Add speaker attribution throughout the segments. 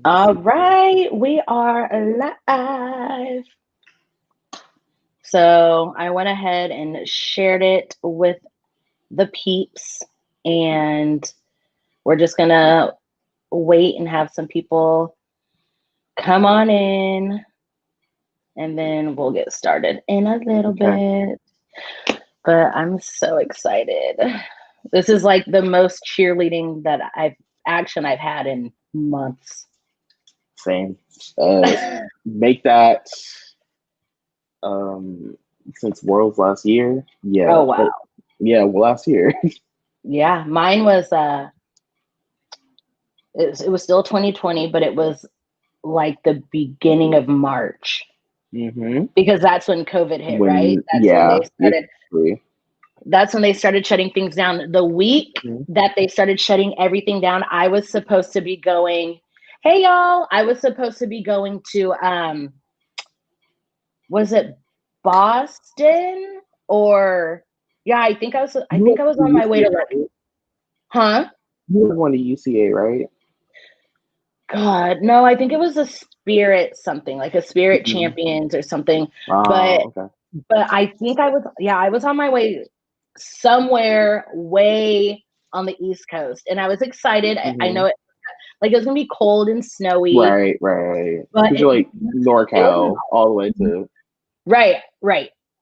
Speaker 1: All right, we are live. So I went ahead and shared it with the peeps, and we're just gonna wait and have some people come on in, and then we'll get started in a little bit. But I'm so excited. This is like the most cheerleading that I've had in months.
Speaker 2: Same. Make that since Worlds last year. Yeah.
Speaker 1: Oh wow.
Speaker 2: Last year.
Speaker 1: Yeah, mine was it was still 2020, but it was like the beginning of March because that's when COVID hit, right? That's when they started shutting things down. The week that they started shutting everything down, I was supposed to be going, hey y'all, I was supposed to be going to was it Boston or yeah, I think I was on my way to like, huh?
Speaker 2: You were going to UCA, right?
Speaker 1: God, no, I think it was a Spirit something, like a Spirit Champions or something. But I think I was on my way somewhere way on the East Coast, and I was excited. I know it was gonna be cold and snowy.
Speaker 2: Right. But you're like NorCal all the way to
Speaker 1: right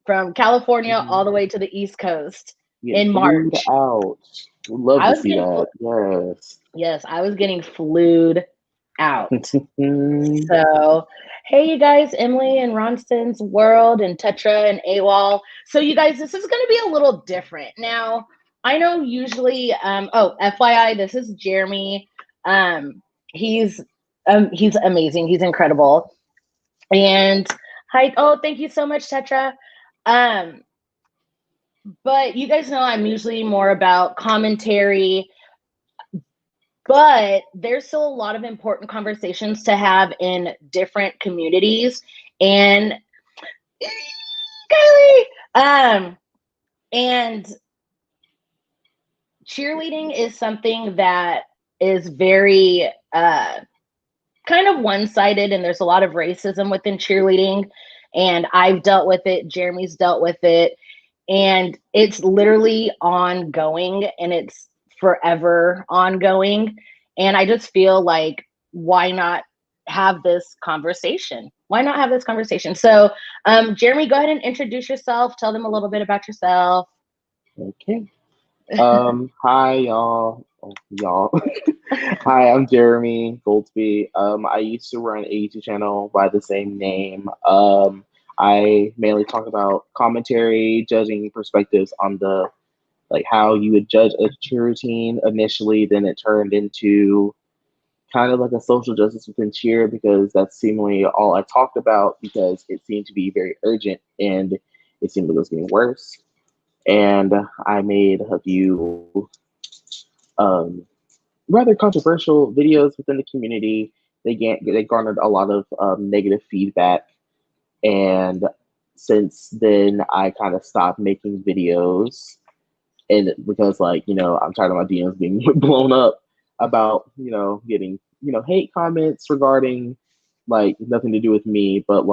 Speaker 1: from California all the way to the East Coast in March.
Speaker 2: Out. Love to see that.
Speaker 1: Yes, I was getting flued out. So, hey, you guys, Emily and Ronston's World and Tetra and AWOL. So, you guys, this is going to be a little different. Now, I know usually, FYI, this is Jeremy. He's amazing. He's incredible. And thank you so much, Tetra. But you guys know I'm usually more about commentary. But there's still a lot of important conversations to have in different communities. And and cheerleading is something that is very kind of one-sided, and there's a lot of racism within cheerleading. And I've dealt with it, Jeremy's dealt with it, and it's literally ongoing, and it's forever ongoing. And I just feel like, why not have this conversation? So, Jeremy, go ahead and introduce yourself. Tell them a little bit about yourself.
Speaker 2: Okay. Hi, y'all. Hi, I'm Jeremy Goldsby. I used to run a YouTube channel by the same name. I mainly talk about commentary, judging perspectives on the how you would judge a cheer routine initially, then it turned into kind of like a social justice within cheer because that's seemingly all I talked about because it seemed to be very urgent and it seemed like it was getting worse. And I made a few rather controversial videos within the community. They garnered a lot of negative feedback, and since then I kind of stopped making videos, and because I'm tired of my DMs being blown up about getting hate comments regarding nothing to do with me, but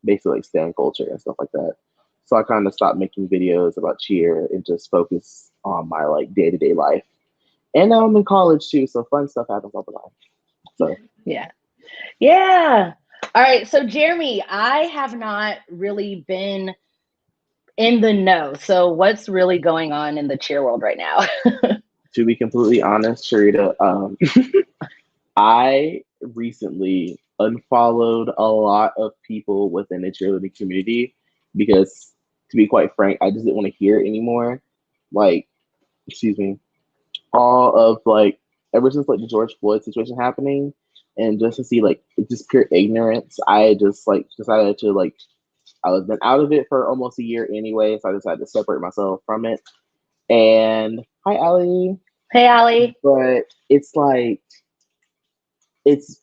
Speaker 2: basically stan culture and stuff like that. So I kind of stopped making videos about cheer and just focus on my day-to-day life. And now I'm in college too, so fun stuff happens all the time. So
Speaker 1: yeah. All right. So Jeremy, I have not really been in the know. So what's really going on in the cheer world right now?
Speaker 2: To be completely honest, Cherita, I recently unfollowed a lot of people within the cheerleading community because, to be quite frank, I just didn't want to hear it anymore. Excuse me, all of ever since the George Floyd situation happening, and just to see just pure ignorance, I just decided to I was been out of it for almost a year anyway, so I decided to separate myself from it. And hi, Allie.
Speaker 1: Hey, Allie.
Speaker 2: But it's it's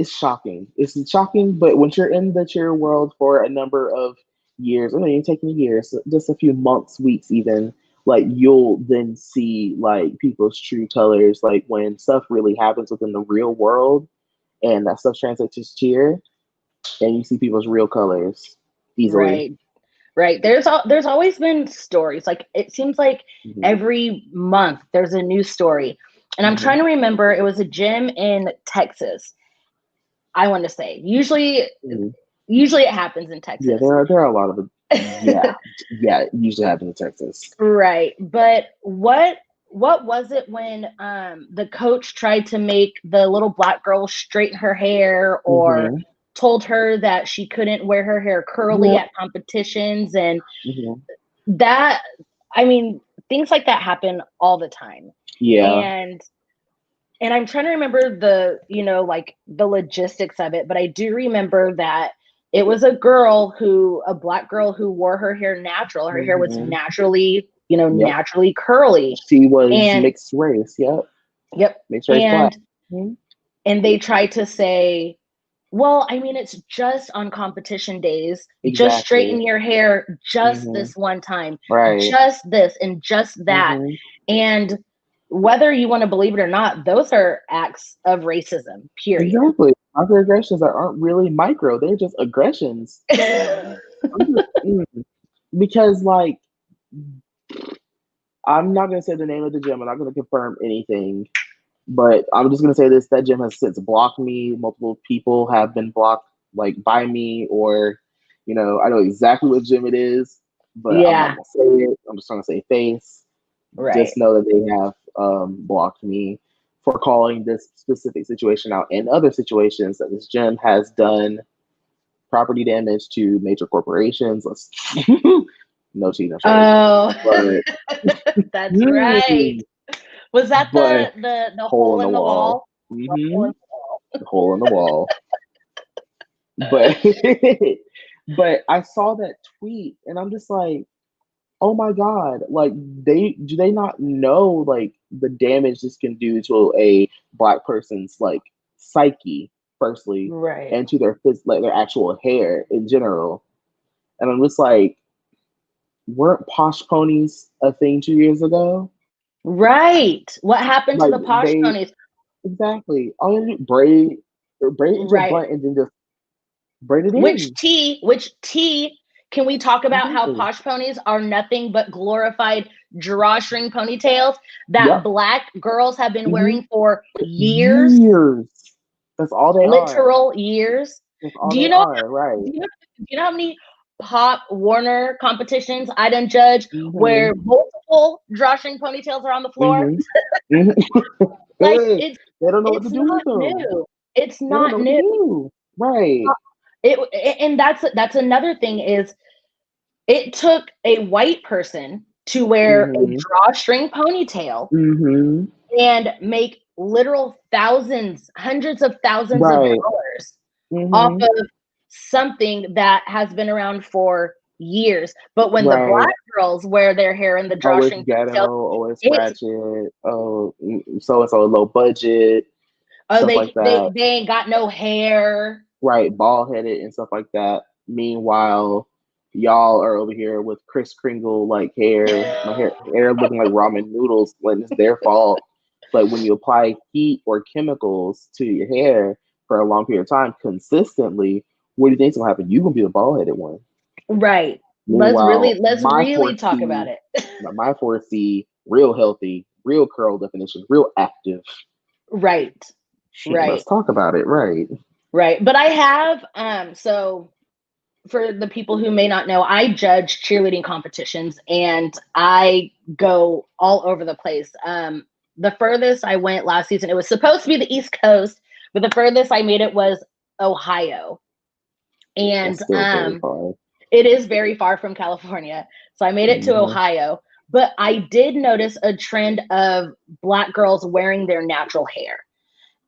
Speaker 2: shocking. It's shocking, but once you're in the cheer world for a number of years, I mean, taking years, just a few months, weeks even, like you'll then see like people's true colors, like when stuff really happens within the real world and that stuff translates to cheer, and you see people's real colors easily.
Speaker 1: Right. Right. There's always been stories. Like it seems like
Speaker 2: Mm-hmm.
Speaker 1: every month there's a new story. And I'm
Speaker 2: Mm-hmm.
Speaker 1: trying to remember, it was a gym in Texas. I want to say. Usually
Speaker 2: Mm-hmm.
Speaker 1: usually it happens in
Speaker 2: Yeah,
Speaker 1: Texas.
Speaker 2: there are a lot of yeah, yeah. It usually happens in Texas.
Speaker 1: Right. But what was it when the coach tried to make the little black girl straighten her hair, or
Speaker 2: Mm-hmm.
Speaker 1: told her that she couldn't wear her hair curly
Speaker 2: Yep.
Speaker 1: at competitions? And
Speaker 2: Mm-hmm.
Speaker 1: that, I mean, things like that happen all the time.
Speaker 2: Yeah.
Speaker 1: And I'm trying to remember the, like the logistics of it, but I do remember that it was a black girl who wore her hair natural. Her hair was
Speaker 2: Mm-hmm.
Speaker 1: naturally,
Speaker 2: Yep.
Speaker 1: naturally curly.
Speaker 2: She was
Speaker 1: And
Speaker 2: mixed race. Yep.
Speaker 1: yep.
Speaker 2: Mixed race black.
Speaker 1: And
Speaker 2: Mm-hmm.
Speaker 1: and they tried to say, well, I mean, it's just on competition days. Just
Speaker 2: Exactly.
Speaker 1: straighten your hair just
Speaker 2: Mm-hmm.
Speaker 1: this one time.
Speaker 2: Right.
Speaker 1: Just this and just that.
Speaker 2: Mm-hmm.
Speaker 1: And whether you want to believe it or not, those are acts of racism, period.
Speaker 2: Exactly. Microaggressions aren't really micro; they're just aggressions. Because, like, I'm not gonna say the name of the gym. I'm not gonna confirm anything, but I'm just gonna say this: that gym has since blocked me. Multiple people have been blocked, like by me, or I know exactly what gym it is, but I'm not
Speaker 1: Yeah,
Speaker 2: gonna say it. I'm just gonna say face.
Speaker 1: right.
Speaker 2: Just know that they have blocked me for calling this specific situation out, and other situations that this gym has done property damage to major corporations. Let's no tea, no shade.
Speaker 1: Oh,
Speaker 2: But
Speaker 1: that's right. Was that
Speaker 2: but
Speaker 1: the
Speaker 2: hole
Speaker 1: hole
Speaker 2: in the
Speaker 1: in the
Speaker 2: wall.
Speaker 1: wall? The hole
Speaker 2: Mm-hmm.
Speaker 1: in the wall.
Speaker 2: The hole in the wall. But but I saw that tweet and I'm just like, oh my god, like they not know like the damage this can do to a black person's like psyche, firstly,
Speaker 1: Right.
Speaker 2: and to their like their actual hair in general. And I'm just like, weren't posh ponies a thing 2 years ago?
Speaker 1: Right. What happened to
Speaker 2: Like
Speaker 1: the posh
Speaker 2: they
Speaker 1: ponies?
Speaker 2: exactly all you do braid into a
Speaker 1: Right.
Speaker 2: bun and then just braid it
Speaker 1: Which
Speaker 2: in.
Speaker 1: tea can we talk about how
Speaker 2: Exactly.
Speaker 1: posh ponies are nothing but glorified drawstring ponytails that
Speaker 2: Yep.
Speaker 1: black girls have been
Speaker 2: Mm-hmm.
Speaker 1: wearing for years,
Speaker 2: Years. That's all they are.
Speaker 1: literal years?
Speaker 2: That's all
Speaker 1: Do
Speaker 2: they
Speaker 1: you know
Speaker 2: are. Right.
Speaker 1: do you know how many Pop Warner competitions I done judge
Speaker 2: Mm-hmm.
Speaker 1: where multiple drawstring ponytails are on the floor?
Speaker 2: Mm-hmm. Mm-hmm.
Speaker 1: Like it's
Speaker 2: They don't know what to
Speaker 1: it's
Speaker 2: do with
Speaker 1: not
Speaker 2: them.
Speaker 1: new. It's
Speaker 2: They don't
Speaker 1: not
Speaker 2: know what to
Speaker 1: new.
Speaker 2: do. Right.
Speaker 1: And that's another thing is it took a white person to wear a
Speaker 2: Mm-hmm.
Speaker 1: drawstring ponytail
Speaker 2: Mm-hmm.
Speaker 1: and make literal thousands, hundreds of thousands of
Speaker 2: Right.
Speaker 1: dollars off
Speaker 2: Mm-hmm.
Speaker 1: of something that has been around for years. But when the
Speaker 2: Right.
Speaker 1: black girls wear their hair in the
Speaker 2: Always
Speaker 1: drawstring ponytail,
Speaker 2: ghetto, always
Speaker 1: it's
Speaker 2: ratchet. Oh, so and so low budget,
Speaker 1: oh
Speaker 2: stuff like that.
Speaker 1: they ain't got no hair.
Speaker 2: Right, bald headed and stuff like that. Meanwhile, y'all are over here with Kris Kringle like hair, my hair looking like ramen noodles when it's their fault. But when you apply heat or chemicals to your hair for a long period of time consistently, what do you think's gonna happen? You're gonna be the bald headed one.
Speaker 1: Right.
Speaker 2: Meanwhile,
Speaker 1: Let's really talk about it.
Speaker 2: my 4C, real healthy, real curl definition, real active.
Speaker 1: Right.
Speaker 2: Let's
Speaker 1: Right.
Speaker 2: talk about it. Right.
Speaker 1: Right. But I have so for the people who may not know, I judge cheerleading competitions and I go all over the place. The furthest I went last season, it was supposed to be the East Coast, but the furthest I made it was Ohio.
Speaker 2: That's
Speaker 1: And
Speaker 2: still very far.
Speaker 1: it is very far from California. So I made it to
Speaker 2: Mm-hmm.
Speaker 1: Ohio. But I did notice a trend of black girls wearing their natural hair.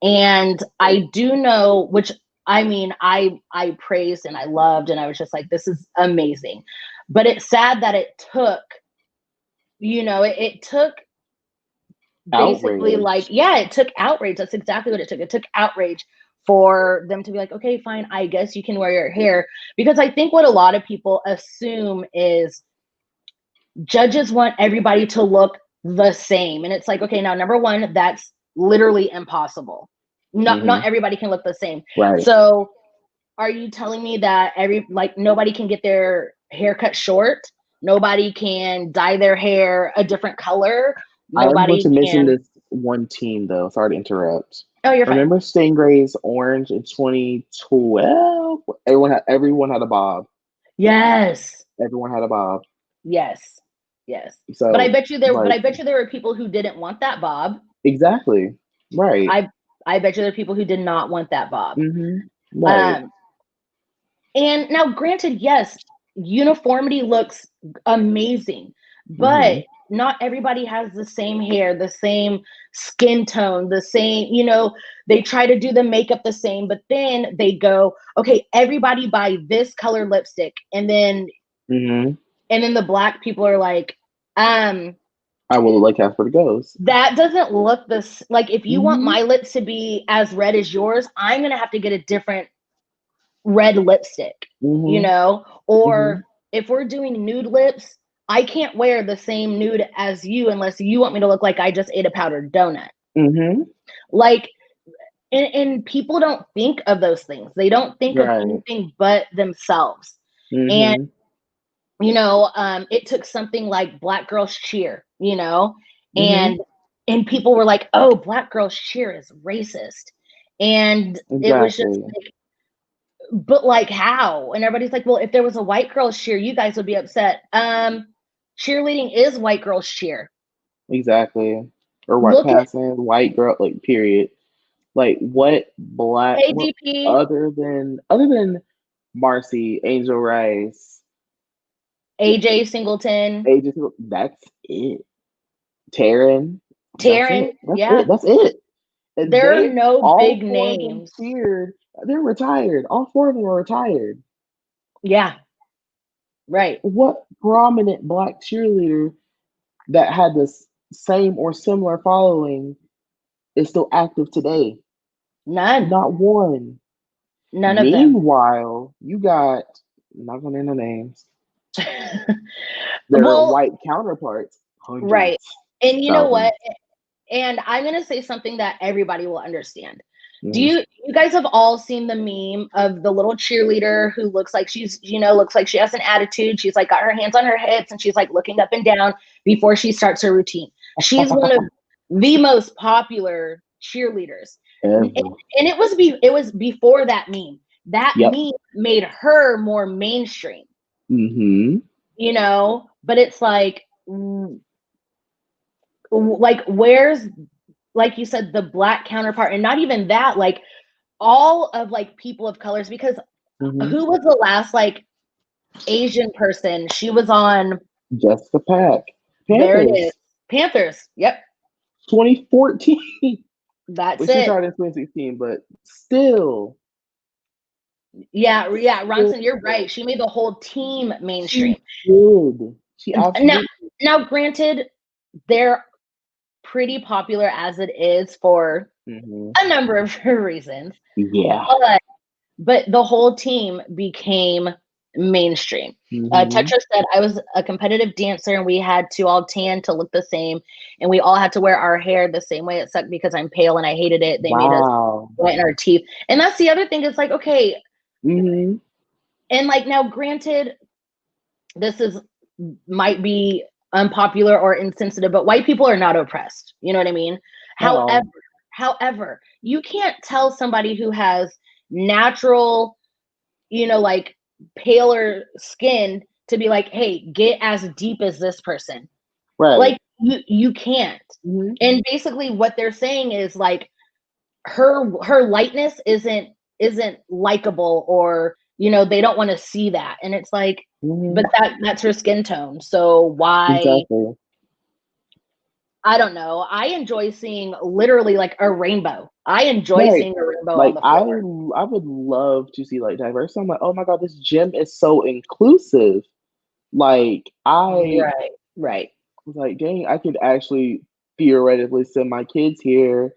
Speaker 1: And I do know, which I mean, I praised and I loved, and I was just like, this is amazing. But it's sad that it took, it took basically like,
Speaker 2: Outrage.
Speaker 1: yeah, it took outrage. That's exactly what it took. It took outrage for them to be like, okay, fine, I guess you can wear your hair. Because I think what a lot of people assume is judges want everybody to look the same. And it's like, okay, now number one, that's literally impossible. Not everybody can look the same.
Speaker 2: Right.
Speaker 1: So are you telling me that nobody can get their hair cut short? Nobody can dye their hair a different color?
Speaker 2: I am going
Speaker 1: Nobody
Speaker 2: to mention
Speaker 1: can.
Speaker 2: this one team though. Sorry to interrupt.
Speaker 1: Oh, you're fine.
Speaker 2: Remember Stingray's Orange in 2012? Everyone had a bob.
Speaker 1: Yes.
Speaker 2: Everyone had a bob.
Speaker 1: Yes. Yes.
Speaker 2: So,
Speaker 1: but I bet you there were people who didn't want that bob.
Speaker 2: Exactly. Right.
Speaker 1: I bet you there are people who did not want that bob.
Speaker 2: Right.
Speaker 1: And now, granted, yes, uniformity looks amazing, but not everybody has the same hair, the same skin tone, the same, they try to do the makeup the same, but then they go, okay, everybody buy this color lipstick. And then the Black people are like,
Speaker 2: I will look like Casper Goes.
Speaker 1: that doesn't look this, like, if you want my lips to be as red as yours, I'm going to have to get a different red lipstick, or if we're doing nude lips, I can't wear the same nude as you unless you want me to look like I just ate a powdered donut. Like, and people don't think of those things. They don't think of anything but themselves. And it took something like Black Girls Cheer, and people were like, oh, Black Girls Cheer is racist. And it was just like, but like, how? And everybody's like, well, if there was a white girls cheer, you guys would be upset. Cheerleading is white girls cheer.
Speaker 2: Exactly. Or white passing, white girl, like, period. Like, what Black, other than Marcy, Angel Rice,
Speaker 1: AJ Singleton,
Speaker 2: that's it. Taryn,
Speaker 1: yeah,
Speaker 2: that's it. And
Speaker 1: there are no big names.
Speaker 2: They're retired. All four of them are retired.
Speaker 1: Yeah. Right.
Speaker 2: What prominent Black cheerleader that had this same or similar following is still active today?
Speaker 1: None.
Speaker 2: Not one.
Speaker 1: None of them.
Speaker 2: Meanwhile, you got, I'm not going to name no names. Their white counterparts. Hundreds.
Speaker 1: Right. And you know what? And I'm going to say something that everybody will understand. Do you guys have all seen the meme of the little cheerleader who looks like she's, looks like she has an attitude. She's like got her hands on her hips and she's like looking up and down before she starts her routine. She's one of the most popular cheerleaders. And it was before that meme. That meme made her more mainstream. But it's like where's, like you said, the Black counterpart? And not even that, like all of like people of colors, because who was the last like Asian person? She was on
Speaker 2: Jessica Pack.
Speaker 1: There it is. Panthers. Yep.
Speaker 2: 2014.
Speaker 1: That's
Speaker 2: it. She started in 2016, but still.
Speaker 1: Yeah. Ronson, you're right. She made the whole team mainstream.
Speaker 2: She absolutely.
Speaker 1: Now, granted, they're pretty popular as it is for a number of reasons.
Speaker 2: Yeah.
Speaker 1: But the whole team became mainstream. Tetra said, I was a competitive dancer and we had to all tan to look the same. And we all had to wear our hair the same way. It sucked because I'm pale and I hated it. They made us whiten our teeth. And that's the other thing. It's like, okay. And like, now granted, this might be unpopular or insensitive, but white people are not oppressed. You know what I mean? However, you can't tell somebody who has natural, like paler skin to be like, hey, get as deep as this person.
Speaker 2: Right.
Speaker 1: Like you can't. And basically what they're saying is like her lightness isn't likable, or they don't want to see that. And it's like, but that's her skin tone. So why?
Speaker 2: Exactly.
Speaker 1: I don't know. I enjoy seeing literally like a rainbow. I enjoy seeing a rainbow on the floor.
Speaker 2: I would love to see like diversity. I'm like, oh my God, this gym is so inclusive. Like
Speaker 1: right.
Speaker 2: was like, dang, I could actually theoretically send my kids here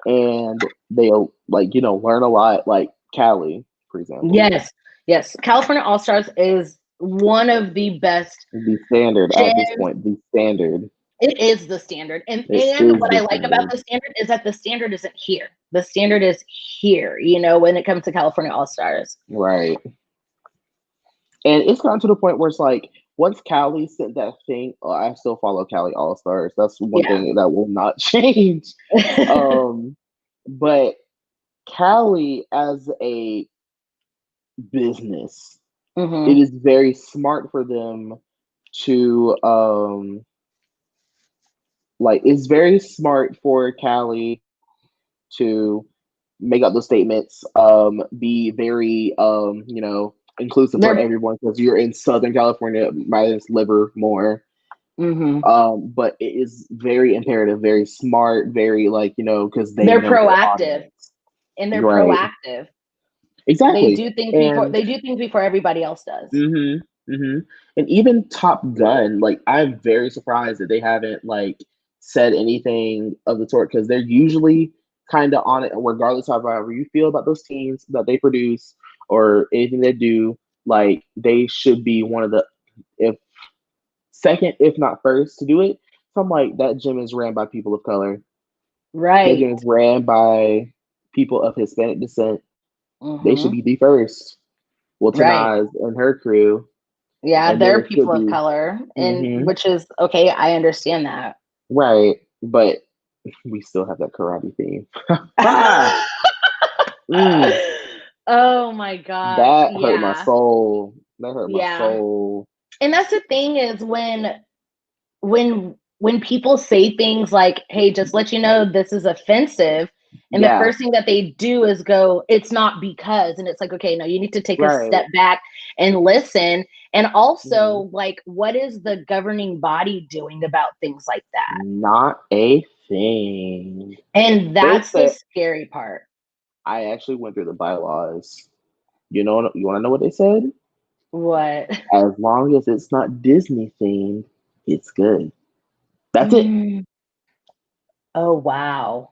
Speaker 2: and they'll like, learn a lot, like Cali, for example.
Speaker 1: Yes. California All Stars is one of the best
Speaker 2: The standard at this
Speaker 1: gyms.
Speaker 2: point. The standard.
Speaker 1: It is the standard. And
Speaker 2: It is
Speaker 1: what
Speaker 2: the
Speaker 1: I like about
Speaker 2: standard.
Speaker 1: the standard is that the standard isn't here. The standard is here, you know, when it comes to California All-Stars.
Speaker 2: Right. And it's gotten to the point where it's like, once Callie sent that thing, I still follow Callie All Stars. That's one thing that will not change. But Callie as a business, it is very smart for them to like, it's very smart for Callie to make up those statements, be very you know, inclusive for everyone, because you're in Southern California, might as liver more. But it is very imperative, very smart, very, like, you know, because they're
Speaker 1: proactive, and they're proactive.
Speaker 2: Exactly.
Speaker 1: They do things before everybody else does.
Speaker 2: And even Top Gun, like, I'm very surprised that they haven't, like, said anything of the sort, because they're usually kind of on it, regardless of however you feel about those teams that they produce or anything they do. Like, they should be one of the, if second, if not first, to do it. So I'm like, that gym is ran by people of color.
Speaker 1: Right.
Speaker 2: That gym is ran by people of Hispanic descent. They should be the first. Well, Tanaz and her crew.
Speaker 1: Yeah, they're people of color, and which is okay. I understand that.
Speaker 2: Right, but we still have that karate theme.
Speaker 1: Oh my god,
Speaker 2: that hurt my soul. That hurt my soul.
Speaker 1: And that's the thing, is when people say things like, "Hey, just let you know this is offensive," and the first thing that they do is go, "It's not because," and it's like, okay, no, you need to take a step back and listen. And also, like, what is the governing body doing about things like that?
Speaker 2: Not a thing.
Speaker 1: And that's the scary part.
Speaker 2: I actually went through the bylaws. You want to know what they said?
Speaker 1: What?
Speaker 2: As long as it's not Disney themed, it's good. That's it.
Speaker 1: Oh, wow.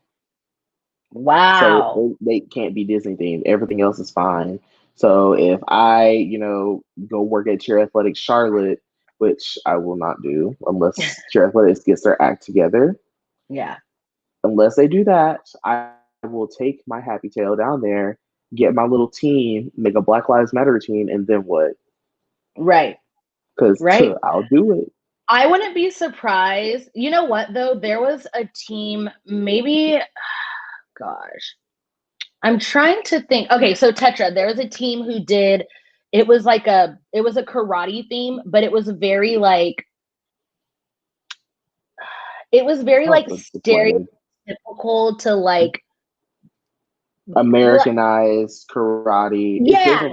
Speaker 1: Wow.
Speaker 2: So they can't be Disney themed. Everything else is fine. So if I, you know, go work at Cheer Athletics Charlotte, which I will not do unless Cheer Athletics gets their act together.
Speaker 1: Yeah.
Speaker 2: Unless they do that, I will take my happy tail down there, get my little team, make a Black Lives Matter team, and then what?
Speaker 1: Right.
Speaker 2: Because I'll do it.
Speaker 1: I wouldn't be surprised. You know what, though? There was a team, maybe, gosh, I'm trying to think. Okay, so Tetra, there was a team who did, it was a karate theme, but it was very like, stereotypical to like
Speaker 2: Americanized karate. Yeah.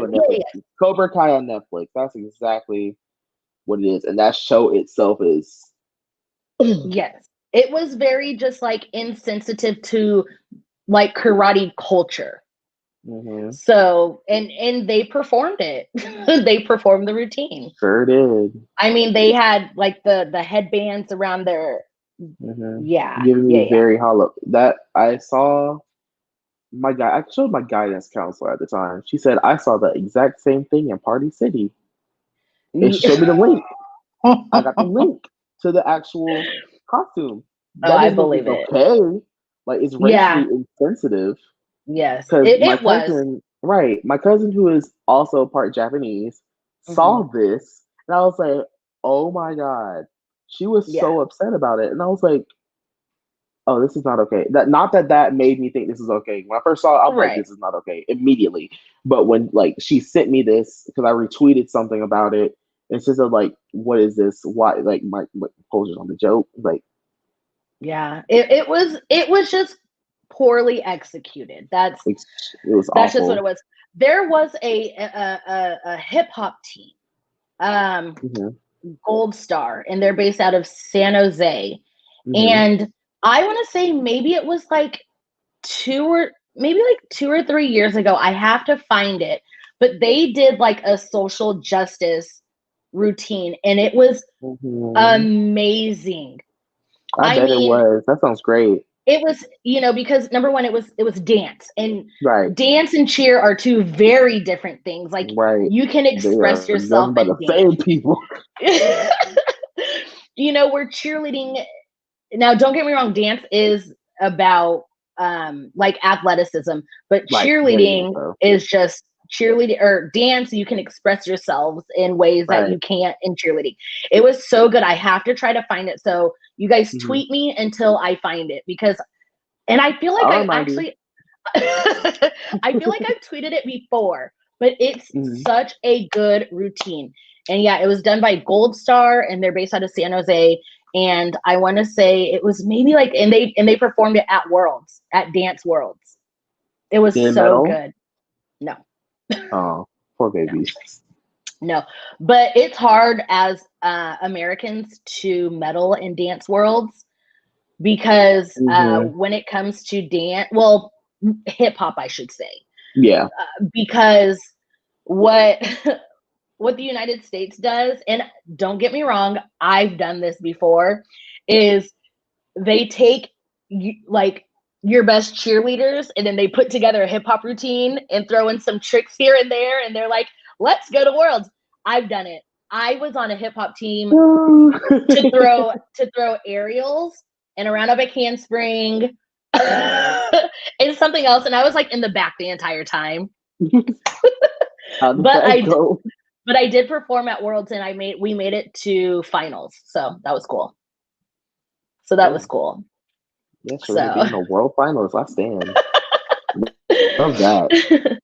Speaker 2: Cobra Kai on Netflix. That's exactly what it is. And that show itself is.
Speaker 1: Yes. It was very just like insensitive to like karate culture. So, and they performed it. They performed the routine.
Speaker 2: Sure did.
Speaker 1: I mean, they had like the headbands around their,
Speaker 2: giving me very hollow. That I saw. I showed my guidance counselor at the time. She said, I saw the exact same thing in Party City. And she showed me the link. I got the link to the actual costume.
Speaker 1: I believe it.
Speaker 2: Okay. Like, it's racially insensitive.
Speaker 1: Yes.
Speaker 2: Because my cousin, my cousin, who is also part Japanese, saw this, and I was like, oh my God. She was so upset about it. And I was like, oh, this is not okay. Not that made me think this is okay. When I first saw it, I'm like, this is not okay immediately. But when, like, she sent me this, because I retweeted something about it, and she said, like, what is this? Why? Like, my posters on the joke. Like,
Speaker 1: it was just poorly executed. That's
Speaker 2: awful.
Speaker 1: Just what it was. There was a hip hop team, Gold Star, and they're based out of San Jose. And I want to say maybe it was like 2 or 3 years ago. I have to find it, but they did like a social justice routine, and it was amazing.
Speaker 2: I bet it was. That sounds great.
Speaker 1: it was, because number one, it was dance, and
Speaker 2: Right.
Speaker 1: dance and cheer are two very different things. Like,
Speaker 2: Right.
Speaker 1: you can
Speaker 2: They
Speaker 1: express
Speaker 2: are
Speaker 1: yourself
Speaker 2: nothing but
Speaker 1: in
Speaker 2: the same people.
Speaker 1: dance. We're cheerleading. Now, don't get me wrong, dance is about like athleticism, but
Speaker 2: Right. Very much
Speaker 1: cheerleading
Speaker 2: so.
Speaker 1: is just cheerleading, or dance. You can express yourselves in ways that
Speaker 2: Right.
Speaker 1: you can't in cheerleading. It was so good. I have to try to find it. So you guys
Speaker 2: Mhm.
Speaker 1: tweet me until I find it, and I feel like
Speaker 2: I'll
Speaker 1: I've
Speaker 2: remind you.
Speaker 1: actually, I feel like I've tweeted it before, but it's
Speaker 2: Mhm.
Speaker 1: such a good routine. And yeah, it was done by Gold Star, and they're based out of San Jose. And I want to say it was maybe like, and they performed it at Worlds, at Dance Worlds. It was
Speaker 2: Did it
Speaker 1: so
Speaker 2: medal?
Speaker 1: good. No,
Speaker 2: Oh, poor babies.
Speaker 1: no, but it's hard as Americans to medal in Dance Worlds, because
Speaker 2: Mhm.
Speaker 1: when it comes to dance, well, hip hop, I should say,
Speaker 2: Yeah.
Speaker 1: because what what the United States does, and don't get me wrong, I've done this before, is they take like your best cheerleaders, and then they put together a hip hop routine and throw in some tricks here and there, and they're like, "Let's go to Worlds." I've done it. I was on a hip hop team to throw aerials and a round of a handspring and something else, and I was like in the back the entire time.
Speaker 2: How did
Speaker 1: But
Speaker 2: that go?
Speaker 1: I did perform at Worlds, and we made it to finals, so that was cool. So that was
Speaker 2: Oh,
Speaker 1: cool.
Speaker 2: yeah, Cherita
Speaker 1: So,
Speaker 2: being a world finalist. I stand. Love that.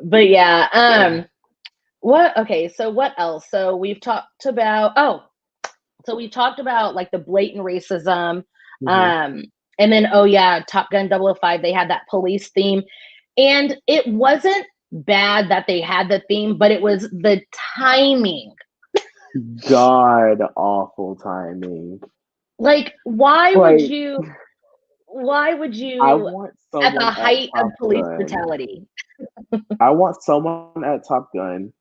Speaker 1: but yeah, what? Okay, so what else? So we've talked about. Oh, so we talked about like the blatant racism,
Speaker 2: Mhm.
Speaker 1: um, and then, oh yeah, Top Gun 005. They had that police theme, and it wasn't bad that they had the theme, but it was the timing.
Speaker 2: God awful timing.
Speaker 1: Like, why would
Speaker 2: Like,
Speaker 1: you? Why would
Speaker 2: I
Speaker 1: you,
Speaker 2: want
Speaker 1: at the
Speaker 2: someone at
Speaker 1: height of
Speaker 2: Top
Speaker 1: police
Speaker 2: Gun.
Speaker 1: brutality?
Speaker 2: I want someone at Top Gun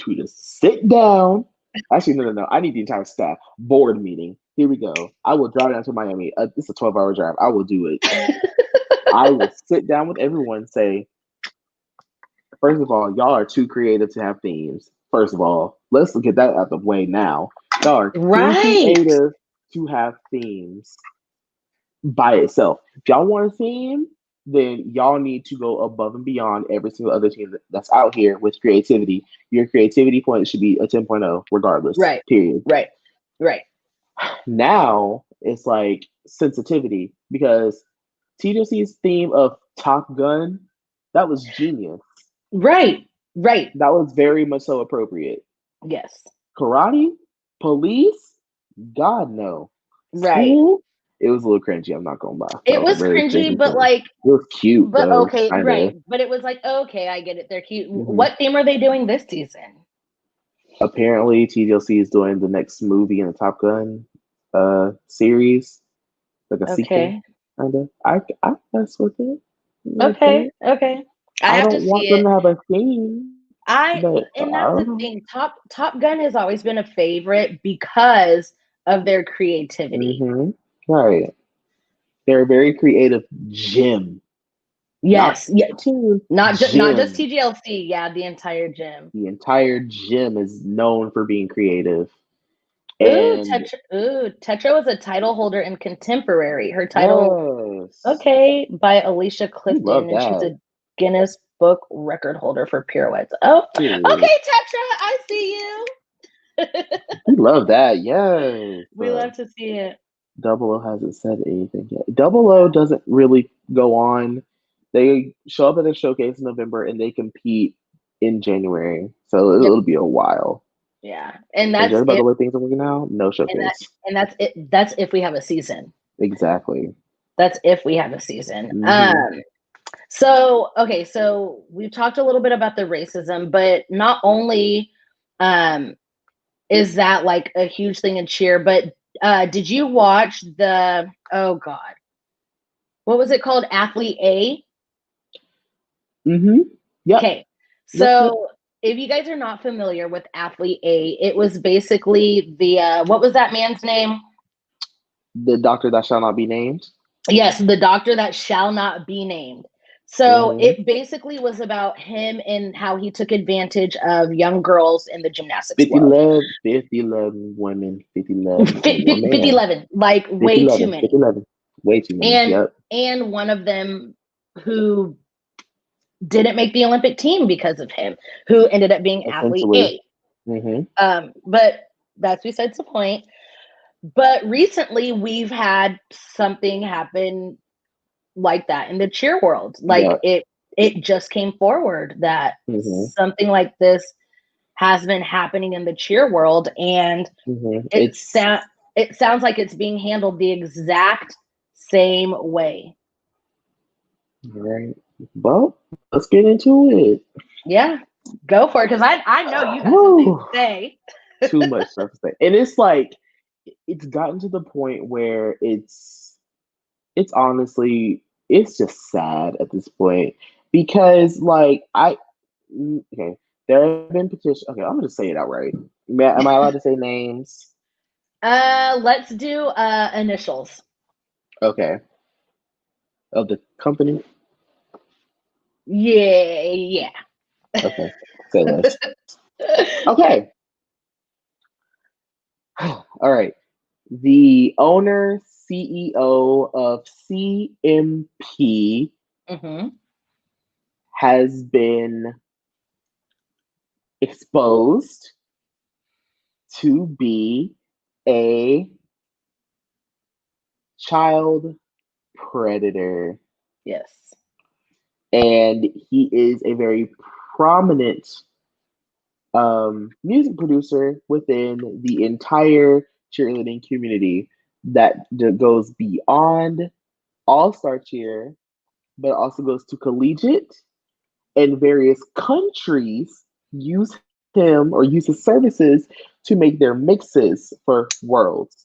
Speaker 2: to just sit down. Actually, no. I need the entire staff. Board meeting. Here we go. I will drive down to Miami. It's a 12-hour drive. I will do it. I will sit down with everyone and say, first of all, y'all are too creative to have themes. First of all, let's get that out of the way now. Y'all are too
Speaker 1: Right.
Speaker 2: creative to have themes by itself. If y'all want a theme, then y'all need to go above and beyond every single other team that's out here with creativity. Your creativity point should be a 10.0 regardless.
Speaker 1: Right.
Speaker 2: Period.
Speaker 1: Right. Right.
Speaker 2: Now it's like sensitivity because TJC's theme of Top Gun, that was genius.
Speaker 1: Right. Right.
Speaker 2: That was very much so appropriate.
Speaker 1: Yes.
Speaker 2: Karate, police, God no.
Speaker 1: Right.
Speaker 2: School, it was a little cringy. I'm not gonna lie. That
Speaker 1: It
Speaker 2: was a
Speaker 1: was
Speaker 2: very
Speaker 1: cringy,
Speaker 2: cringy
Speaker 1: but
Speaker 2: film.
Speaker 1: like,
Speaker 2: It was cute
Speaker 1: but
Speaker 2: though,
Speaker 1: okay,
Speaker 2: kind of.
Speaker 1: right. But it was like, okay, I get it. They're cute.
Speaker 2: Mm-hmm.
Speaker 1: What theme are they doing this season?
Speaker 2: Apparently, TLC is doing the next movie in the Top Gun series, like a sequel,
Speaker 1: Okay.
Speaker 2: kind of. I mess with it.
Speaker 1: Okay. Okay. I
Speaker 2: I
Speaker 1: have to
Speaker 2: don't
Speaker 1: see
Speaker 2: want them
Speaker 1: it.
Speaker 2: to have a theme, but
Speaker 1: And
Speaker 2: I
Speaker 1: that's
Speaker 2: don't
Speaker 1: the
Speaker 2: know.
Speaker 1: thing. Top Gun has always been a favorite because of their creativity.
Speaker 2: Mm-hmm. Right. They're a very creative gym, not
Speaker 1: Yes. Yeah.
Speaker 2: team,
Speaker 1: Not just
Speaker 2: gym.
Speaker 1: TGLC. Yeah, the entire gym.
Speaker 2: The entire gym is known for being creative.
Speaker 1: Ooh,
Speaker 2: And
Speaker 1: Tetra was a title holder in contemporary. Her title,
Speaker 2: yes,
Speaker 1: okay, by Alicia
Speaker 2: we love
Speaker 1: Clifton, and she's
Speaker 2: that.
Speaker 1: a Guinness Book record holder for pirouettes. Oh,
Speaker 2: Period.
Speaker 1: okay, Tetra, I see you.
Speaker 2: We love that. Yes.
Speaker 1: We love to see it.
Speaker 2: Double O hasn't said anything yet. Double O doesn't really go on. They show up at a showcase in November and they compete in January. So
Speaker 1: Yep.
Speaker 2: it'll be a while.
Speaker 1: Yeah, and
Speaker 2: And
Speaker 1: that's
Speaker 2: judging by
Speaker 1: it.
Speaker 2: the way things are working out, no
Speaker 1: And
Speaker 2: showcase.
Speaker 1: that's it. That's if we have a season.
Speaker 2: Exactly.
Speaker 1: That's if we have a season.
Speaker 2: Mm-hmm.
Speaker 1: So okay, so we've talked a little bit about the racism, but not only um is that like a huge thing in cheer, but did you watch the, oh god, what was it called, Athlete A?
Speaker 2: Mm-hmm. Yep.
Speaker 1: Okay,
Speaker 2: Yep.
Speaker 1: so if you guys are not familiar with Athlete A, it was basically the what was that man's name?
Speaker 2: The doctor that shall not be named.
Speaker 1: Yes, the doctor that shall not be named. So
Speaker 2: Mm-hmm.
Speaker 1: it basically was about him and how he took advantage of young girls in the gymnastics
Speaker 2: 50
Speaker 1: world.
Speaker 2: love, 50 love women, 50 love and
Speaker 1: 50,
Speaker 2: one
Speaker 1: 50
Speaker 2: man.
Speaker 1: 11, like
Speaker 2: 50
Speaker 1: way too
Speaker 2: 11, 50
Speaker 1: many.
Speaker 2: 11. Way too many.
Speaker 1: And
Speaker 2: Yep.
Speaker 1: and one of them who didn't make the Olympic team because of him, who ended up being athlete
Speaker 2: Essentially.
Speaker 1: A.
Speaker 2: Mm-hmm.
Speaker 1: But that's besides the point. But recently we've had something happen like that in the cheer world. Like
Speaker 2: Yep.
Speaker 1: it just came forward that
Speaker 2: Mm-hmm.
Speaker 1: something like this has been happening in the cheer world, and
Speaker 2: Mm-hmm.
Speaker 1: it it sounds like it's being handled the exact same way.
Speaker 2: All right. Well, let's get into it.
Speaker 1: Yeah, go for it, because I know you got something to
Speaker 2: Woo.
Speaker 1: say.
Speaker 2: Too much stuff to say. And it's like it's gotten to the point where it's honestly it's just sad at this point because like okay, there have been petitions. Okay, I'm gonna just say it outright. Am I allowed to say names?
Speaker 1: Let's do initials.
Speaker 2: Okay, of the company.
Speaker 1: Yeah,
Speaker 2: Okay, say less.
Speaker 1: yeah.
Speaker 2: Okay, all right. The owner CEO of CMP
Speaker 1: hmm
Speaker 2: has been exposed to be a child predator,
Speaker 1: Yes.
Speaker 2: and he is a very prominent music producer within the entire cheerleading community that goes beyond all star cheer, but also goes to collegiate, and various countries use him or use his services to make their mixes for worlds,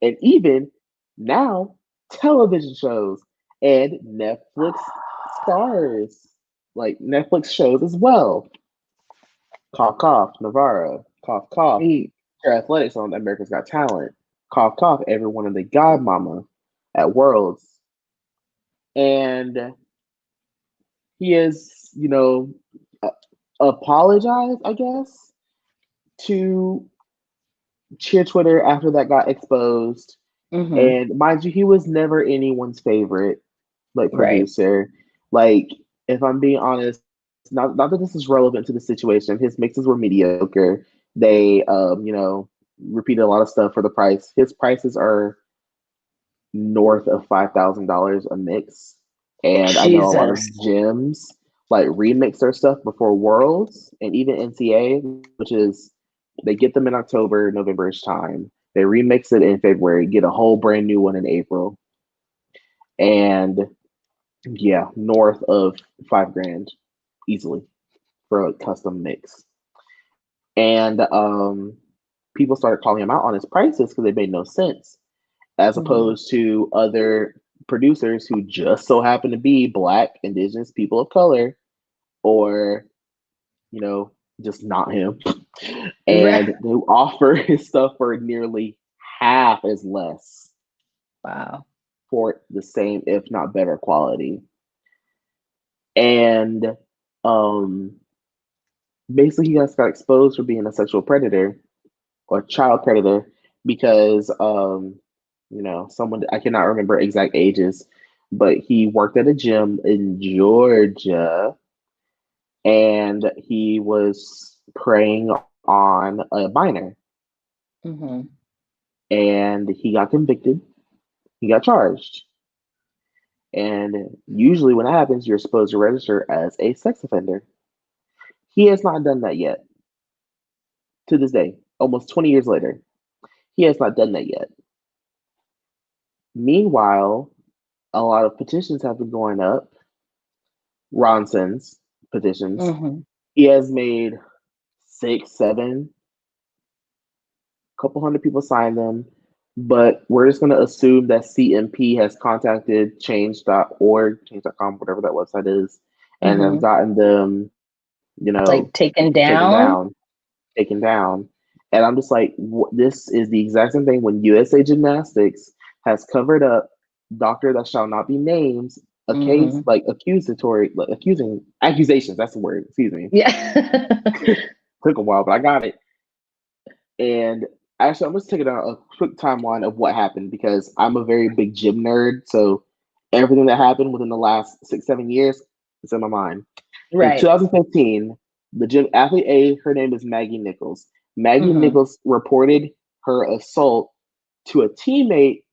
Speaker 2: and even now television shows and Netflix stars, like Netflix shows as well. Cough, cough, Navarro. Cough, cough.
Speaker 1: Mm.
Speaker 2: Her athletics on America's Got Talent. Cough, cough. Everyone in the Godmama at Worlds. And he has, apologized, I guess, to Cheer Twitter after that got exposed.
Speaker 1: hmm
Speaker 2: And mind you, he was never anyone's favorite, like
Speaker 1: Right.
Speaker 2: producer. Like, if I'm being honest, not that this is relevant to the situation, his mixes were mediocre. They, repeated a lot of stuff for the price. His prices are north of $5,000 a mix, and I know a lot of
Speaker 1: Jesus.
Speaker 2: gyms like remix their stuff before Worlds and even NCA, which is they get them in October, November-ish time. They remix it in February, get a whole brand new one in April, and yeah, north of 5 grand easily for a custom mix. And people started calling him out on his prices because they made no sense, as
Speaker 1: hmm
Speaker 2: opposed to other producers who just so happen to be Black, Indigenous, people of color, or you know, just not him,
Speaker 1: Right.
Speaker 2: and who offer his stuff for nearly half as less
Speaker 1: Wow.
Speaker 2: for the same, if not better, quality. And um, basically, he got exposed for being a sexual predator or child predator because someone, I cannot remember exact ages, but he worked at a gym in Georgia, and he was preying on a minor,
Speaker 1: hmm
Speaker 2: and he got convicted. He got charged. And usually, when that happens, you're supposed to register as a sex offender. He has not done that yet to this day, almost 20 years later. He has not done that yet. Meanwhile, a lot of petitions have been going up. Ronson's petitions.
Speaker 1: hmm
Speaker 2: He has made 6, 7, couple hundred people sign them. But we're just going to assume that CMP has contacted change.org, change.com, whatever that website is, and have
Speaker 1: hmm
Speaker 2: gotten them,
Speaker 1: Like taken
Speaker 2: taken
Speaker 1: down.
Speaker 2: down, taken down. And I'm just like, this is the exact same thing when USA Gymnastics has covered up doctor that shall not be named, a case
Speaker 1: Mm-hmm.
Speaker 2: like accusatory, like accusing accusations. That's the word. Excuse me.
Speaker 1: Yeah.
Speaker 2: Took a while, but I got it. And actually, I'm just taking a quick timeline of what happened because I'm a very big gym nerd. So everything that happened within the last 6, 7 years is in my mind. In
Speaker 1: Right.
Speaker 2: 2015, the gym athlete A, her name is Maggie Nichols. Maggie
Speaker 1: Mm-hmm.
Speaker 2: Nichols reported her assault to a teammate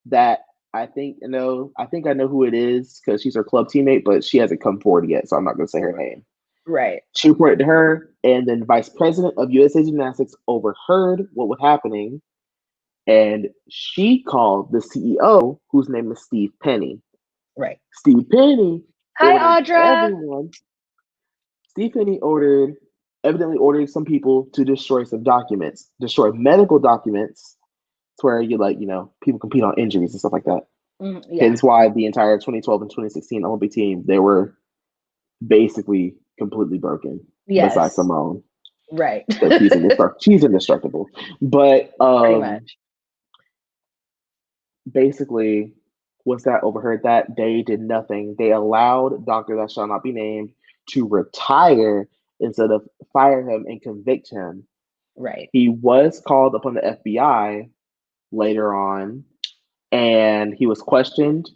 Speaker 2: that I think I know who it is because she's her club teammate, but she hasn't come forward yet, so I'm not going to say her name.
Speaker 1: Right.
Speaker 2: She reported to her, and then vice president of USA Gymnastics overheard what was happening, and she called the CEO, whose name is Steve Penny.
Speaker 1: Right.
Speaker 2: Steve Penny
Speaker 1: Hi,
Speaker 2: ordered
Speaker 1: Audra.
Speaker 2: everyone. Steve Penny evidently ordered some people to destroy some documents, destroy medical documents, to where people compete on injuries and stuff like that.
Speaker 1: Yeah.
Speaker 2: Hence why the entire 2012 and 2016 Olympic team, they were basically completely broken, besides
Speaker 1: Yes.
Speaker 2: Simone.
Speaker 1: Right.
Speaker 2: But she's indestructible. But
Speaker 1: Pretty much.
Speaker 2: basically, once that overheard that, they did nothing. They allowed Doctor that shall not be named to retire instead of fire him and convict him.
Speaker 1: Right.
Speaker 2: He was called upon the FBI later on, and he was questioned.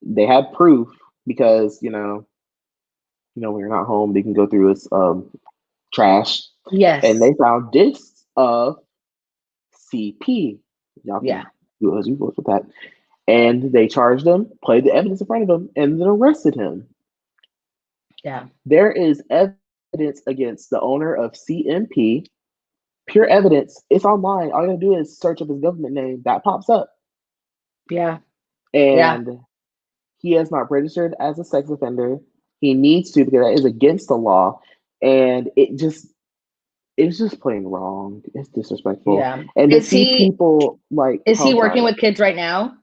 Speaker 2: They had proof because when you're not home, they can go through his trash, and
Speaker 1: Yes.
Speaker 2: they found discs of CP. Y'all
Speaker 1: Yeah.
Speaker 2: can do as you wish with that. And they charged him, played the evidence in front of him, and then arrested him.
Speaker 1: Yeah.
Speaker 2: There is evidence against the owner of CMP. Pure evidence. It's online. All you gotta do is search up his government name. That pops up.
Speaker 1: Yeah. Yeah.
Speaker 2: And he has not registered as a sex offender. He needs to because that is against the law. And it's just plain wrong. It's disrespectful.
Speaker 1: Yeah.
Speaker 2: And to
Speaker 1: Is
Speaker 2: see
Speaker 1: he
Speaker 2: people like,
Speaker 1: is
Speaker 2: oh,
Speaker 1: he
Speaker 2: I'm
Speaker 1: working
Speaker 2: sorry,
Speaker 1: with kids right now?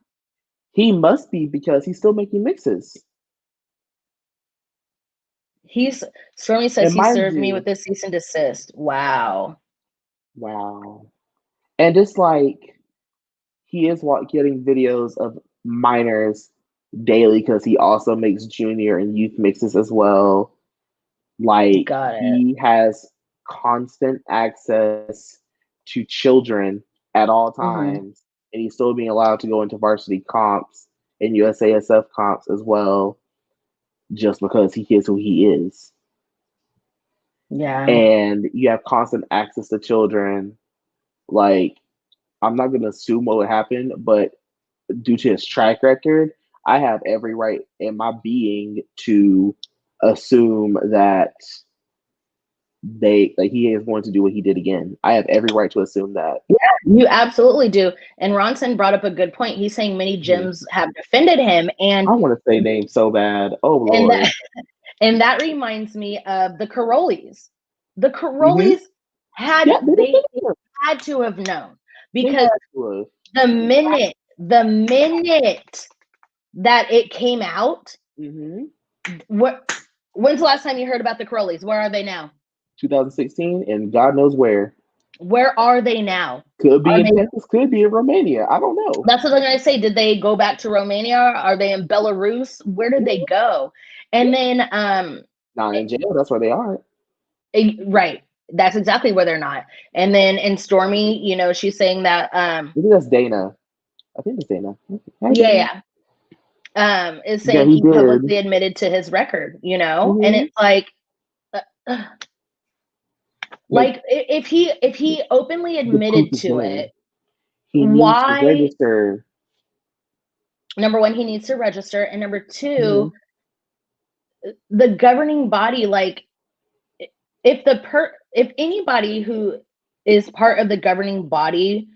Speaker 2: he must be because he's still making mixes.
Speaker 1: He's Stormy says
Speaker 2: And
Speaker 1: he
Speaker 2: mind
Speaker 1: served me with
Speaker 2: you,
Speaker 1: this cease and desist. Wow.
Speaker 2: wow. And it's like he is getting videos of minors daily because he also makes junior and youth mixes as well. Like
Speaker 1: Got it.
Speaker 2: he has constant access to children at all
Speaker 1: Mm-hmm.
Speaker 2: times, and he's still being allowed to go into varsity comps and USASF comps as well, just because he is who he is.
Speaker 1: Yeah.
Speaker 2: And you have constant access to children. Like, I'm not gonna assume what would happen, but due to his track record, I have every right in my being to assume that he is going to do what he did again. I have every right to assume that.
Speaker 1: Yeah, you absolutely do. And Ronson brought up a good point. He's saying many
Speaker 2: Mhm.
Speaker 1: gyms have defended him,
Speaker 2: I want to say names so bad. Oh
Speaker 1: and
Speaker 2: Lord.
Speaker 1: that and that reminds me of the Carollis. The
Speaker 2: Mm-hmm.
Speaker 1: Carollis had
Speaker 2: Yeah, they
Speaker 1: they
Speaker 2: defended him.
Speaker 1: had to have known
Speaker 2: They
Speaker 1: because
Speaker 2: had to have.
Speaker 1: the minute that it came out,
Speaker 2: Mm-hmm.
Speaker 1: when's the last time you heard about the Carollis? Where are they now?
Speaker 2: 2016, and God knows where.
Speaker 1: Where are they now?
Speaker 2: Could be
Speaker 1: Are
Speaker 2: in
Speaker 1: they
Speaker 2: Texas, could be in Romania. I don't know.
Speaker 1: That's what I'm going to say. Did they go back to Romania? Are they in Belarus? Where did they go? And then,
Speaker 2: Not in jail. That's where they are.
Speaker 1: right. That's exactly where they're not. And then in Stormy, she's saying that,
Speaker 2: I think that's Dana. I think it's Dana. Hi,
Speaker 1: yeah,
Speaker 2: Dana.
Speaker 1: yeah. Is
Speaker 2: Yeah,
Speaker 1: saying
Speaker 2: he
Speaker 1: he
Speaker 2: did.
Speaker 1: publicly admitted to his record, and
Speaker 2: Mm-hmm.
Speaker 1: it's like,
Speaker 2: Like,
Speaker 1: if he openly
Speaker 2: the proof
Speaker 1: admitted
Speaker 2: is
Speaker 1: to
Speaker 2: there.
Speaker 1: it,
Speaker 2: He needs to
Speaker 1: why?
Speaker 2: register.
Speaker 1: Number one, he needs to register, and number
Speaker 2: Mm-hmm.
Speaker 1: two, the governing body, like, if anybody who is part of the governing body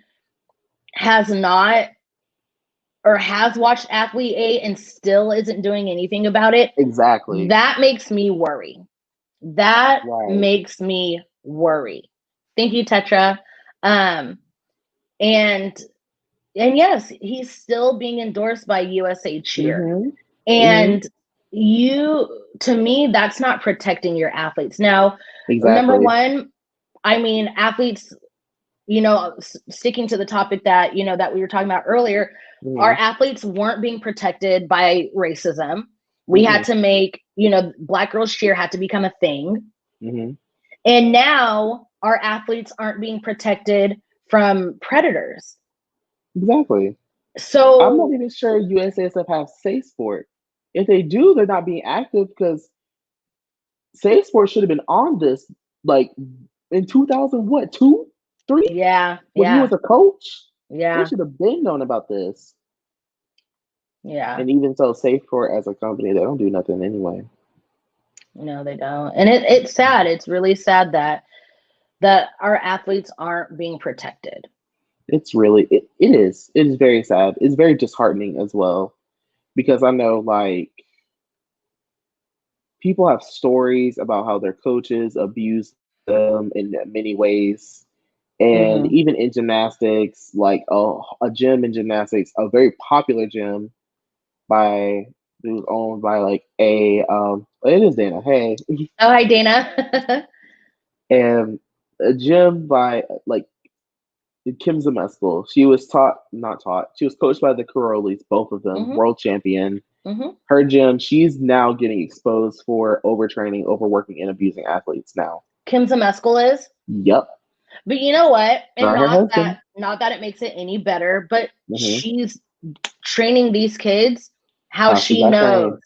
Speaker 1: has not or has watched athlete A and still isn't doing anything about it,
Speaker 2: Exactly.
Speaker 1: that makes me worry. That
Speaker 2: Right.
Speaker 1: makes me worry. Thank you, Tetra. Um, and yes, he's still being endorsed by USA Cheer.
Speaker 2: Mm-hmm. Mm-hmm.
Speaker 1: And to me, that's not protecting your athletes. Now, number
Speaker 2: Exactly.
Speaker 1: one, I mean, athletes, sticking to the topic that, that we were talking about earlier, our
Speaker 2: Mm-hmm.
Speaker 1: athletes weren't being protected by racism. We had
Speaker 2: Mm-hmm.
Speaker 1: to make, Black girls cheer had to become a thing.
Speaker 2: Mm-hmm.
Speaker 1: And now our athletes aren't being protected from predators.
Speaker 2: Exactly. I'm not
Speaker 1: So
Speaker 2: even sure USASF have Safe Sport. If they do, they're not being active because Safe Sport should have been on this like in 2000, what, two, three?
Speaker 1: yeah,
Speaker 2: When you
Speaker 1: yeah,
Speaker 2: was a coach, they
Speaker 1: yeah,
Speaker 2: should have been known about this.
Speaker 1: yeah.
Speaker 2: And even so, Safe Sport as a company, they don't do nothing anyway.
Speaker 1: No, they don't. And it's sad. It's really sad that our athletes aren't being protected.
Speaker 2: It's really it is. It is very sad. It's very disheartening as well. Because I know like people have stories about how their coaches abuse them in many ways. And
Speaker 1: Mm-hmm.
Speaker 2: even in gymnastics, like a gym in gymnastics, a very popular gym by it was owned by like it is Dana, hey.
Speaker 1: Oh, hi, Dana.
Speaker 2: And a gym by like Kim Zemeskel. She was not taught, she was coached by the Karolis, both of them,
Speaker 1: Mm-hmm.
Speaker 2: world champion.
Speaker 1: Mm-hmm.
Speaker 2: Her gym, she's now getting exposed for overtraining, overworking, and abusing athletes now.
Speaker 1: Kim Zemeskel is.
Speaker 2: Yep.
Speaker 1: But you know what? And
Speaker 2: Not her husband.
Speaker 1: not that it makes it any better, but
Speaker 2: Mm-hmm.
Speaker 1: she's training these kids how
Speaker 2: How she
Speaker 1: she
Speaker 2: got
Speaker 1: knows.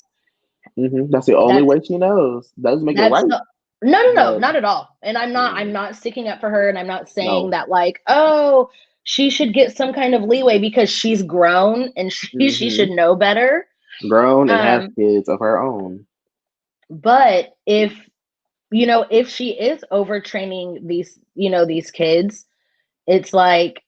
Speaker 2: trained. Mm-hmm. That's the only
Speaker 1: That's
Speaker 2: way she knows. Doesn't make it
Speaker 1: that's
Speaker 2: right,
Speaker 1: the no,
Speaker 2: but
Speaker 1: not at all. And I'm
Speaker 2: mm,
Speaker 1: not sticking up for her, and I'm not saying
Speaker 2: no.
Speaker 1: that like, oh, she should get some kind of leeway because she's grown and she should
Speaker 2: Mm-hmm.
Speaker 1: know better.
Speaker 2: Grown and has
Speaker 1: Um,
Speaker 2: kids of her own.
Speaker 1: but if she is overtraining these kids, it's like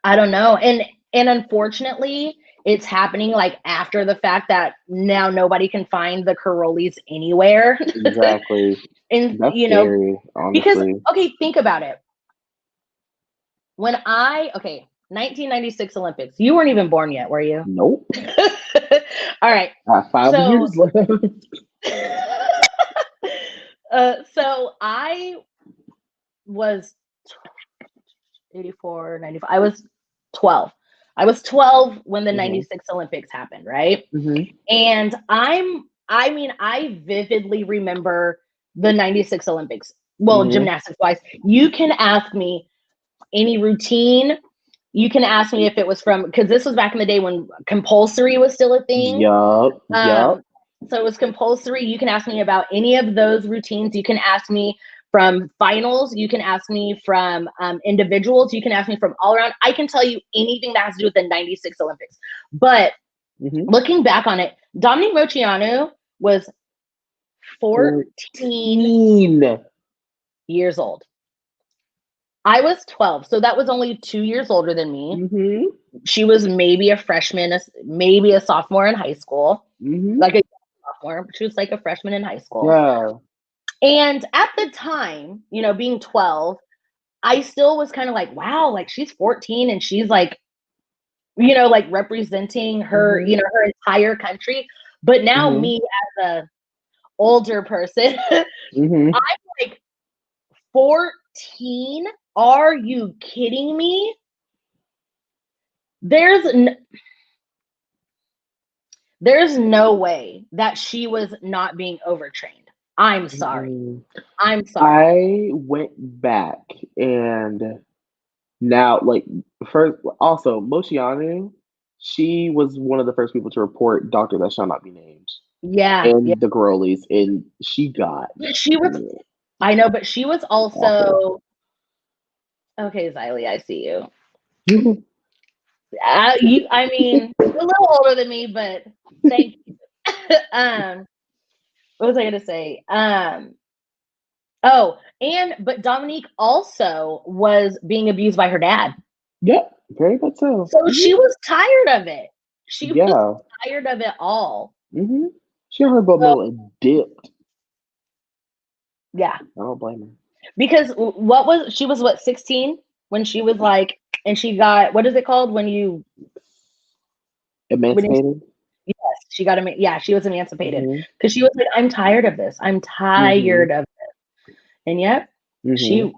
Speaker 1: I don't know. And unfortunately, it's happening like after the fact that now nobody can find the Carolis anywhere.
Speaker 2: Exactly.
Speaker 1: And
Speaker 2: That's scary,
Speaker 1: because
Speaker 2: honestly.
Speaker 1: okay, think about it. 1996 Olympics. You weren't even born yet, were you?
Speaker 2: Nope.
Speaker 1: All right.
Speaker 2: Got 5 years
Speaker 1: So
Speaker 2: left.
Speaker 1: so I was 84, 95. I was 12. I was 12 when the
Speaker 2: Mm-hmm.
Speaker 1: 96 Olympics happened, right?
Speaker 2: Mm-hmm.
Speaker 1: And I vividly remember the 96 Olympics. Well,
Speaker 2: Mm-hmm.
Speaker 1: gymnastics wise, you can ask me any routine. You can ask me if it was from, because this was back in the day when compulsory was still a thing.
Speaker 2: Yup. Yup.
Speaker 1: Um, so it was compulsory. You can ask me about any of those routines. You can ask me from finals. You can ask me from individuals. You can ask me from all around. I can tell you anything that has to do with the 96 Olympics. But
Speaker 2: Mm-hmm.
Speaker 1: looking back on it, Dominique Moceanu was 14
Speaker 2: 14.
Speaker 1: years old. I was 12, so that was only 2 years older than me.
Speaker 2: Mm-hmm.
Speaker 1: She was maybe a freshman, maybe a sophomore in high school,
Speaker 2: Mm-hmm.
Speaker 1: like a sophomore. She was like a freshman in high school.
Speaker 2: Yeah.
Speaker 1: And at the time, being 12, I still was kind of like, wow, like she's 14 and she's like, like representing her,
Speaker 2: Mm-hmm.
Speaker 1: her entire country. But now
Speaker 2: Mm-hmm.
Speaker 1: me as a older person,
Speaker 2: Mm-hmm.
Speaker 1: I'm like 14. Are you kidding me? There's no way that she was not being overtrained. I'm sorry.
Speaker 2: Mm-mm.
Speaker 1: I'm sorry.
Speaker 2: I went back and now, like, first, also, Moshianu, she was one of the first people to report Doctor That Shall Not Be Named
Speaker 1: Yeah, yeah.
Speaker 2: and the girlies, and she got
Speaker 1: She was. I know, but she was
Speaker 2: awful.
Speaker 1: also okay. Xylee, I see you.
Speaker 2: Mm-hmm.
Speaker 1: I mean, you're a little older than me, but thank you. What was I gonna say? But Dominique also was being abused by her dad.
Speaker 2: Yep, very much so.
Speaker 1: So
Speaker 2: Mm-hmm.
Speaker 1: she was tired of it. She was
Speaker 2: Yeah.
Speaker 1: tired of it all.
Speaker 2: Mm-hmm. She had her butt
Speaker 1: So,
Speaker 2: middle and dipped.
Speaker 1: yeah.
Speaker 2: I don't blame her.
Speaker 1: Because she was what, 16 when she was like, and she got, what is it called when you
Speaker 2: Emancipated.
Speaker 1: yes, she got she was emancipated
Speaker 2: Mm-hmm.
Speaker 1: because she was like, I'm tired of this. I'm
Speaker 2: Mm-hmm.
Speaker 1: tired of it. And yet
Speaker 2: Mm-hmm.
Speaker 1: she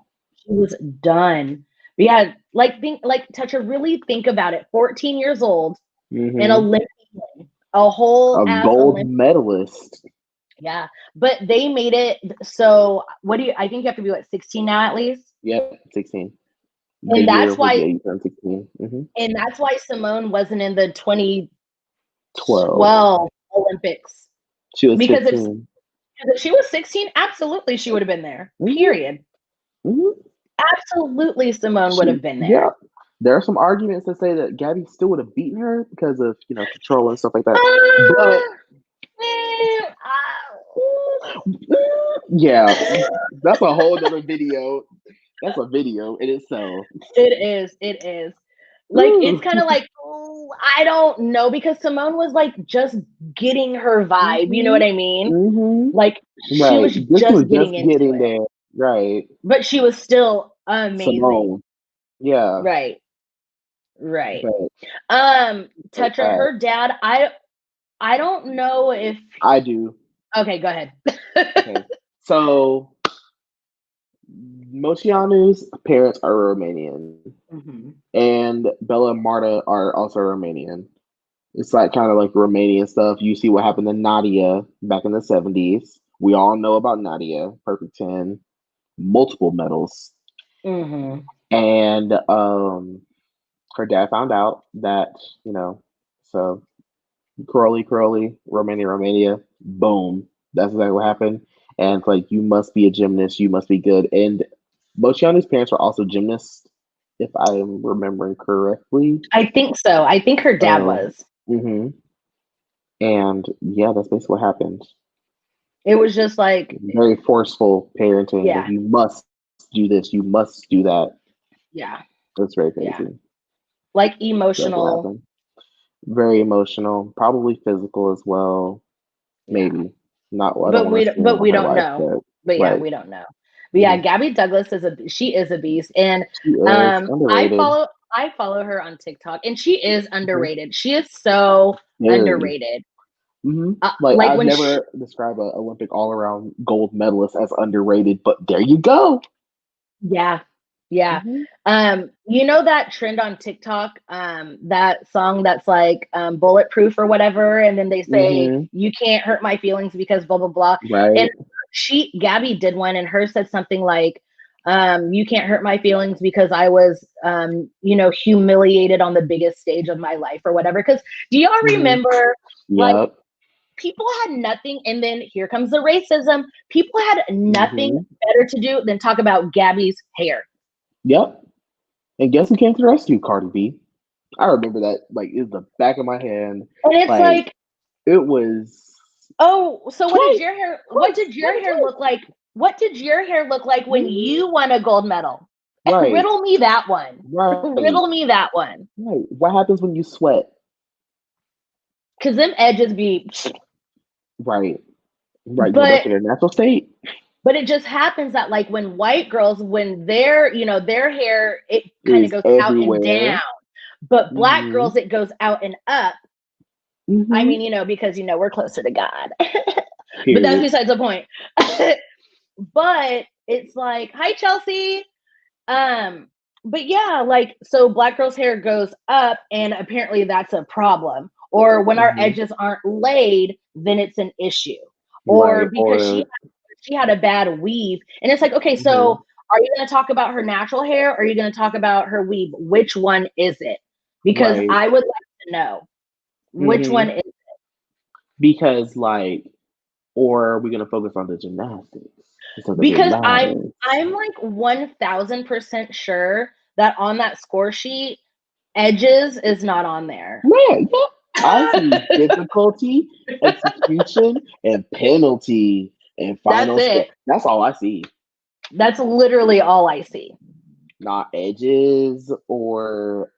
Speaker 1: was done. Yeah, like to really think about it. 14 years old, an Olympian, a whole
Speaker 2: A
Speaker 1: ass
Speaker 2: gold
Speaker 1: Olympian.
Speaker 2: medalist.
Speaker 1: Yeah, but they made it. So what do you? I think you have to be what 16 now at least.
Speaker 2: Yep, 16. The
Speaker 1: And
Speaker 2: year
Speaker 1: that's
Speaker 2: was
Speaker 1: why.
Speaker 2: you turned 16.
Speaker 1: And that's why Simone wasn't in the
Speaker 2: 12.
Speaker 1: 2012 Olympics.
Speaker 2: She was
Speaker 1: Because
Speaker 2: 15.
Speaker 1: if she was 16, absolutely she would have been there. Period. Absolutely Simone would have been there.
Speaker 2: Yeah. There are some arguments that say that Gabby still would have beaten her because of, control and stuff like that. Yeah, that's a whole other video. That's a video in itself.
Speaker 1: It is. Like, it's kind of like, I don't know, because Simone was like just getting her vibe. You know what I mean? Like, she was just getting into it.
Speaker 2: There. Right.
Speaker 1: But she was still amazing.
Speaker 2: Simone. Yeah.
Speaker 1: Right. Tetra, her dad, I don't know if
Speaker 2: I do.
Speaker 1: Okay, go ahead.
Speaker 2: Okay. So Mocianu's parents are Romanian, and Bella and Marta are also Romanian. It's like kind of like Romanian stuff. You see what happened to Nadia back in the 70s. We all know about Nadia, Perfect 10, multiple medals. And her dad found out that, so curly, Romania, boom. That's exactly what happened. And it's like, you must be a gymnast, you must be good. And Mocianu's parents were also gymnasts, if I am remembering correctly.
Speaker 1: I think so. I think her dad was.
Speaker 2: And yeah, that's basically what happened.
Speaker 1: It was just like
Speaker 2: very forceful parenting.
Speaker 1: Yeah.
Speaker 2: Like, you must do this, you must do that.
Speaker 1: Yeah.
Speaker 2: That's very crazy.
Speaker 1: Yeah. Like emotional.
Speaker 2: Very emotional, probably physical as well. Maybe. Not what
Speaker 1: But we don't know. But yeah,
Speaker 2: right.
Speaker 1: we don't know. But yeah, Gabby Douglas she is a beast. And
Speaker 2: underrated.
Speaker 1: I follow her on TikTok, and she is underrated. She is so underrated.
Speaker 2: Like I've never described an Olympic all-around gold medalist as underrated, but there you go.
Speaker 1: Yeah. You know that trend on TikTok, that song that's like bulletproof or whatever, and then they say you can't hurt my feelings because blah blah blah.
Speaker 2: Right.
Speaker 1: And Gabby did one, and hers said something like, you can't hurt my feelings because I was humiliated on the biggest stage of my life or whatever. Because do y'all remember like people had nothing, and then here comes the racism. People had nothing better to do than talk about Gabby's hair.
Speaker 2: Yep. And guess who came to the rescue? Cardi B. I remember that like is the back of my hand.
Speaker 1: And it's like
Speaker 2: it was.
Speaker 1: Oh, so what did your hair look like? What did your hair look like when you won a gold medal? Right. Riddle me that one. Right. Riddle me that one.
Speaker 2: Right. What happens when you sweat?
Speaker 1: Because them edges be
Speaker 2: right. But you go back to their natural state.
Speaker 1: But it just happens that like when white girls, when their hair, it kind of goes everywhere. Out and down. But black girls, it goes out and up. I mean, because we're closer to God. But that's besides the point. But it's like, hi Chelsea. But yeah, like, so black girls' hair goes up, and apparently that's a problem. Or when our edges aren't laid, then it's an issue. Or because she had a bad weave. And it's like, okay, so are you going to talk about her natural hair, or are you going to talk about her weave? Which one is it? Because I would like to know which one is it.
Speaker 2: Because or are we going to focus on the gymnastics?
Speaker 1: Because I'm like 1000% sure that on that score sheet, edges is not on there.
Speaker 2: Yeah. I see difficulty, execution, and penalty. And final score. That's all I see.
Speaker 1: That's literally all I see.
Speaker 2: Not edges or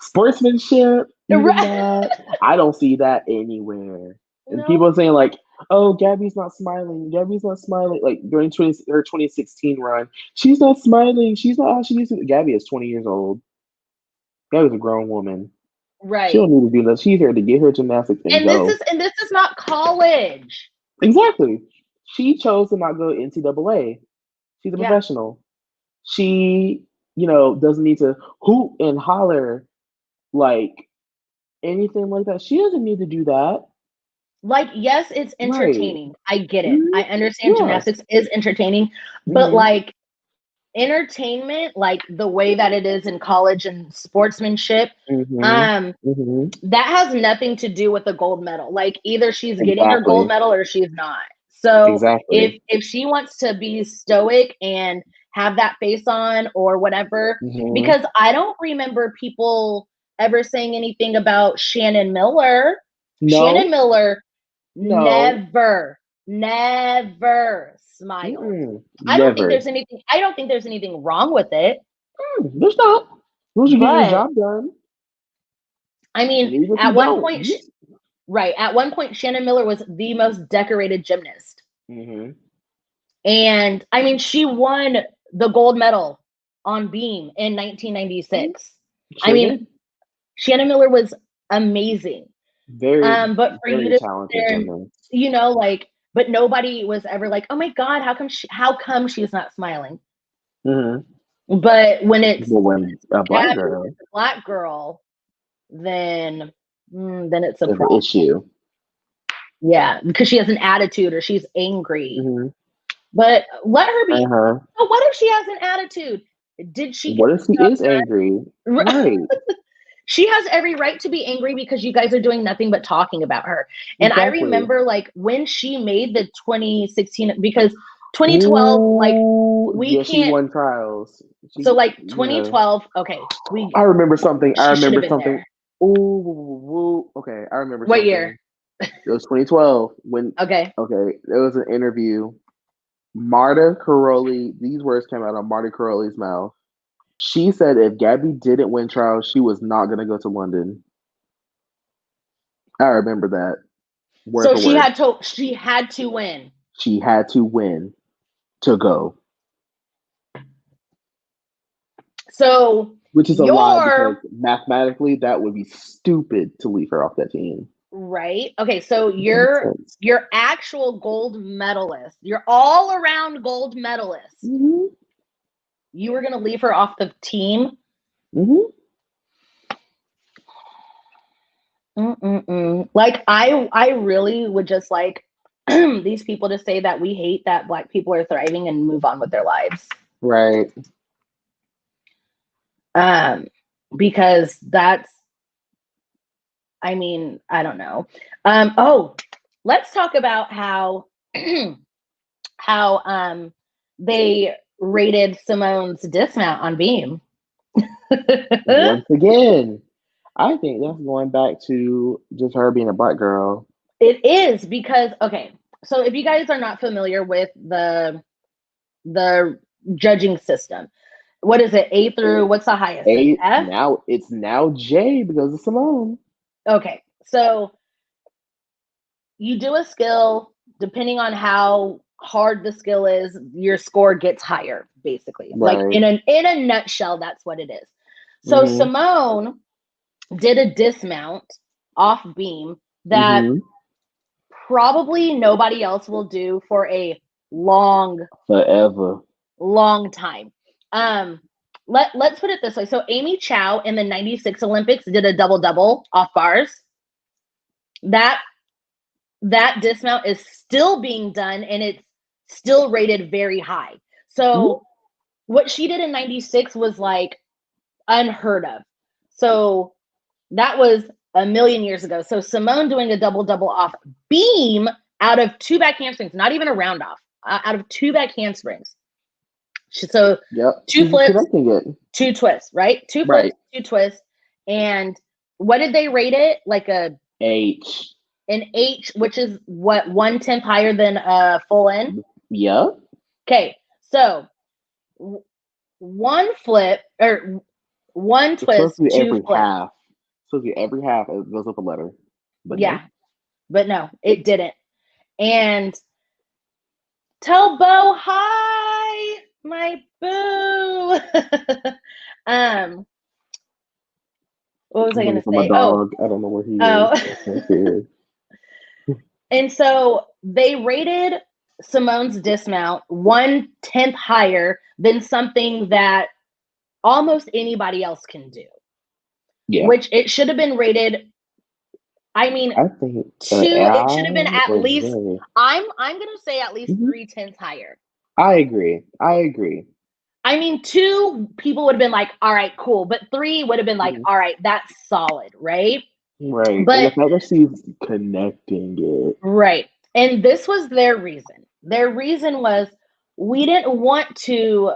Speaker 2: sportsmanship. Right. I don't see that anywhere. And people are saying like, "Oh, Gabby's not smiling. Gabby's not smiling." Like during her 2016 run, she's not smiling. She's not how she used to. Gabby is 20 years old. Gabby's a grown woman.
Speaker 1: Right.
Speaker 2: She don't need to do that. She's here to get her gymnastics and go.
Speaker 1: This is not college.
Speaker 2: Exactly. She chose to not go NCAA. She's a professional. She, doesn't need to hoot and holler like anything like that. She doesn't need to do that.
Speaker 1: Like, yes, it's
Speaker 2: Right.
Speaker 1: entertaining. I get it.
Speaker 2: Hmm.
Speaker 1: I understand
Speaker 2: Yeah.
Speaker 1: gymnastics is entertaining, but
Speaker 2: Hmm.
Speaker 1: like entertainment, like the way that it is in college and sportsmanship,
Speaker 2: Hmm.
Speaker 1: um,
Speaker 2: Hmm.
Speaker 1: that has nothing to do with the gold medal. Like either she's getting her gold
Speaker 2: Exactly.
Speaker 1: medal or she's not. So
Speaker 2: Exactly.
Speaker 1: if she wants to be stoic and have that face on or whatever,
Speaker 2: Hmm.
Speaker 1: because I don't remember people ever saying anything about Shannon Miller. Shannon
Speaker 2: No.
Speaker 1: Miller
Speaker 2: No.
Speaker 1: never smiled.
Speaker 2: Mm-mm.
Speaker 1: I don't think
Speaker 2: Never.
Speaker 1: there's anything I don't think there's anything wrong with it.
Speaker 2: There's not. As long as you get your
Speaker 1: But
Speaker 2: job done.
Speaker 1: I mean,
Speaker 2: And even if you
Speaker 1: at one
Speaker 2: don't,
Speaker 1: point right, at one point Shannon Miller was the most decorated gymnast.
Speaker 2: mm-hmm.
Speaker 1: And I mean, she won the gold medal on beam in 1996. I
Speaker 2: Sure
Speaker 1: mean,
Speaker 2: did.
Speaker 1: Shannon Miller was amazing.
Speaker 2: Very,
Speaker 1: But for you
Speaker 2: very
Speaker 1: to sit
Speaker 2: talented
Speaker 1: there and,
Speaker 2: gymnast.
Speaker 1: like, but nobody was ever like, oh my God, how come she's not smiling?
Speaker 2: Mm-hmm.
Speaker 1: But when it's
Speaker 2: But when a black
Speaker 1: Gabby,
Speaker 2: girl,
Speaker 1: it's a black girl, then it's a
Speaker 2: there's an
Speaker 1: problem.
Speaker 2: issue.
Speaker 1: Yeah, because she has an attitude or she's angry.
Speaker 2: Mm-hmm.
Speaker 1: But let her be.
Speaker 2: Uh-huh.
Speaker 1: But what if she has an attitude? Did she get
Speaker 2: What if he is angry?
Speaker 1: stuff?
Speaker 2: Right.
Speaker 1: She has every right to be angry because you guys are doing nothing but talking about her. And I
Speaker 2: Exactly.
Speaker 1: remember like when she made the 2016, because 2012, like
Speaker 2: Ooh,
Speaker 1: we
Speaker 2: yeah, she
Speaker 1: can't.
Speaker 2: won trials.
Speaker 1: So like
Speaker 2: Yeah.
Speaker 1: 2012, okay,
Speaker 2: I remember something. I
Speaker 1: she should have
Speaker 2: remember
Speaker 1: been
Speaker 2: something.
Speaker 1: there.
Speaker 2: Ooh, okay. I remember
Speaker 1: What year?
Speaker 2: something. It was 2012 when,
Speaker 1: Okay.
Speaker 2: okay, there was an interview. Marta Caroli, these words came out of Marta Caroli's mouth. She said if Gabby didn't win trials, she was not going to go to London. I remember that word
Speaker 1: So
Speaker 2: for word.
Speaker 1: she had to win.
Speaker 2: She had to win to go,
Speaker 1: So
Speaker 2: which is a lie because
Speaker 1: you're
Speaker 2: mathematically that would be stupid to leave her off that team.
Speaker 1: right. Okay, so
Speaker 2: Makes
Speaker 1: you're
Speaker 2: sense.
Speaker 1: your actual gold medalist. You're all around gold medalist.
Speaker 2: Mm-hmm.
Speaker 1: You were gonna leave her off the team.
Speaker 2: Mm-hmm.
Speaker 1: Mm-mm-mm. Like I really would just like these people to say that we hate that Black people are thriving and move on with their lives.
Speaker 2: Right.
Speaker 1: Because that's, I mean, I don't know. Let's talk about how how they rated Simone's dismount on Beam.
Speaker 2: Once again, I think that's going back to just her being a black girl.
Speaker 1: It is because okay, so if you guys are not familiar with the judging system, what is it? A through what's the highest?
Speaker 2: A
Speaker 1: F?
Speaker 2: now it's now J because of Simone.
Speaker 1: Okay. So you do a skill, depending on how hard the skill is, your score gets higher, basically. Like
Speaker 2: Right.
Speaker 1: in a nutshell, that's what it is. So
Speaker 2: Mm-hmm.
Speaker 1: Simone did a dismount off beam that
Speaker 2: Mm-hmm.
Speaker 1: probably nobody else will do for a long,
Speaker 2: Forever.
Speaker 1: long time. Let's put it this way. So Amy Chow in the 96 Olympics did a double-double off bars. That dismount is still being done and it's still rated very high. So what she did in 96 was like unheard of. So that was a million years ago. So Simone doing a double-double off beam out of two back handsprings, not even a round off, out of two back handsprings. So
Speaker 2: Yep.
Speaker 1: two
Speaker 2: She's
Speaker 1: flips,
Speaker 2: connecting it.
Speaker 1: two twists, right? Two flips,
Speaker 2: Right.
Speaker 1: two twists. And what did they rate it? Like
Speaker 2: H.
Speaker 1: an H, which is what, 1/10 higher than a full N?
Speaker 2: Yep.
Speaker 1: Okay, so one flip or one
Speaker 2: It's supposed
Speaker 1: twist,
Speaker 2: to be
Speaker 1: two
Speaker 2: every
Speaker 1: flips.
Speaker 2: half. It's supposed to be every half. It goes up a letter. But
Speaker 1: Yeah,
Speaker 2: no.
Speaker 1: but no, it didn't. And tell Bo hi, my boo. What was
Speaker 2: I'm
Speaker 1: I
Speaker 2: looking
Speaker 1: gonna
Speaker 2: for my
Speaker 1: say?
Speaker 2: dog. I don't know where he is.
Speaker 1: Oh.
Speaker 2: I can't see it.
Speaker 1: And so they rated Simone's dismount 1/10 higher than something that almost anybody else can do.
Speaker 2: Yeah.
Speaker 1: Which it should have been rated. I mean,
Speaker 2: I think
Speaker 1: it should have been at least.
Speaker 2: very...
Speaker 1: I'm gonna say at least 3/10 higher.
Speaker 2: I agree.
Speaker 1: I mean, 2 people would have been like, all right, cool. But 3 would have been like, all right, that's solid, right?
Speaker 2: Right.
Speaker 1: But
Speaker 2: and the fact that she's connecting it.
Speaker 1: right. And this was their reason. Their reason was we didn't want to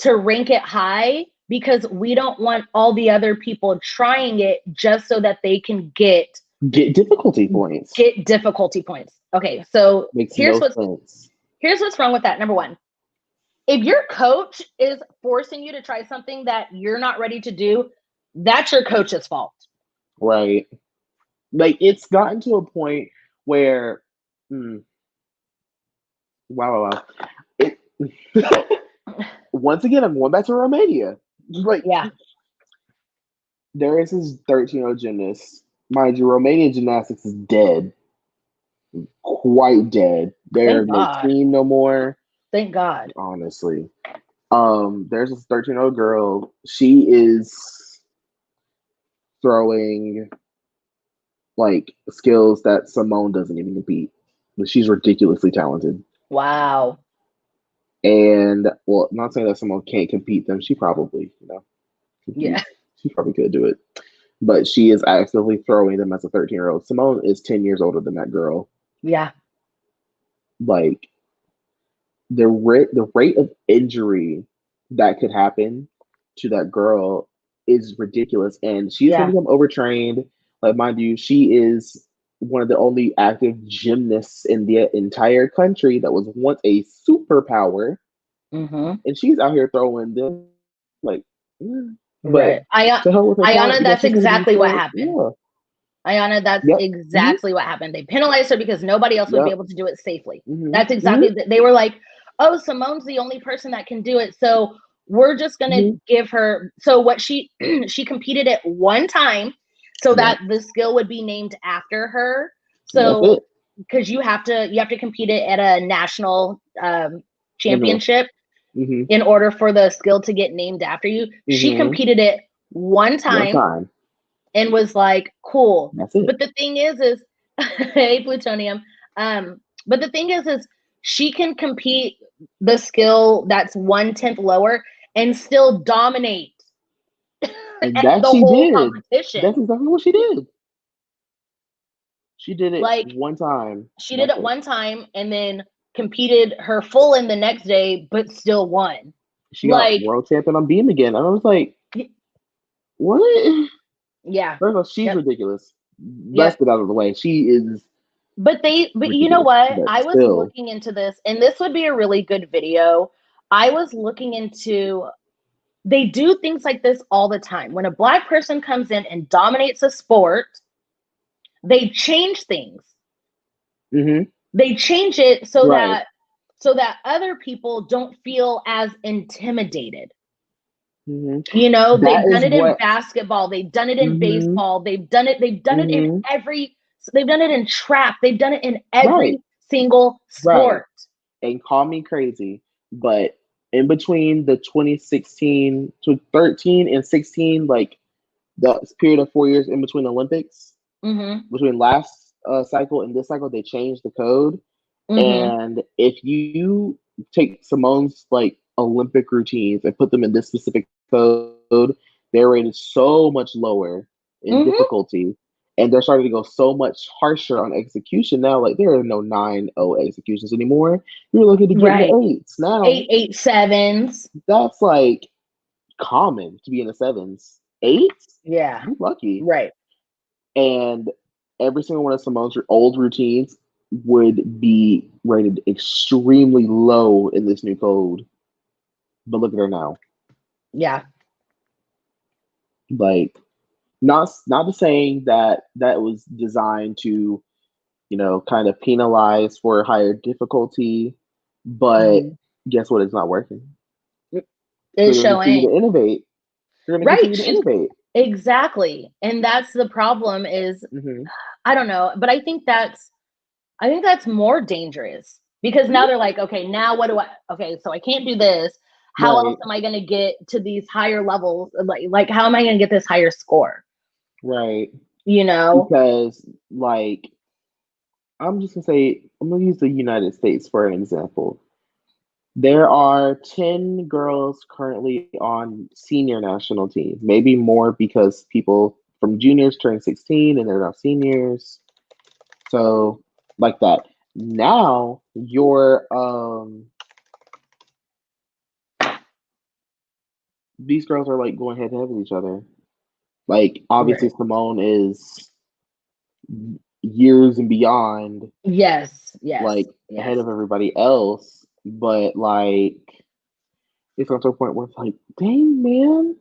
Speaker 1: rank it high because we don't want all the other people trying it just so that they can get
Speaker 2: difficulty points.
Speaker 1: Okay, so
Speaker 2: Makes no sense.
Speaker 1: Here's what's wrong with that. Number one, if your coach is forcing you to try something that you're not ready to do, that's your coach's fault.
Speaker 2: Right. Like, it's gotten to a point where, wow. Once again, I'm going back to Romania. Like,
Speaker 1: yeah.
Speaker 2: There is this 13-year-old gymnast. Mind you, Romanian gymnastics is dead. Quite dead. They're no team no more.
Speaker 1: Thank God.
Speaker 2: Honestly. There's this 13-year-old girl. She is throwing like skills that Simone doesn't even compete. But she's ridiculously talented.
Speaker 1: Wow.
Speaker 2: And well, I'm not saying that Simone can't compete them. She probably,
Speaker 1: yeah,
Speaker 2: she probably could do it. But she is actively throwing them as a 13-year-old. Simone is 10 years older than that girl.
Speaker 1: Yeah.
Speaker 2: Like, the rate of injury that could happen to that girl is ridiculous. And she's going to become overtrained. Like, mind you, she is one of the only active gymnasts in the entire country that was once a superpower. And she's out here throwing them like,
Speaker 1: right. Ayana, that's exactly what happened. Yeah. Ayana, that's exactly what happened. They penalized her because nobody else would be able to do it safely. That's exactly, they were like, oh, Simone's the only person that can do it. So we're just going to give her, so what she competed at one time so that the skill would be named after her. So, because you have to compete it at a national championship in order for the skill to get named after you. She competed it one time. And was like, cool. But the thing is hey, plutonium. But the thing is she can compete the skill that's 1/10 lower and still dominate
Speaker 2: and that the whole competition. That's exactly what she did. She did it like one time.
Speaker 1: She did it one time and then competed her full in the next day, but still won.
Speaker 2: She got world champion on beam again. And I was like, what?
Speaker 1: Yeah.
Speaker 2: First of all, she's ridiculous. Let's get out of the way. She is.
Speaker 1: But you know what? I was looking into this, and this would be a really good video. I was looking into, they do things like this all the time. When a Black person comes in and dominates a sport, they change things. They change it so that other people don't feel as intimidated. You know, they've done it in basketball, they've done it in baseball, they've done it in they've done it in trap, they've done it in every single sport.
Speaker 2: And call me crazy, but in between the 2016 to 13 and 16, like the period of 4 years in between the Olympics, between last cycle and this cycle, they changed the code. And if you take Simone's like Olympic routines and put them in this specific code, they're rated so much lower in difficulty, and they're starting to go so much harsher on execution now. Like, there are no 9-0 executions anymore. You're looking to get the 8s now.
Speaker 1: 8 7s.
Speaker 2: That's like common to be in the 7s. 8s?
Speaker 1: Yeah,
Speaker 2: you're lucky.
Speaker 1: Right.
Speaker 2: And every single one of Simone's old routines would be rated extremely low in this new code. But look at her now.
Speaker 1: Yeah.
Speaker 2: Like, not saying that was designed to, kind of penalize for higher difficulty, but guess what? It's not working.
Speaker 1: It's showing.
Speaker 2: To innovate. They're going to continue to innovate.
Speaker 1: Exactly. And that's the problem is, I don't know, but I think that's more dangerous Because now they're like, okay, now what do I? Okay, so I can't do this. How else
Speaker 2: Right.
Speaker 1: am I going to get to these higher levels? Like how am I going to get this higher score?
Speaker 2: Right.
Speaker 1: You know?
Speaker 2: Because like I'm just gonna say I'm gonna use the United States for an example. There are 10 girls currently on senior national teams, maybe more because people from juniors turn 16 and they're now seniors. So, like that. Now, these girls are like going head to head with each other. Like, obviously,
Speaker 1: Right.
Speaker 2: Simone is years and beyond,
Speaker 1: Yes, yes,
Speaker 2: like, ahead
Speaker 1: yes.
Speaker 2: of everybody else, but like, it's got to a point where it's like, dang, man,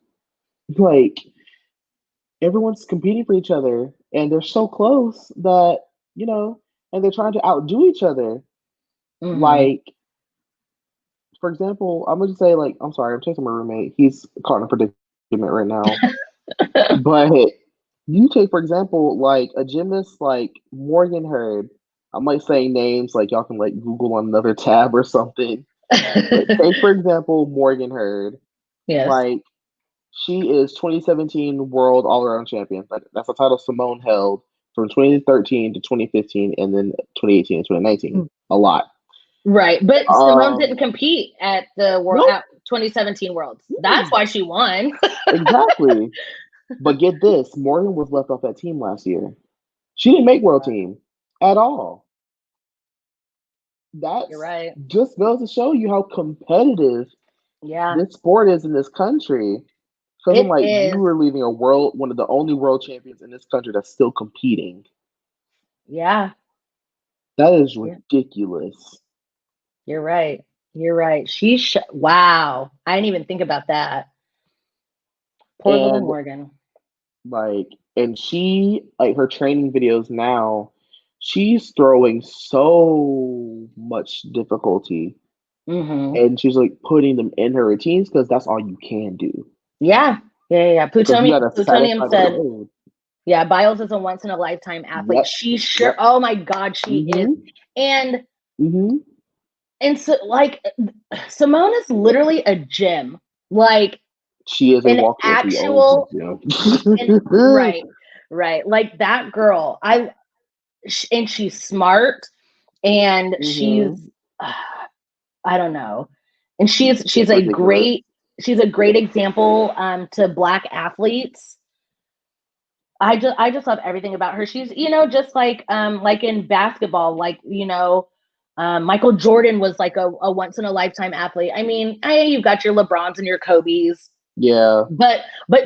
Speaker 2: like, everyone's competing for each other and they're so close that, you know, and they're trying to outdo each other.
Speaker 1: Mm-hmm.
Speaker 2: Like, for example, I'm gonna just say, like, I'm sorry, I'm chasing my roommate. He's caught in a predicament right now. But you take, for example, like a gymnast like Morgan Hurd. I might say names like y'all can like Google on another tab or something. But take, for example, Morgan Hurd.
Speaker 1: Yes.
Speaker 2: Like, she is 2017 World All Around Champion. Like, that's a title Simone held from 2013 to 2015, and then 2018 and 2019. A lot.
Speaker 1: Right. But Simone didn't
Speaker 2: Um,
Speaker 1: compete at the World
Speaker 2: nope.
Speaker 1: at 2017 Worlds. That's why she won.
Speaker 2: Exactly. But get this, Morgan was left off that team last year. She didn't make world team at all.
Speaker 1: You're
Speaker 2: That's
Speaker 1: right.
Speaker 2: just goes to show you how competitive
Speaker 1: Yeah.
Speaker 2: this sport is in this country. Because I'm
Speaker 1: It
Speaker 2: like, you
Speaker 1: is.
Speaker 2: were leaving one of the only world champions in this country that's still competing.
Speaker 1: Yeah.
Speaker 2: That is
Speaker 1: Yeah.
Speaker 2: ridiculous.
Speaker 1: You're right. You're right. Wow. I didn't even think about that. Poor little
Speaker 2: And
Speaker 1: Morgan.
Speaker 2: like, and she, like, her training videos now, she's throwing so much difficulty,
Speaker 1: Mm-hmm.
Speaker 2: and she's like putting them in her routines because that's all you can do.
Speaker 1: Yeah. Yeah.
Speaker 2: Because you
Speaker 1: Plutonium
Speaker 2: gotta
Speaker 1: Plutonium
Speaker 2: satisfy the
Speaker 1: said,
Speaker 2: load.
Speaker 1: yeah, Biles is a once in a lifetime athlete.
Speaker 2: Yep.
Speaker 1: She sure,
Speaker 2: Yep.
Speaker 1: oh my God, she is.
Speaker 2: Mm-hmm.
Speaker 1: And
Speaker 2: Mm-hmm.
Speaker 1: so like Simone is literally a gym. Like
Speaker 2: She is a
Speaker 1: an
Speaker 2: walker. She owns the
Speaker 1: actual and
Speaker 2: gym.
Speaker 1: right, right. Like that girl. And she's smart and she's
Speaker 2: Mm-hmm.
Speaker 1: uh, I don't know. And
Speaker 2: It's ridiculous.
Speaker 1: she's a great example to black athletes. I just love everything about her. She's, just like in basketball, like, Michael Jordan was like a once in a lifetime athlete. I mean, you've got your LeBrons and your Kobe's,
Speaker 2: Yeah.
Speaker 1: but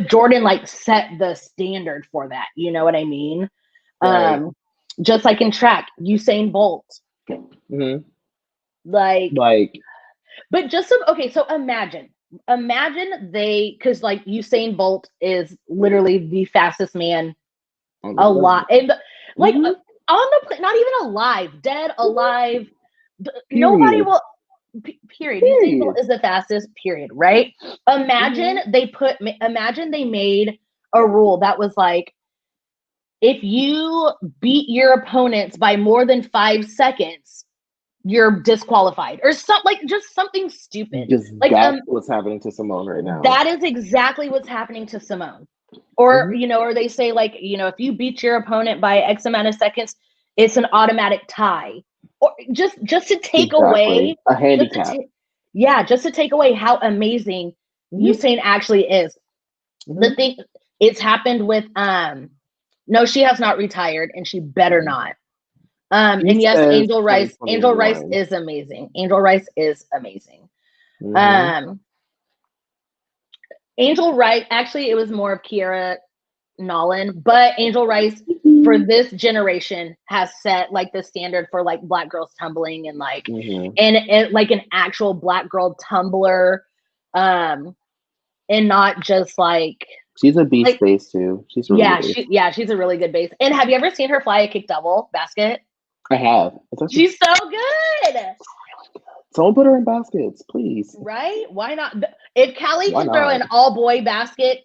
Speaker 1: Jordan like set the standard for that. You know what I mean?
Speaker 2: Right.
Speaker 1: Um, just like in track, Usain Bolt,
Speaker 2: Mm-hmm.
Speaker 1: like,
Speaker 2: Like,
Speaker 1: but just okay. So imagine because like Usain Bolt is literally the fastest man
Speaker 2: on the
Speaker 1: alive,
Speaker 2: planet.
Speaker 1: and like
Speaker 2: Mm-hmm.
Speaker 1: on the not even alive, dead,
Speaker 2: Mm-hmm.
Speaker 1: alive. Nobody
Speaker 2: Period.
Speaker 1: will. Period. Usain Bolt
Speaker 2: Period.
Speaker 1: is the fastest. Period. Right.
Speaker 2: Mm-hmm.
Speaker 1: Imagine they made a rule that was like, if you beat your opponents by more than 5 seconds, you're disqualified, or something, like just something stupid.
Speaker 2: Just
Speaker 1: Like
Speaker 2: that's what's happening to Simone right now.
Speaker 1: that is exactly what's happening to Simone. Or,
Speaker 2: Mm-hmm.
Speaker 1: or they say like, if you beat your opponent by X amount of seconds, it's an automatic tie. Or just to take
Speaker 2: Exactly.
Speaker 1: away,
Speaker 2: A
Speaker 1: just to
Speaker 2: handicap.
Speaker 1: take, yeah, just to take away how amazing
Speaker 2: Mm-hmm.
Speaker 1: Usain actually is. The
Speaker 2: Mm-hmm.
Speaker 1: thing, it's happened with no, she has not retired and she better
Speaker 2: Mm-hmm.
Speaker 1: not.
Speaker 2: He
Speaker 1: And yes,
Speaker 2: says
Speaker 1: Angel Rice
Speaker 2: 2021.
Speaker 1: is amazing. Angel Rice is amazing.
Speaker 2: Mm-hmm.
Speaker 1: Um, Angel Rice, actually, it was more of Kiera Nolan, but Angel Rice for this generation has set like the standard for like black girls tumbling and like,
Speaker 2: Mm-hmm.
Speaker 1: and like an actual black girl tumbler, um, and not just
Speaker 2: She's a beast
Speaker 1: like
Speaker 2: base too. She's really
Speaker 1: yeah,
Speaker 2: good.
Speaker 1: she's a really good base. And have you ever seen her fly a kick double basket?
Speaker 2: I have. It's actually
Speaker 1: She's so good.
Speaker 2: someone put her in baskets, please.
Speaker 1: Right? Why not? If Callie
Speaker 2: Why
Speaker 1: can throw
Speaker 2: not?
Speaker 1: an all boy basket,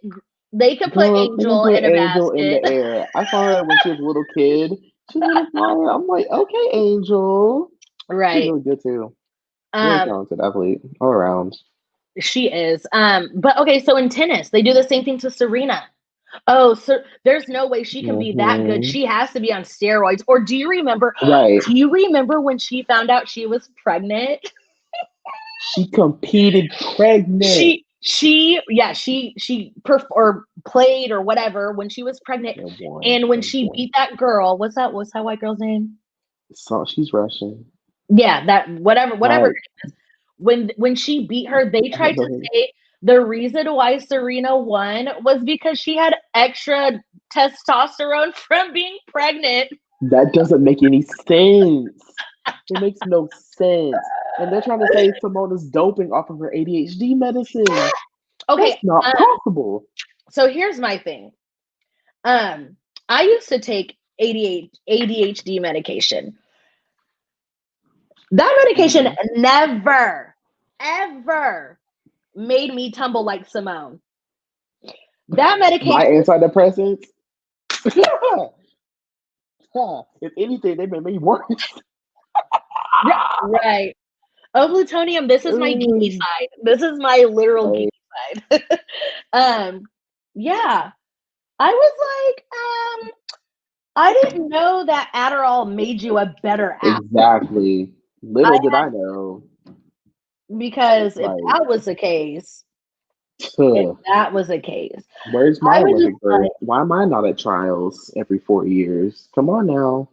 Speaker 1: they could put
Speaker 2: Girl, they can
Speaker 1: Angel
Speaker 2: put
Speaker 1: in a
Speaker 2: Angel in
Speaker 1: basket.
Speaker 2: the air. I saw her when she was a little kid. She's a little flyer. I'm like, okay, Angel. She's
Speaker 1: Right.
Speaker 2: really good too. Really
Speaker 1: Um,
Speaker 2: talented athlete all around.
Speaker 1: she is. But okay, so in tennis, they do the same thing to Serena. Oh, so there's no way she can be that good.
Speaker 2: Hmm.
Speaker 1: She has to be on steroids. Or do you remember?
Speaker 2: Right.
Speaker 1: Do you remember when she found out she was pregnant?
Speaker 2: She competed pregnant.
Speaker 1: Or played or whatever when she was pregnant,
Speaker 2: And won.
Speaker 1: and when
Speaker 2: And
Speaker 1: she
Speaker 2: won.
Speaker 1: beat that girl, what's that white girl's name?
Speaker 2: So she's Russian.
Speaker 1: Yeah, that whatever
Speaker 2: Like,
Speaker 1: her name is. When she beat her, they
Speaker 2: I don't
Speaker 1: tried to
Speaker 2: know.
Speaker 1: say the reason why Serena won was because she had extra testosterone from being pregnant.
Speaker 2: That doesn't make any sense. It makes no sense. And they're trying to say Simone is doping off of her ADHD medicine. That's
Speaker 1: Okay,
Speaker 2: not possible.
Speaker 1: so here's my thing. Um, I used to take ADHD medication. That medication
Speaker 2: Mhm.
Speaker 1: never, ever made me tumble like Simone. That
Speaker 2: My
Speaker 1: medication,
Speaker 2: antidepressants, if anything, they made me worse.
Speaker 1: right? Oh, plutonium, this is my geeky
Speaker 2: Mm.
Speaker 1: side. This is my literal
Speaker 2: Like,
Speaker 1: geeky side. um, yeah. I was like, I didn't know that Adderall made you a better athlete.
Speaker 2: exactly.
Speaker 1: I
Speaker 2: Little did I know.
Speaker 1: because
Speaker 2: Like,
Speaker 1: if
Speaker 2: ugh,
Speaker 1: that was the case,
Speaker 2: where's
Speaker 1: I
Speaker 2: my
Speaker 1: was just
Speaker 2: Olympic
Speaker 1: like,
Speaker 2: berth? Why am I not at trials every 4 years? Come on now.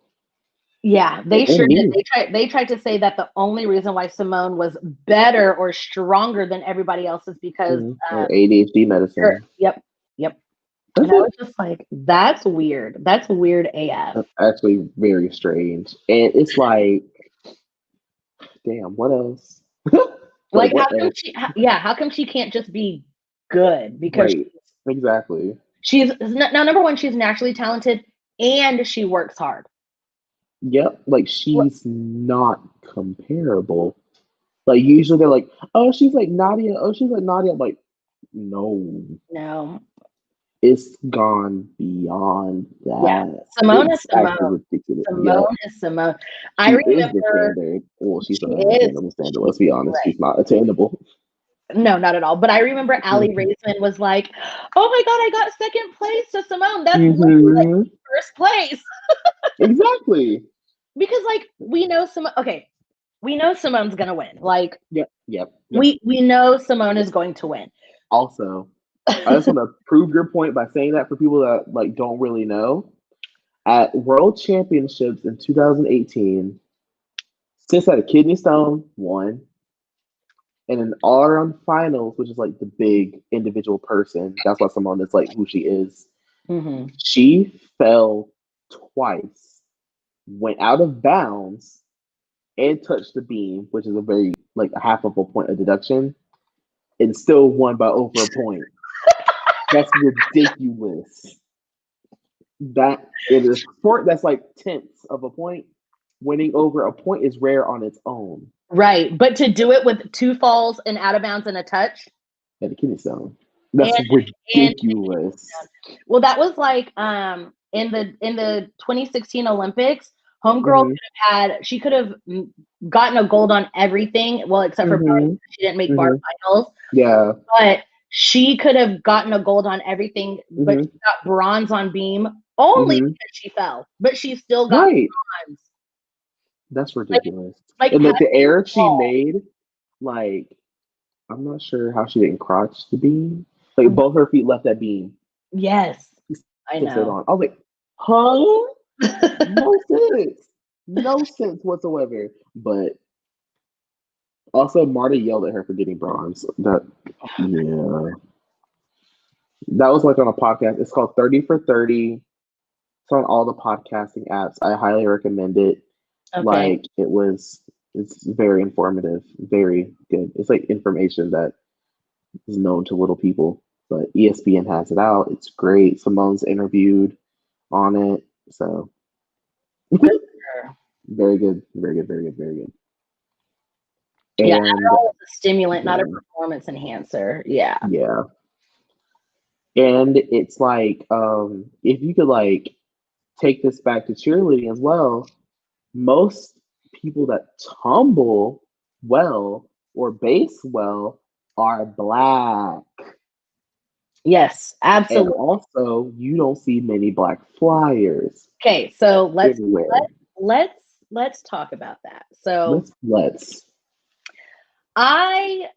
Speaker 1: yeah, they sure
Speaker 2: And
Speaker 1: did.
Speaker 2: me.
Speaker 1: They tried to say that the only reason why Simone was better or stronger than everybody else is because
Speaker 2: Or ADHD
Speaker 1: her.
Speaker 2: medicine.
Speaker 1: Yep, yep.
Speaker 2: That's
Speaker 1: And I
Speaker 2: it.
Speaker 1: was just like, that's weird. That's weird AF.
Speaker 2: That's actually very strange. And it's like, damn, what else? Like,
Speaker 1: Like,
Speaker 2: what else?
Speaker 1: how come she can't just be good? Because
Speaker 2: Right. Exactly.
Speaker 1: she's now, number one, she's naturally talented and she works hard.
Speaker 2: Yep. Like, she's not comparable. Like, usually they're like, oh, she's like Nadia. Oh, she's like Nadia. I'm like, no,
Speaker 1: No.
Speaker 2: it's gone beyond
Speaker 1: Yeah.
Speaker 2: that.
Speaker 1: Simone is
Speaker 2: It's actually
Speaker 1: Simone.
Speaker 2: ridiculous. Yep.
Speaker 1: Simone is Simone. I
Speaker 2: She is the
Speaker 1: remember
Speaker 2: standard. Well, she's
Speaker 1: she
Speaker 2: an
Speaker 1: is.
Speaker 2: unattainable standard. Let's be honest.
Speaker 1: Right.
Speaker 2: She's not attainable.
Speaker 1: No, not at all. But I remember Allie
Speaker 2: Hmm.
Speaker 1: Raisman was like, "Oh my god, I got second place to Simone. That's literally like
Speaker 2: Hmm.
Speaker 1: first place."
Speaker 2: Exactly.
Speaker 1: Because like we know Simone. Okay, we know Simone's gonna win. Like
Speaker 2: Yep. Yep. Yep.
Speaker 1: we know Simone is going to win.
Speaker 2: Also, I just want to prove your point by saying that for people that like don't really know. At World Championships in 2018, Sis had a kidney stone, won, and in all around finals, which is like the big individual person. That's why Simone is like who she is.
Speaker 1: Mm-hmm.
Speaker 2: She fell twice, went out of bounds, and touched the beam, which is a very like a half of a point of deduction, and still won by over a point. That's ridiculous. That in a sport that's like tenths of a point, winning over a point is rare on its own.
Speaker 1: Right, but to do it with two falls and out of bounds and a touch,
Speaker 2: At a kidney stone,
Speaker 1: and
Speaker 2: that's
Speaker 1: and
Speaker 2: ridiculous.
Speaker 1: well, that was like in the 2016 Olympics, homegirl
Speaker 2: Hmm.
Speaker 1: she could have gotten a gold on everything, well, except for bar.
Speaker 2: Hmm.
Speaker 1: She didn't make bar
Speaker 2: Hmm.
Speaker 1: finals,
Speaker 2: Yeah.
Speaker 1: but she could have gotten a gold on everything, but
Speaker 2: Hmm.
Speaker 1: she got bronze on beam only
Speaker 2: Hmm.
Speaker 1: because she fell, but she still got
Speaker 2: Right.
Speaker 1: bronze.
Speaker 2: That's
Speaker 1: Like
Speaker 2: ridiculous.
Speaker 1: like
Speaker 2: And
Speaker 1: how
Speaker 2: like
Speaker 1: do
Speaker 2: the
Speaker 1: you
Speaker 2: error she
Speaker 1: fall?
Speaker 2: made, like I'm not sure how she didn't crotch the beam. Like both her feet left that beam.
Speaker 1: Yes,
Speaker 2: She
Speaker 1: I
Speaker 2: still stayed
Speaker 1: know.
Speaker 2: on. I was like, huh? No sense. No sense whatsoever. But also, Marta yelled at her for getting bronze. That, yeah. That was like on a podcast. It's called 30 for 30. It's on all the podcasting apps. I highly recommend it.
Speaker 1: Okay.
Speaker 2: Like, it's very informative, very good. It's like information that is known to little people. But ESPN has it out. It's great. Simone's interviewed on it. So,
Speaker 1: Good for her.
Speaker 2: very good. Very good. Very good. Very good.
Speaker 1: Yeah,
Speaker 2: And
Speaker 1: Adderall is a stimulant, not a
Speaker 2: yeah,
Speaker 1: performance enhancer. Yeah.
Speaker 2: yeah. And it's like, if you could like take this back to cheerleading as well, most people that tumble well or base well are Black.
Speaker 1: Yes,
Speaker 2: And
Speaker 1: absolutely.
Speaker 2: also, you don't see many Black flyers
Speaker 1: Okay, so
Speaker 2: anywhere.
Speaker 1: let's talk about that. So
Speaker 2: Let's.
Speaker 1: I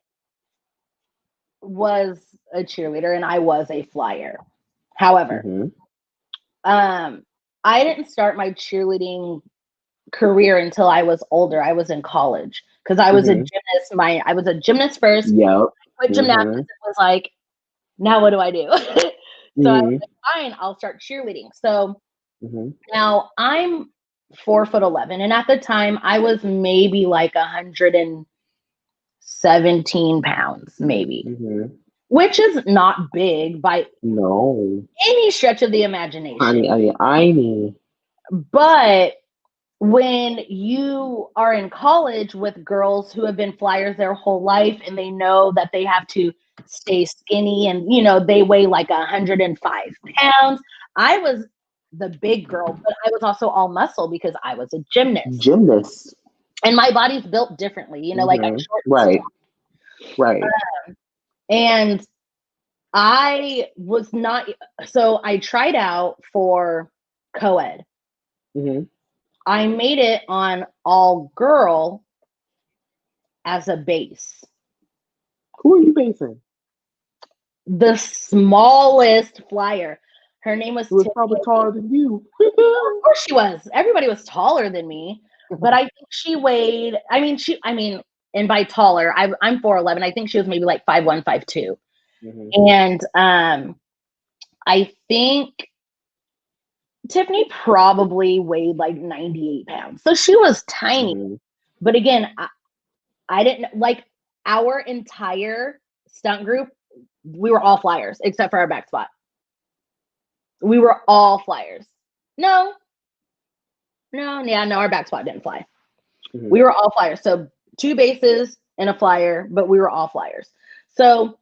Speaker 1: was a cheerleader and I was a flyer. However,
Speaker 2: Mm-hmm.
Speaker 1: I didn't start my cheerleading career until I was older. I was in college because I was a
Speaker 2: Mm-hmm.
Speaker 1: gymnast. I was a gymnast first.
Speaker 2: Yep.
Speaker 1: Quit gymnastics
Speaker 2: Mm-hmm.
Speaker 1: and was like, now what do I do? So I was
Speaker 2: Mm-hmm.
Speaker 1: like, fine, I'll start cheerleading. So
Speaker 2: Mm-hmm.
Speaker 1: now I'm 4'11", and at the time I was maybe like 117 pounds, maybe,
Speaker 2: Mm-hmm.
Speaker 1: which is not big by
Speaker 2: No.
Speaker 1: any stretch of the imagination.
Speaker 2: I mean.
Speaker 1: But when you are in college with girls who have been flyers their whole life and they know that they have to stay skinny and they weigh like 105 pounds, I was the big girl, but I was also all muscle because I was a gymnast
Speaker 2: Gymnast.
Speaker 1: and my body's built differently, like I'm
Speaker 2: Mm-hmm.
Speaker 1: short and
Speaker 2: Right.
Speaker 1: strong.
Speaker 2: Right.
Speaker 1: And I was not, so I tried out for co-ed.
Speaker 2: Mm-hmm.
Speaker 1: I made it on all girl as a base.
Speaker 2: Who are you basing?
Speaker 1: The smallest flyer. Her name was
Speaker 2: Who was
Speaker 1: Tiffany.
Speaker 2: probably taller than you?
Speaker 1: Of course she was. Everybody was taller than me, but I think she weighed. And by taller, I'm 4'11". I think she was maybe like 5'1", 5'2".
Speaker 2: Mm-hmm.
Speaker 1: And I think Tiffany probably weighed like 98 pounds, so she was tiny.
Speaker 2: Mm-hmm.
Speaker 1: But again, I didn't like our entire stunt group. We were all flyers except for our back spot. We were all flyers. No, our back spot didn't fly.
Speaker 2: Mm-hmm.
Speaker 1: We were all flyers. So 2 bases and a flyer, but we were all flyers. So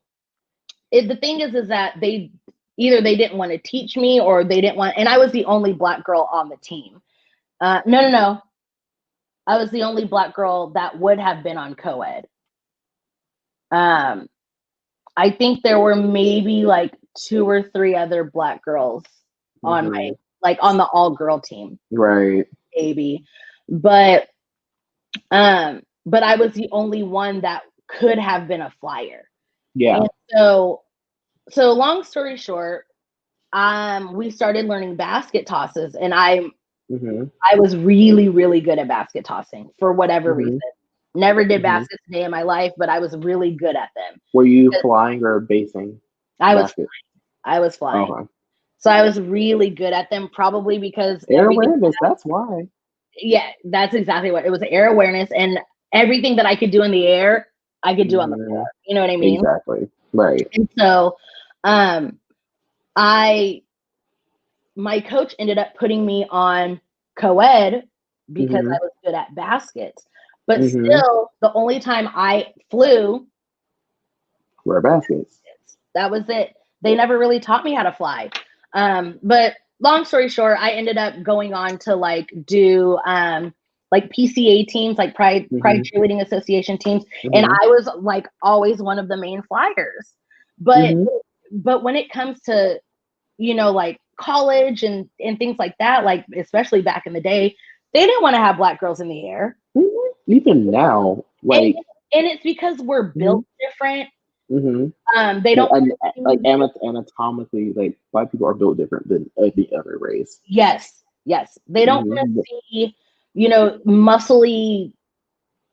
Speaker 1: the thing is that they didn't want to teach me or they didn't want, and I was the only Black girl on the team. No. I was the only Black girl that would have been on co-ed. I think there were maybe like 2 or 3 other Black girls on
Speaker 2: Mm-hmm.
Speaker 1: on the all girl team.
Speaker 2: Right.
Speaker 1: Maybe. But I was the only one that could have been a flyer.
Speaker 2: Yeah.
Speaker 1: And so long story short, we started learning basket tosses and
Speaker 2: Mm-hmm.
Speaker 1: I was really, really good at basket tossing for whatever
Speaker 2: Mm-hmm.
Speaker 1: reason. Never did
Speaker 2: Mm-hmm.
Speaker 1: baskets a day in my life, but I was really good at them.
Speaker 2: Were you flying or basing?
Speaker 1: I was
Speaker 2: Basket.
Speaker 1: I was flying.
Speaker 2: Okay.
Speaker 1: So I was really good at them, probably because
Speaker 2: Air
Speaker 1: everything.
Speaker 2: awareness. That's why.
Speaker 1: Yeah, that's exactly what it was. Air awareness and everything that I could do in the air, I could do on the floor. You know what I mean?
Speaker 2: Exactly. Right.
Speaker 1: And so, my coach ended up putting me on co-ed because
Speaker 2: Mm-hmm.
Speaker 1: I was good at baskets. But
Speaker 2: Mm-hmm.
Speaker 1: still, the only time I flew,
Speaker 2: Wear baskets.
Speaker 1: that was it. They never really taught me how to fly. But long story short, I ended up going on to do like PCA teams, like Pride
Speaker 2: Mm-hmm.
Speaker 1: Cheerleading Association teams, and
Speaker 2: Mm-hmm.
Speaker 1: I was like always one of the main flyers. But
Speaker 2: Mm-hmm.
Speaker 1: when it comes to like college and things like that, like especially back in the day, they didn't want to have Black girls in the air.
Speaker 2: Mm-hmm. Even now,
Speaker 1: And,
Speaker 2: like.
Speaker 1: and it's because we're built different.
Speaker 2: Mm-hmm.
Speaker 1: They don't
Speaker 2: Like anatomically, like Black people are built different than the other race.
Speaker 1: Yes. They don't want
Speaker 2: Mm-hmm.
Speaker 1: to see, muscly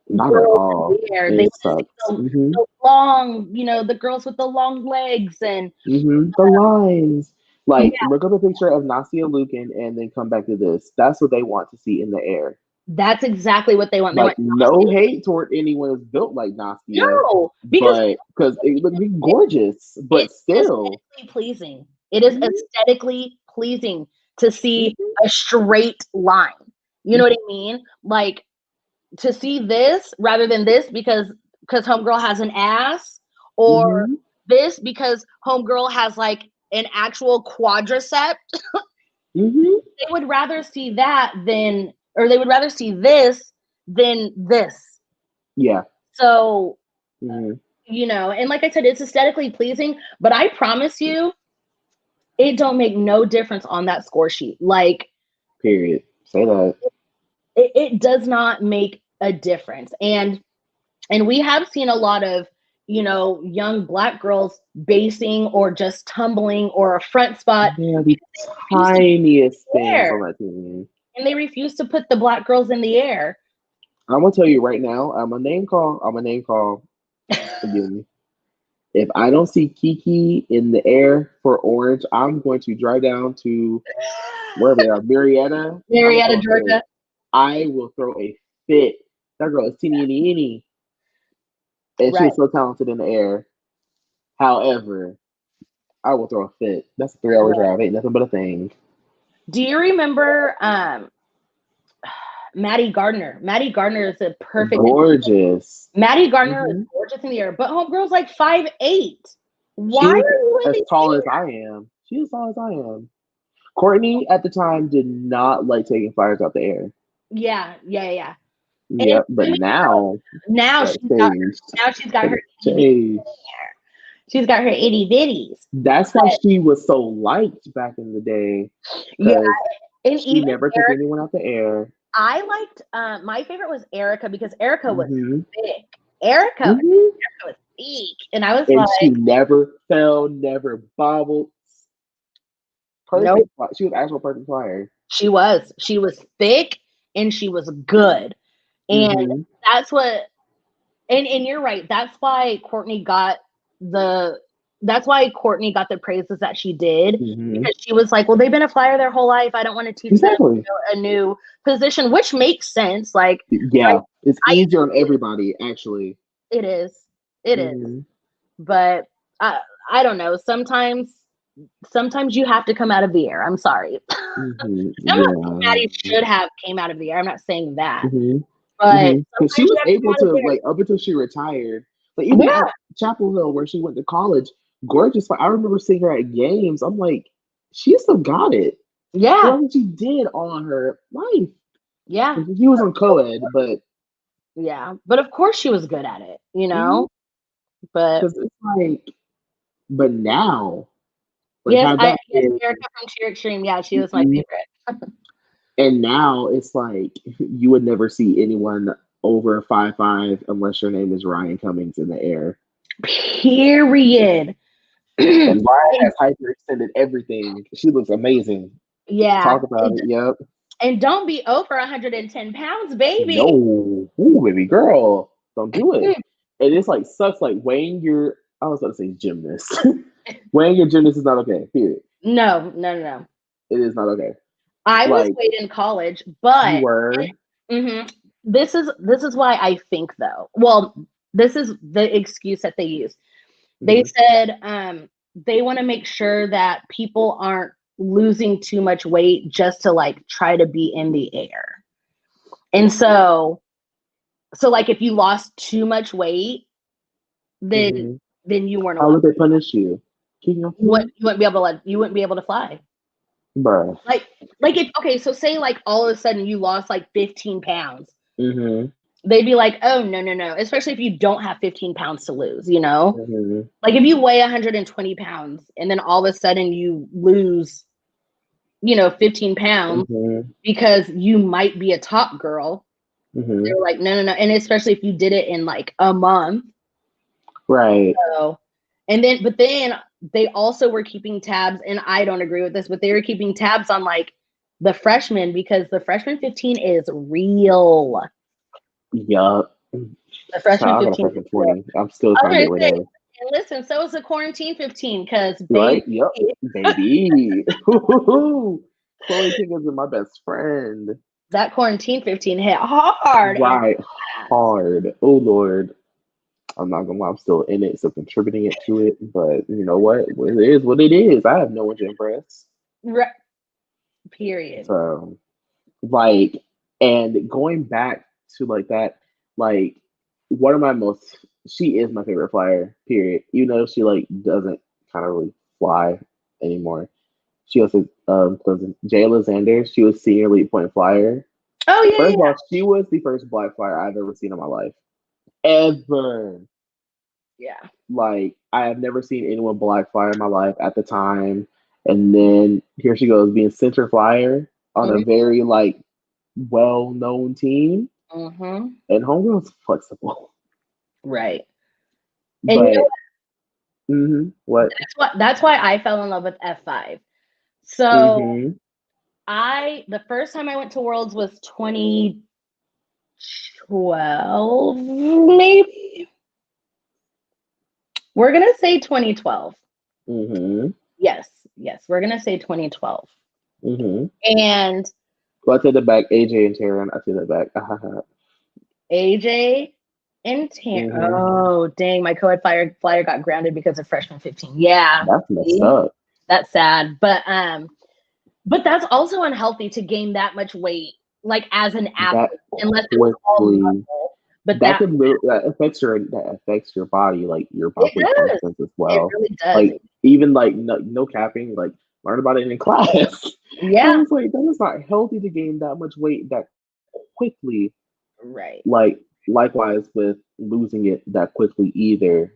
Speaker 2: Not at
Speaker 1: girls in
Speaker 2: all.
Speaker 1: the air. They
Speaker 2: It
Speaker 1: want to see
Speaker 2: sucks. Mm-hmm.
Speaker 1: the long, the girls with the long legs and
Speaker 2: Mm-hmm. The lines. Like,
Speaker 1: yeah,
Speaker 2: look up a picture of Nasia Lukin and then come back to this. That's what they want to see in the air.
Speaker 1: that's exactly what they want. They
Speaker 2: Like,
Speaker 1: want
Speaker 2: no hate toward anyone that's built like Nasia,
Speaker 1: no, because
Speaker 2: but because it would be
Speaker 1: it,
Speaker 2: gorgeous, but
Speaker 1: it's
Speaker 2: still.
Speaker 1: aesthetically pleasing. It is
Speaker 2: Mm-hmm.
Speaker 1: aesthetically pleasing to see
Speaker 2: Mm-hmm.
Speaker 1: a straight line. You know what I mean? Like to see this rather than this because homegirl has an ass, or
Speaker 2: Mm-hmm.
Speaker 1: this because homegirl has like an actual quadricep.
Speaker 2: Mm-hmm.
Speaker 1: They would rather see that than, or they would rather see this than this.
Speaker 2: Yeah.
Speaker 1: So,
Speaker 2: Mm-hmm.
Speaker 1: and like I said, it's aesthetically pleasing, but I promise you, it don't make no difference on that score sheet. Like,
Speaker 2: period. Say that.
Speaker 1: It does not make a difference. And we have seen a lot of, young Black girls basing or just tumbling or a front spot.
Speaker 2: Yeah, the tiniest things on that team.
Speaker 1: And they refuse to put the Black girls in the air.
Speaker 2: I'm gonna tell you right now, I'm a name call. Forgive me. If I don't see Kiki in the air for Orange, I'm going to drive down to wherever they are, Marietta,
Speaker 1: Georgia.
Speaker 2: I will throw a fit. That girl is teeny, and
Speaker 1: right.
Speaker 2: She is so talented in the air. However, I will throw a fit. That's a 3-hour drive. Ain't nothing but a thing.
Speaker 1: Do you remember Maddie Gardner? Maddie Gardner is a perfect
Speaker 2: gorgeous.
Speaker 1: Maddie Gardner is gorgeous in the air, but homegirl's like 5'8". Why are you
Speaker 2: as tall as I am? She's as tall as I am. Courtney at the time did not like taking flyers out the air.
Speaker 1: Yeah.
Speaker 2: Yeah, but now
Speaker 1: she's got her
Speaker 2: changed.
Speaker 1: She's got her itty bitties.
Speaker 2: That's why she was so liked back in the day.
Speaker 1: Yeah, and
Speaker 2: she never took anyone out the air.
Speaker 1: I liked my favorite was Erica because Erica was big. Erica was big, and I was like,
Speaker 2: she never fell, never bobbled. Perfect. Nope. She was actual perfect flyer.
Speaker 1: She was thick and she was good, and that's what. And you're right. That's why Courtney got the praises that she did, because she was like, well, they've been a flyer their whole life. I don't want to teach them a new position, which makes sense. Like,
Speaker 2: yeah, it's easier on everybody, actually.
Speaker 1: It is. It is. But I don't know. Sometimes you have to come out of the air. I'm sorry. Maddie should have came out of the air. I'm not saying that. But
Speaker 2: she was able to, like, up until she retired. Like, even at Chapel Hill, where she went to college, gorgeous. I remember seeing her at games. I'm like, she still got it.
Speaker 1: Yeah.
Speaker 2: What she did all her life.
Speaker 1: Yeah.
Speaker 2: She was on co-ed, but.
Speaker 1: Yeah. But of course she was good at it, But.
Speaker 2: Because it's like, but now.
Speaker 1: Like, yes, Erica from Cheer Extreme. Yeah, she was my favorite.
Speaker 2: And now it's like you would never see anyone over 5'5" unless your name is Ryan Cummings in the air.
Speaker 1: Period.
Speaker 2: And Ryan has hyperextended everything. She looks amazing.
Speaker 1: Yeah.
Speaker 2: Talk about it. Yep.
Speaker 1: And don't be over 110 pounds, baby.
Speaker 2: No. Ooh, baby girl. Don't do it. And it's like such like weighing your, I was going to say gymnast. Weighing your gymnast is not okay. Period.
Speaker 1: No.
Speaker 2: It is not okay.
Speaker 1: I was weighed in college, but
Speaker 2: you were.
Speaker 1: This is why I think, though. Well, this is the excuse that they use. They said they want to make sure that people aren't losing too much weight just to like try to be in the air. And so like if you lost too much weight, then you weren't.
Speaker 2: How would they punish you?
Speaker 1: You wouldn't be able to fly.
Speaker 2: Bruh.
Speaker 1: Like if, okay, so say like all of a sudden you lost like 15 pounds. They'd be like, oh, no. Especially if you don't have 15 pounds to lose, Like if you weigh 120 pounds and then all of a sudden you lose, 15 pounds because you might be a top girl. They're like, no. And especially if you did it in like a month.
Speaker 2: Right.
Speaker 1: So, but then they also were keeping tabs, and I don't agree with this, but they were keeping tabs on like the freshmen, because the freshman 15 is real.
Speaker 2: Yup.
Speaker 1: The freshman 15 is
Speaker 2: 20. I'm still trying to get rid of it.
Speaker 1: And listen, so is the quarantine 15, because
Speaker 2: right, yep, baby. Chloe King is my best friend.
Speaker 1: That quarantine 15 hit hard.
Speaker 2: Right, hard. Oh Lord. I'm not gonna lie, I'm still in it, so contributing it to it. But you know what? It is what it is. I have no one to impress.
Speaker 1: Right. Period.
Speaker 2: So, like, and going back to like that, like, one of my she is my favorite flyer, period. Even though she like doesn't kind of really fly anymore. She also Jay Alexander, she was senior elite point flyer.
Speaker 1: Oh yeah,
Speaker 2: First of
Speaker 1: yeah,
Speaker 2: all, she was the first black flyer I've ever seen in my life. Ever.
Speaker 1: yeah.
Speaker 2: Like, I have never seen anyone black flyer in my life at the time. And then here she goes being center flyer on a very like well known team.
Speaker 1: Mm-hmm.
Speaker 2: And homegirl's flexible.
Speaker 1: Right. And you know
Speaker 2: But what?
Speaker 1: that's why I fell in love with F5. So
Speaker 2: Mm-hmm.
Speaker 1: the first time I went to Worlds was 2012, maybe. We're gonna say 2012.
Speaker 2: Mm-hmm.
Speaker 1: Yes, yes, we're gonna say 2012.
Speaker 2: Mm-hmm.
Speaker 1: And
Speaker 2: Well, I take that back. AJ and Taryn, I take that back.
Speaker 1: AJ and
Speaker 2: Mm-hmm.
Speaker 1: oh dang, my co-ed flyer got grounded because of freshman 15. Yeah,
Speaker 2: That's messed
Speaker 1: see?
Speaker 2: up.
Speaker 1: That's sad. But that's also unhealthy to gain that much weight, like as an
Speaker 2: That
Speaker 1: athlete, unless it was all
Speaker 2: quickly.
Speaker 1: muscle. But
Speaker 2: That could that affects your body, like your
Speaker 1: it
Speaker 2: bodily
Speaker 1: does.
Speaker 2: functions as
Speaker 1: It
Speaker 2: well.
Speaker 1: really does.
Speaker 2: Like even like no capping, like learn about it in class. I
Speaker 1: Yeah.
Speaker 2: was like, that is not healthy to gain that much weight that quickly.
Speaker 1: Right.
Speaker 2: Like likewise with losing it that quickly either,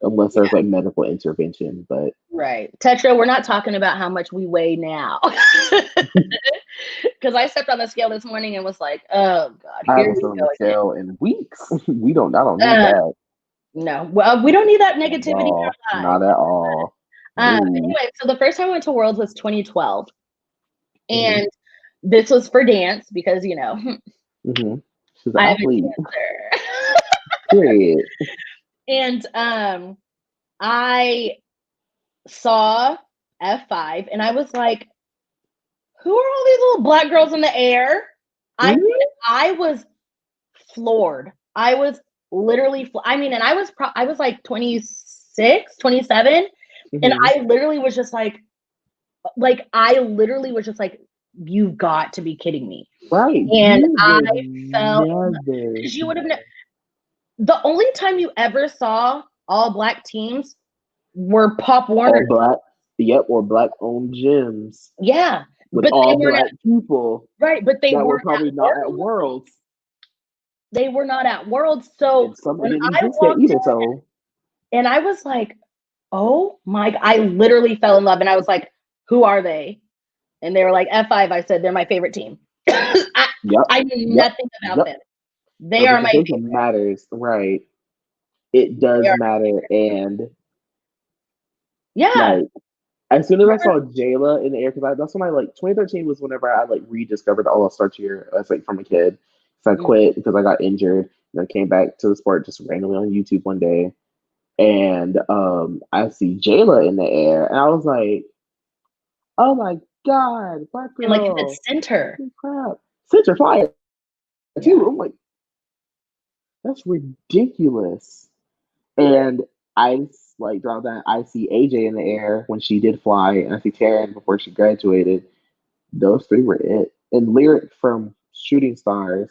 Speaker 2: unless there's
Speaker 1: Yeah.
Speaker 2: like medical intervention. But
Speaker 1: Right. Tetra, we're not talking about how much we weigh now. Because I stepped on the scale this morning and was like, oh God,
Speaker 2: I
Speaker 1: here
Speaker 2: haven't been
Speaker 1: we
Speaker 2: on
Speaker 1: go
Speaker 2: the
Speaker 1: again.
Speaker 2: scale in weeks. I don't need that.
Speaker 1: No. Well, we don't need that negativity in
Speaker 2: No,
Speaker 1: our lives.
Speaker 2: not at all. No.
Speaker 1: Anyway, so the first time I went to Worlds was 2012.
Speaker 2: Mm-hmm.
Speaker 1: And this was for dance because,
Speaker 2: Mm-hmm. She's an
Speaker 1: I'm
Speaker 2: athlete.
Speaker 1: a dancer.
Speaker 2: Period.
Speaker 1: And I saw F5 and I was like, who are all these little black girls in the air? I was floored. I was literally, and I was like 26, 27. And
Speaker 2: Mm-hmm.
Speaker 1: I literally was just like, you've got to be kidding me.
Speaker 2: Right.
Speaker 1: And
Speaker 2: You
Speaker 1: I
Speaker 2: would
Speaker 1: fell
Speaker 2: never.
Speaker 1: because you would have the only time you ever saw all black teams were Pop Warner.
Speaker 2: All black. Yep, or black owned gyms.
Speaker 1: Yeah.
Speaker 2: With
Speaker 1: But
Speaker 2: all
Speaker 1: they were
Speaker 2: black
Speaker 1: not
Speaker 2: people.
Speaker 1: right, but they
Speaker 2: That were
Speaker 1: weren't
Speaker 2: probably
Speaker 1: at
Speaker 2: not at
Speaker 1: Worlds.
Speaker 2: Worlds.
Speaker 1: They were not at Worlds. So
Speaker 2: And some
Speaker 1: when
Speaker 2: didn't
Speaker 1: I
Speaker 2: exist yet
Speaker 1: walked
Speaker 2: either.
Speaker 1: in
Speaker 2: So
Speaker 1: and I was like, oh my, I literally fell in love and I was like, who are they? And they were like, F5. I said, they're my favorite team. I knew nothing about them. They are my
Speaker 2: representation
Speaker 1: favorite.
Speaker 2: matters, right? It does matter. And
Speaker 1: Yeah.
Speaker 2: like as soon as I saw Jayla in the air, because that's when I like 2013 was whenever I like rediscovered the All Star cheer as like from a kid. So I quit because I got injured and I came back to the sport just randomly on YouTube one day. And I see Jayla in the air, and I was like, "Oh my god, black
Speaker 1: And like in
Speaker 2: girl!
Speaker 1: the center.
Speaker 2: Holy crap, center fire too!"
Speaker 1: Yeah.
Speaker 2: I'm like, "That's ridiculous." And I like draw that. I see AJ in the air when she did fly, and I see Taryn before she graduated. Those three were it. And Lyric from Shooting Stars.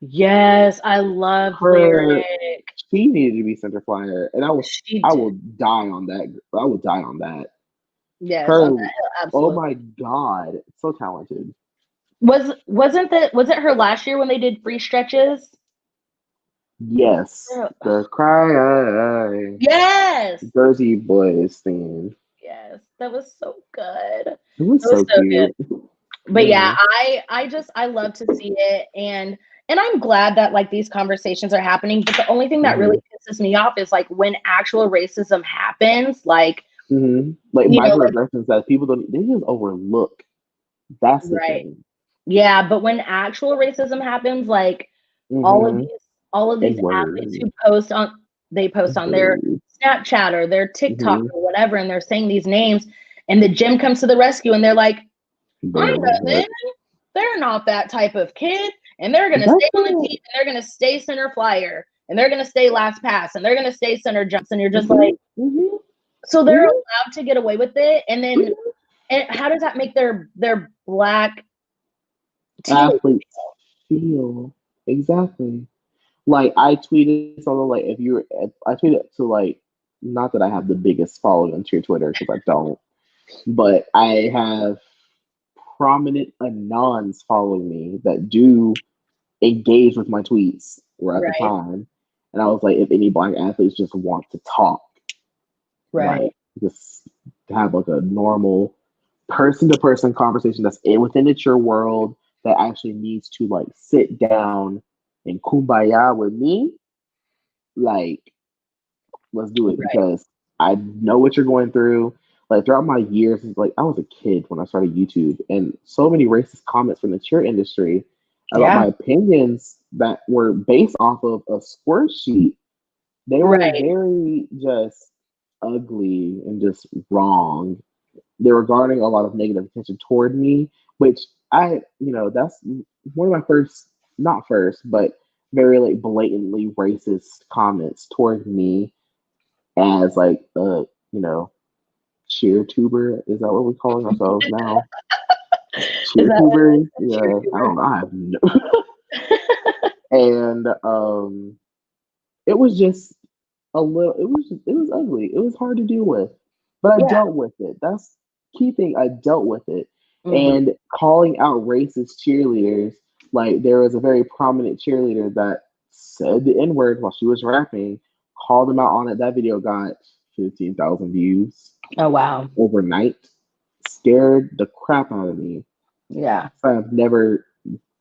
Speaker 1: Yes, I love
Speaker 2: Her,
Speaker 1: Lyric.
Speaker 2: she needed to be center flyer, and
Speaker 1: She
Speaker 2: I
Speaker 1: did.
Speaker 2: will die on that. I will die on that.
Speaker 1: Yes,
Speaker 2: Her,
Speaker 1: on that hill,
Speaker 2: oh
Speaker 1: absolutely.
Speaker 2: my god, so talented.
Speaker 1: Was it her last year when they did free stretches?
Speaker 2: Yes, the cry.
Speaker 1: Yes.
Speaker 2: Jersey Boys theme.
Speaker 1: Yes. That was so good.
Speaker 2: It was
Speaker 1: That was
Speaker 2: so
Speaker 1: so good.
Speaker 2: cute.
Speaker 1: But yeah, I love to see it and I'm glad that like these conversations are happening. But the only thing that really pisses me off is like when actual racism happens, like
Speaker 2: like microaggressions that people they just overlook. That's the thing.
Speaker 1: Yeah, but when actual racism happens, like all of these athletes who post on their Snapchat or their TikTok or whatever, and they're saying these names, and the gym comes to the rescue, and they're like, "I know them. They're not that type of kid, and they're gonna stay on the team, and they're gonna stay center flyer, and they're gonna stay last pass, and they're gonna stay center jumps," and you're just like, so they're allowed to get away with it, and then and how does that make their black
Speaker 2: athletes feel exactly? Like I tweeted something like I tweeted to like not that I have the biggest following on Twitter because I don't, but I have prominent anons following me that do engage with my tweets were at the
Speaker 1: Right.
Speaker 2: time. And I was like, if any Black athletes just want to talk,
Speaker 1: Right.
Speaker 2: like just have like a normal person to person conversation that's within it's your world that actually needs to like sit down and kumbaya with me, like let's do it
Speaker 1: Right.
Speaker 2: because I know what you're going through. Like throughout my years, like I was a kid when I started YouTube, and so many racist comments from the cheer industry about
Speaker 1: Yeah.
Speaker 2: my opinions that were based off of a score sheet. They were
Speaker 1: Right.
Speaker 2: very just ugly and just wrong. They were garnering a lot of negative attention toward me, which that's one of my first, not first, but very like blatantly racist comments toward me as like cheer tuber. Is that what we're calling ourselves now?
Speaker 1: Is
Speaker 2: Cheer
Speaker 1: that what it
Speaker 2: tuber?
Speaker 1: is? A cheer
Speaker 2: Yeah, I
Speaker 1: tuber?
Speaker 2: don't know. I have no. And it was just a little. It was ugly. It was hard to deal with, but I
Speaker 1: Yeah.
Speaker 2: dealt with it. That's the key thing. I dealt with it,
Speaker 1: Hmm.
Speaker 2: and calling out racist cheerleaders. Like there was a very prominent cheerleader that said the N word while she was rapping. Called him out on it. That video got 15,000 views
Speaker 1: Oh, wow.
Speaker 2: overnight. Scared the crap out of me.
Speaker 1: Yeah.
Speaker 2: I've never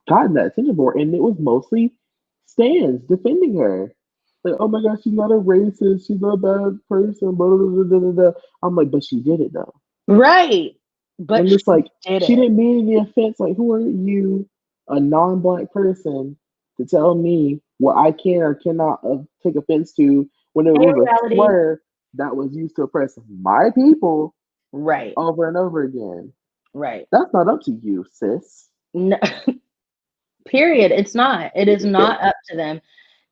Speaker 2: gotten that attention before, and it was mostly stands defending her. Like, oh my gosh, she's not a racist, she's not a bad person, blah, blah, blah, blah, blah. I'm like, but she did it though.
Speaker 1: Right.
Speaker 2: And
Speaker 1: But
Speaker 2: I'm
Speaker 1: she
Speaker 2: just like,
Speaker 1: did
Speaker 2: she
Speaker 1: it.
Speaker 2: didn't mean any offense. Like, who are you, a non-black person, to tell me what I can or cannot take offense to when it
Speaker 1: In
Speaker 2: was a
Speaker 1: reality,
Speaker 2: slur that was used to oppress my people
Speaker 1: right.
Speaker 2: over and over again?
Speaker 1: Right.
Speaker 2: That's not up to you, sis.
Speaker 1: No, period. It's not. It is not up to them.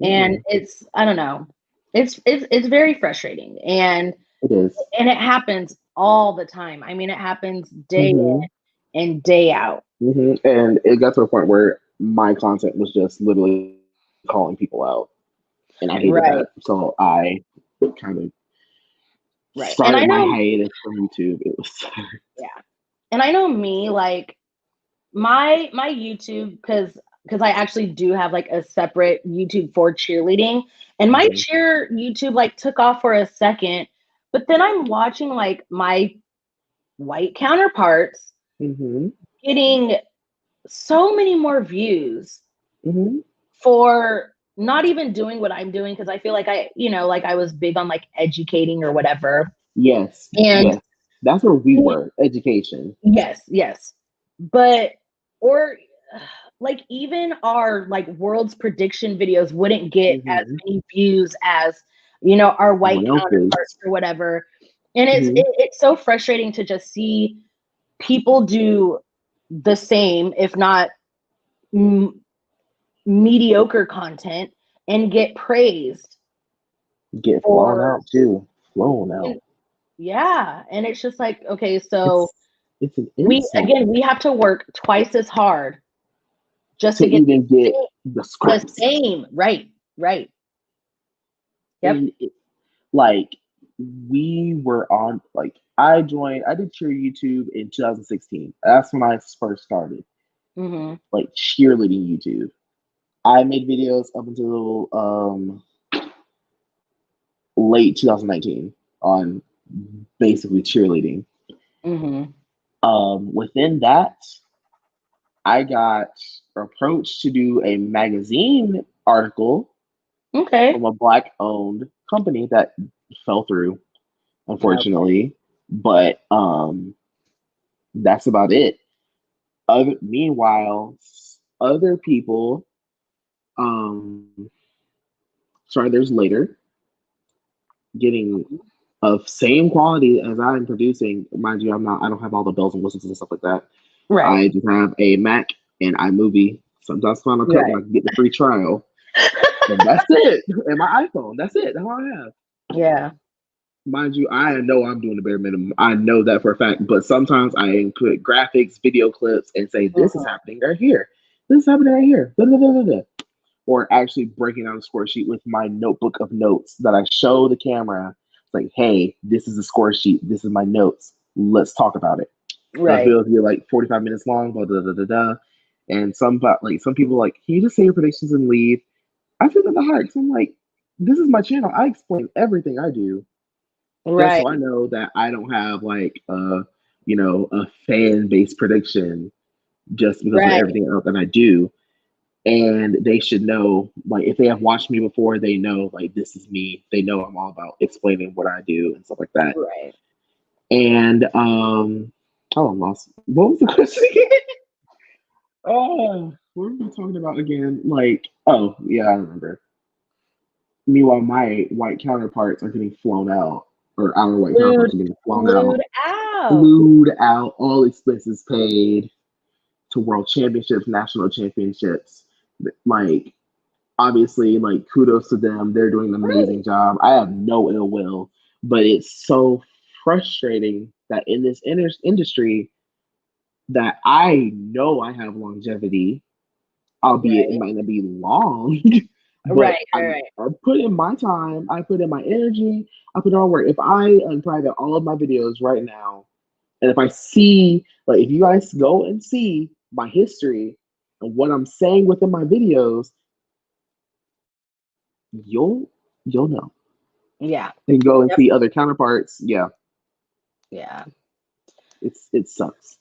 Speaker 1: And
Speaker 2: Mm-mm.
Speaker 1: it's, I don't know. It's very frustrating.
Speaker 2: It is.
Speaker 1: And it happens all the time. I mean, it happens day
Speaker 2: Mm-hmm.
Speaker 1: in and day out.
Speaker 2: And it got to a point where my content was just literally calling people out, and I hated
Speaker 1: Right.
Speaker 2: that. So I kind of
Speaker 1: Right. And I
Speaker 2: started my
Speaker 1: know,
Speaker 2: hiatus from YouTube. It was
Speaker 1: yeah. And I know me, like my YouTube, because I actually do have like a separate YouTube for cheerleading. And my
Speaker 2: mm-hmm.
Speaker 1: cheer YouTube like took off for a second, but then I'm watching like my white counterparts
Speaker 2: Mm-hmm.
Speaker 1: getting so many more views
Speaker 2: Mm-hmm.
Speaker 1: for not even doing what I'm doing, because I feel like like I was big on like educating or whatever.
Speaker 2: Yes,
Speaker 1: And
Speaker 2: yes, that's where we were. Education.
Speaker 1: yes, yes. But or like even our like world's prediction videos wouldn't get as
Speaker 2: Mm-hmm.
Speaker 1: many views as our white
Speaker 2: Someone
Speaker 1: counterparts
Speaker 2: else's.
Speaker 1: or whatever. And
Speaker 2: Mm-hmm.
Speaker 1: it's so frustrating to just see people do the same, if not mediocre content, and get praised
Speaker 2: Get flown
Speaker 1: for
Speaker 2: out too. Flown out.
Speaker 1: yeah. And it's just like, okay, so
Speaker 2: It's it's an
Speaker 1: we
Speaker 2: insult
Speaker 1: again we have to work twice as hard just
Speaker 2: to
Speaker 1: to get
Speaker 2: even get the
Speaker 1: the
Speaker 2: scraps.
Speaker 1: same. Right, right. Yep.
Speaker 2: And like we were on like I did cheer YouTube in 2016. That's when I first started
Speaker 1: Hmm.
Speaker 2: like cheerleading YouTube. I made videos up until late 2019 on basically cheerleading.
Speaker 1: Hmm.
Speaker 2: Within that, I got approached to do a magazine article
Speaker 1: Okay.
Speaker 2: from a black owned company that fell through,
Speaker 1: Okay.
Speaker 2: unfortunately. But that's about it. Meanwhile, other people, um, started later, getting of same quality as I'm producing. Mind you, I don't have all the bells and whistles and stuff like that.
Speaker 1: Right.
Speaker 2: I just have a Mac and iMovie. Sometimes Final Cut when
Speaker 1: Right.
Speaker 2: I can get the free trial. And that's it. And my iPhone. That's it. That's all I have.
Speaker 1: Yeah.
Speaker 2: Mind you, I know I'm doing the bare minimum. I know that for a fact. But sometimes I include graphics, video clips, and say, this is
Speaker 1: Hmm.
Speaker 2: happening right here. This is happening right here. Blah, blah, blah, blah, blah. Or actually breaking down a score sheet with my notebook of notes that I show the camera. It's like, hey, this is a score sheet. This is my notes. Let's talk about it.
Speaker 1: Right.
Speaker 2: Videos be like 45 minutes long, blah, blah, blah, blah, blah. And some people like, can you just say your predictions and leave? I feel that the heart. So I'm like, this is my channel. I explain everything I do. Just
Speaker 1: Right.
Speaker 2: so I know that I don't have like a fan based prediction just because of
Speaker 1: Right.
Speaker 2: everything else that I do. And they should know, like, if they have watched me before, they know, like, this is me. They know I'm all about explaining what I do and stuff like that.
Speaker 1: Right.
Speaker 2: And oh, I lost. What was the question again? Oh, what were we talking about again? Like, oh yeah, I remember. Meanwhile, my white counterparts are getting flown out, or our white counterparts are getting flown out,
Speaker 1: Flued out.
Speaker 2: flued out, all expenses paid to world championships, national championships. Like, obviously, like, kudos to them. They're doing an amazing job. I have no ill will, but it's so frustrating that in this industry that I know I have longevity, albeit it
Speaker 1: Right.
Speaker 2: might not be long, but
Speaker 1: Right.
Speaker 2: I,
Speaker 1: Right.
Speaker 2: I put in my time, I put in my energy, I put in all work. If I unprivate all of my videos right now, and if I see, like, if you guys go and see my history and what I'm saying within my videos, you'll know.
Speaker 1: Yeah.
Speaker 2: And go and
Speaker 1: Yep.
Speaker 2: see other counterparts. Yeah,
Speaker 1: Yeah.
Speaker 2: it sucks.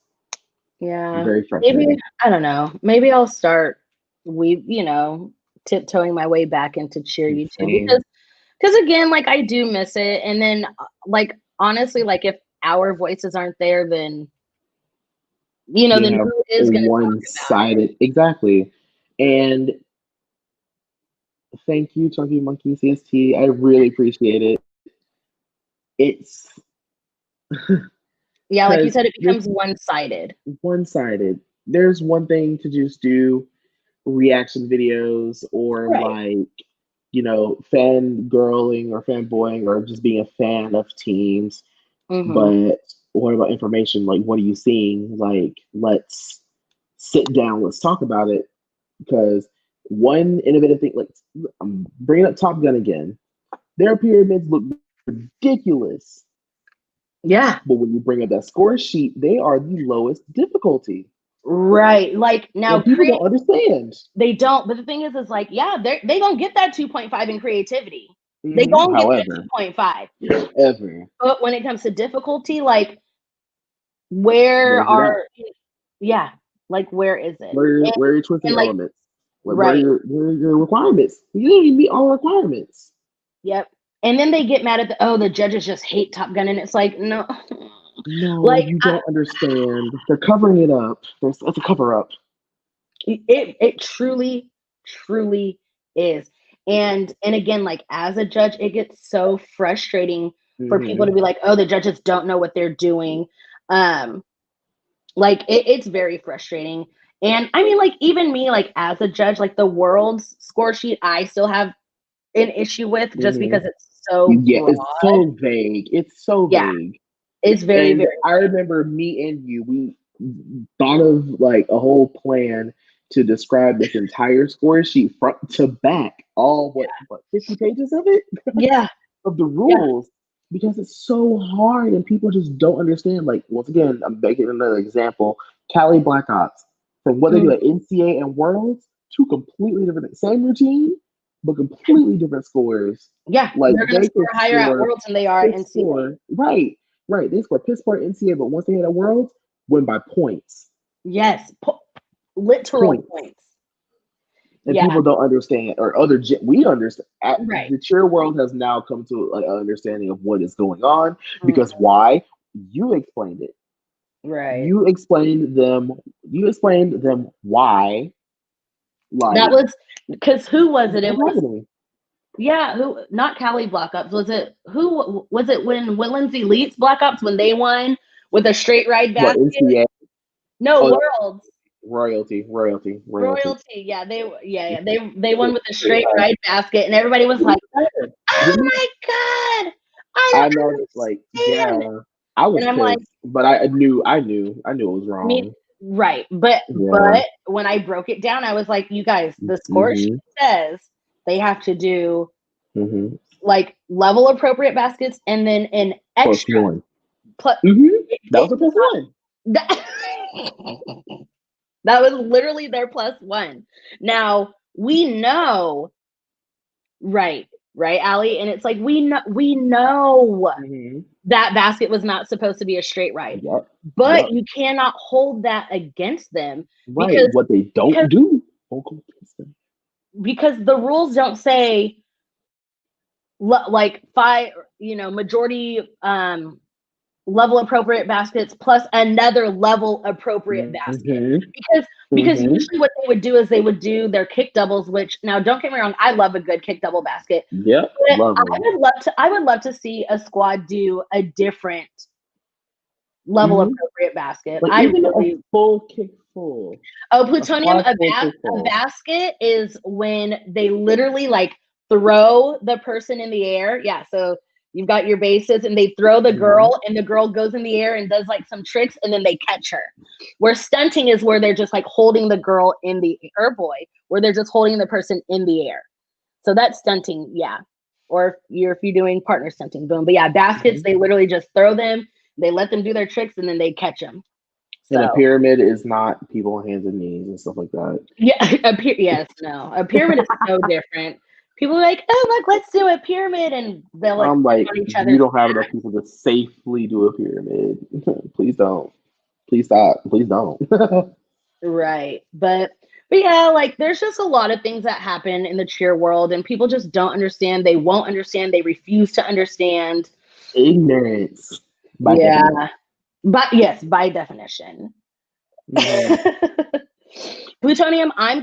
Speaker 1: Yeah.
Speaker 2: Very
Speaker 1: Maybe,
Speaker 2: frustrating.
Speaker 1: I don't know. Maybe I'll start tiptoeing my way back into cheer YouTube
Speaker 2: Same.
Speaker 1: because again, like I do miss it. And then like honestly, like if our voices aren't there, then
Speaker 2: You
Speaker 1: then
Speaker 2: have
Speaker 1: who
Speaker 2: a
Speaker 1: is gonna talk about it?
Speaker 2: one-sided, exactly. And thank you, Chunky Monkey CST. I really appreciate it. It's
Speaker 1: Yeah, like you
Speaker 2: because
Speaker 1: said, it
Speaker 2: there's
Speaker 1: becomes one-sided.
Speaker 2: one-sided. There's one thing to just do reaction videos or
Speaker 1: Right.
Speaker 2: like, fan girling or fanboying or just being a fan of teams.
Speaker 1: Mm-hmm.
Speaker 2: But what about information? Like, what are you seeing? Like, let's sit down, let's talk about it. Because one innovative thing, like, I'm bringing up Top Gun again. Their pyramids look ridiculous.
Speaker 1: Yeah.
Speaker 2: But when you bring up that score sheet, they are the lowest difficulty.
Speaker 1: Right. Like now
Speaker 2: And people don't understand.
Speaker 1: they don't, but the thing is like, yeah, they gonna get that 2.5 in creativity. They gonna get that
Speaker 2: However,
Speaker 1: 2.5.
Speaker 2: ever.
Speaker 1: But when it comes to difficulty, like where
Speaker 2: Where's it at?
Speaker 1: are yeah, like where is it?
Speaker 2: Where are your
Speaker 1: And
Speaker 2: twisting
Speaker 1: like
Speaker 2: elements? Like,
Speaker 1: right.
Speaker 2: where are your requirements? You didn't even meet all requirements.
Speaker 1: Yep. And then they get mad at the judges just hate Top Gun, and it's like, no.
Speaker 2: No,
Speaker 1: Like
Speaker 2: you don't understand. They're covering it up. It's a cover up.
Speaker 1: it truly is. And again, like as a judge, it gets so frustrating for people to be like, oh, the judges don't know what they're doing. Like it's very frustrating. And I mean, like even me, like as a judge, like the world's score sheet, I still have an issue with just because it's so
Speaker 2: Yeah,
Speaker 1: broad.
Speaker 2: it's so vague. It's so
Speaker 1: Yeah,
Speaker 2: vague.
Speaker 1: it's very,
Speaker 2: And
Speaker 1: very
Speaker 2: I remember me and you, we thought of like a whole plan to describe this entire score sheet front to back, all what 50 pages of it
Speaker 1: yeah,
Speaker 2: of the
Speaker 1: yeah.
Speaker 2: rules because it's so hard and people just don't understand. Like, once again, I'm making another example. Cali Black Ops, from what they do
Speaker 1: Mm.
Speaker 2: at NCA and Worlds, two completely different, same routine, but completely different scores.
Speaker 1: Yeah,
Speaker 2: Like,
Speaker 1: they're gonna
Speaker 2: they
Speaker 1: score
Speaker 2: could
Speaker 1: higher at
Speaker 2: score
Speaker 1: Worlds than they are at
Speaker 2: piss
Speaker 1: NCAA.
Speaker 2: poor, right, right. They score piss poor at NCA, but once they hit a Worlds, win by points.
Speaker 1: Yes, literal
Speaker 2: Points.
Speaker 1: points.
Speaker 2: And
Speaker 1: Yeah,
Speaker 2: people don't understand, or we understand.
Speaker 1: right,
Speaker 2: The cheer world has now come to an understanding of what is going on
Speaker 1: mm,
Speaker 2: because why? You explained it.
Speaker 1: right.
Speaker 2: You explained them. You explained them why.
Speaker 1: That
Speaker 2: Like,
Speaker 1: was because who was it? It
Speaker 2: what's
Speaker 1: was
Speaker 2: happening?
Speaker 1: who? Not Cali Black Ops. Was it who? Was it when Lindsay Leeds Black Ops when they won with a straight ride
Speaker 2: What,
Speaker 1: basket?
Speaker 2: NCA?
Speaker 1: No,
Speaker 2: Oh,
Speaker 1: Worlds.
Speaker 2: royalty.
Speaker 1: Royalty. Yeah, they won with a straight ride basket, and everybody was like, "Oh my god, I
Speaker 2: I
Speaker 1: don't
Speaker 2: know, like,
Speaker 1: understand."
Speaker 2: yeah, I was
Speaker 1: And I'm like,
Speaker 2: pissed, but I knew it was
Speaker 1: me
Speaker 2: wrong.
Speaker 1: right, but
Speaker 2: Yeah.
Speaker 1: when I broke it down, I was like, "You guys, the score sheet
Speaker 2: Mm-hmm.
Speaker 1: says they have to do
Speaker 2: Mm-hmm.
Speaker 1: like level appropriate baskets, and then an
Speaker 2: Plus
Speaker 1: extra
Speaker 2: one.
Speaker 1: plus."
Speaker 2: Mm-hmm.
Speaker 1: It,
Speaker 2: That
Speaker 1: it
Speaker 2: was a
Speaker 1: does
Speaker 2: plus
Speaker 1: not.
Speaker 2: one.
Speaker 1: That, that was literally their +1. Now we know, right, Allie, and it's like we know that basket was not supposed to be a straight ride, but you cannot hold that against them,
Speaker 2: right? What they don't do,
Speaker 1: because the rules don't say like 5, majority level appropriate baskets plus another level appropriate basket, because usually what they would do is they would do their kick doubles, which, now don't get me wrong, I love a good kick double basket. I would love to see a squad do a different level appropriate basket.
Speaker 2: Like even a full kick full.
Speaker 1: Oh, plutonium, a basket is when they literally like throw the person in the air. Yeah, so you've got your bases and they throw the girl and the girl goes in the air and does like some tricks and then they catch her. Where stunting is where they're just like holding the girl in the air, boy, where they're just holding the person in the air. So that's stunting, yeah. Or if you're doing partner stunting, boom. But yeah, baskets, they literally just throw them, they let them do their tricks and then they catch them.
Speaker 2: And a pyramid is not people on hands and knees and stuff like that.
Speaker 1: Yeah, a pyramid is so different. People are like, oh, look, let's do a pyramid, and they'll like,
Speaker 2: I'm like, you don't have enough people to safely do a pyramid. Please don't. Please stop. Please don't.
Speaker 1: Right. But yeah, like there's just a lot of things that happen in the cheer world and people just don't understand. They won't understand. They refuse to understand.
Speaker 2: Ignorance.
Speaker 1: Definition. But yes, by definition. Plutonium, I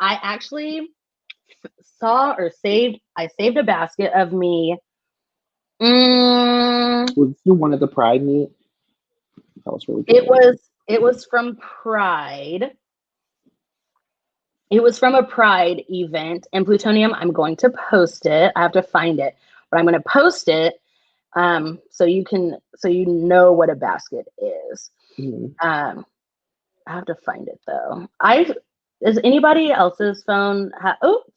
Speaker 1: actually saved a basket of me.
Speaker 2: Was you one at the Pride meet? That was really
Speaker 1: good. It was from Pride. It was from a Pride event, and Plutonium, I'm going to post it. I have to find it, but I'm going to post it so you know what a basket is. I have to find it though. Is anybody else's phone?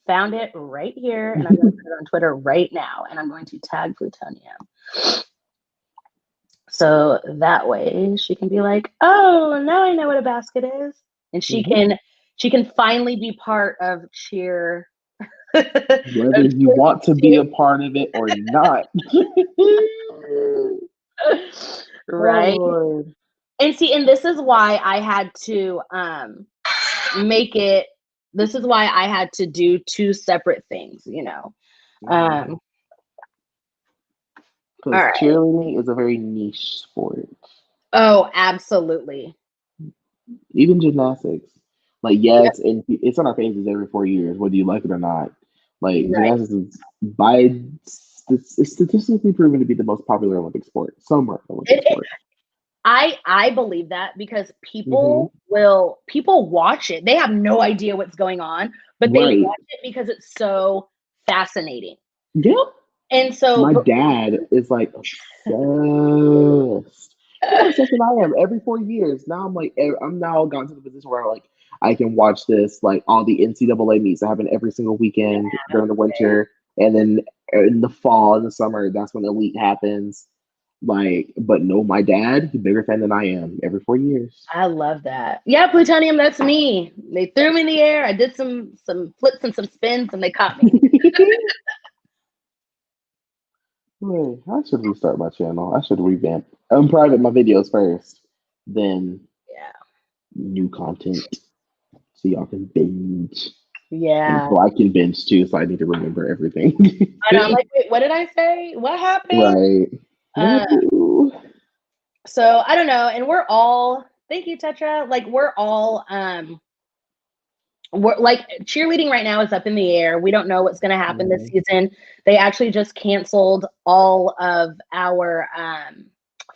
Speaker 1: Found it right here, and I'm going to put it on Twitter right now, and I'm going to tag Plutonium. So that way she can be like, oh, now I know what a basket is. And she can finally be part of cheer.
Speaker 2: Whether you want to be a part of it or not.
Speaker 1: Right. Oh, and see, and this is why I had to make it. This is why I had to do 2 separate things, Because
Speaker 2: cheerleading is a very niche sport.
Speaker 1: Oh, absolutely.
Speaker 2: Even gymnastics. Like, yeah, it's on our faces every 4 years, whether you like it or not. Like, gymnastics is statistically proven to be the most popular Olympic sport. Somewhere Olympic sport.
Speaker 1: I believe that because people watch it. They have no idea what's going on, but they watch it because it's so fascinating.
Speaker 2: Yep.
Speaker 1: And so
Speaker 2: my dad is like obsessed. Obsessed than I am every 4 years. Now I'm now gone to the position where like I can watch this, like all the NCAA meets that happen every single weekend during the winter, and then in the fall and the summer, that's when Elite happens. Like, but no, my dad, he's a bigger fan than I am every 4 years.
Speaker 1: I love that. Yeah, Plutonium, that's me. They threw me in the air. I did some flips and some spins, and they caught me.
Speaker 2: Wait, I should restart my channel. I should revamp. Unprivate my videos first, then new content, so y'all can binge.
Speaker 1: Yeah.
Speaker 2: So I can binge too, so I need to remember everything.
Speaker 1: And I'm like, wait, what did I say? What happened?
Speaker 2: Right.
Speaker 1: So I don't know, and we're all, thank you, Tetra. Like we're all we're like cheerleading right now is up in the air. We don't know what's going to happen this season. They actually just canceled all of our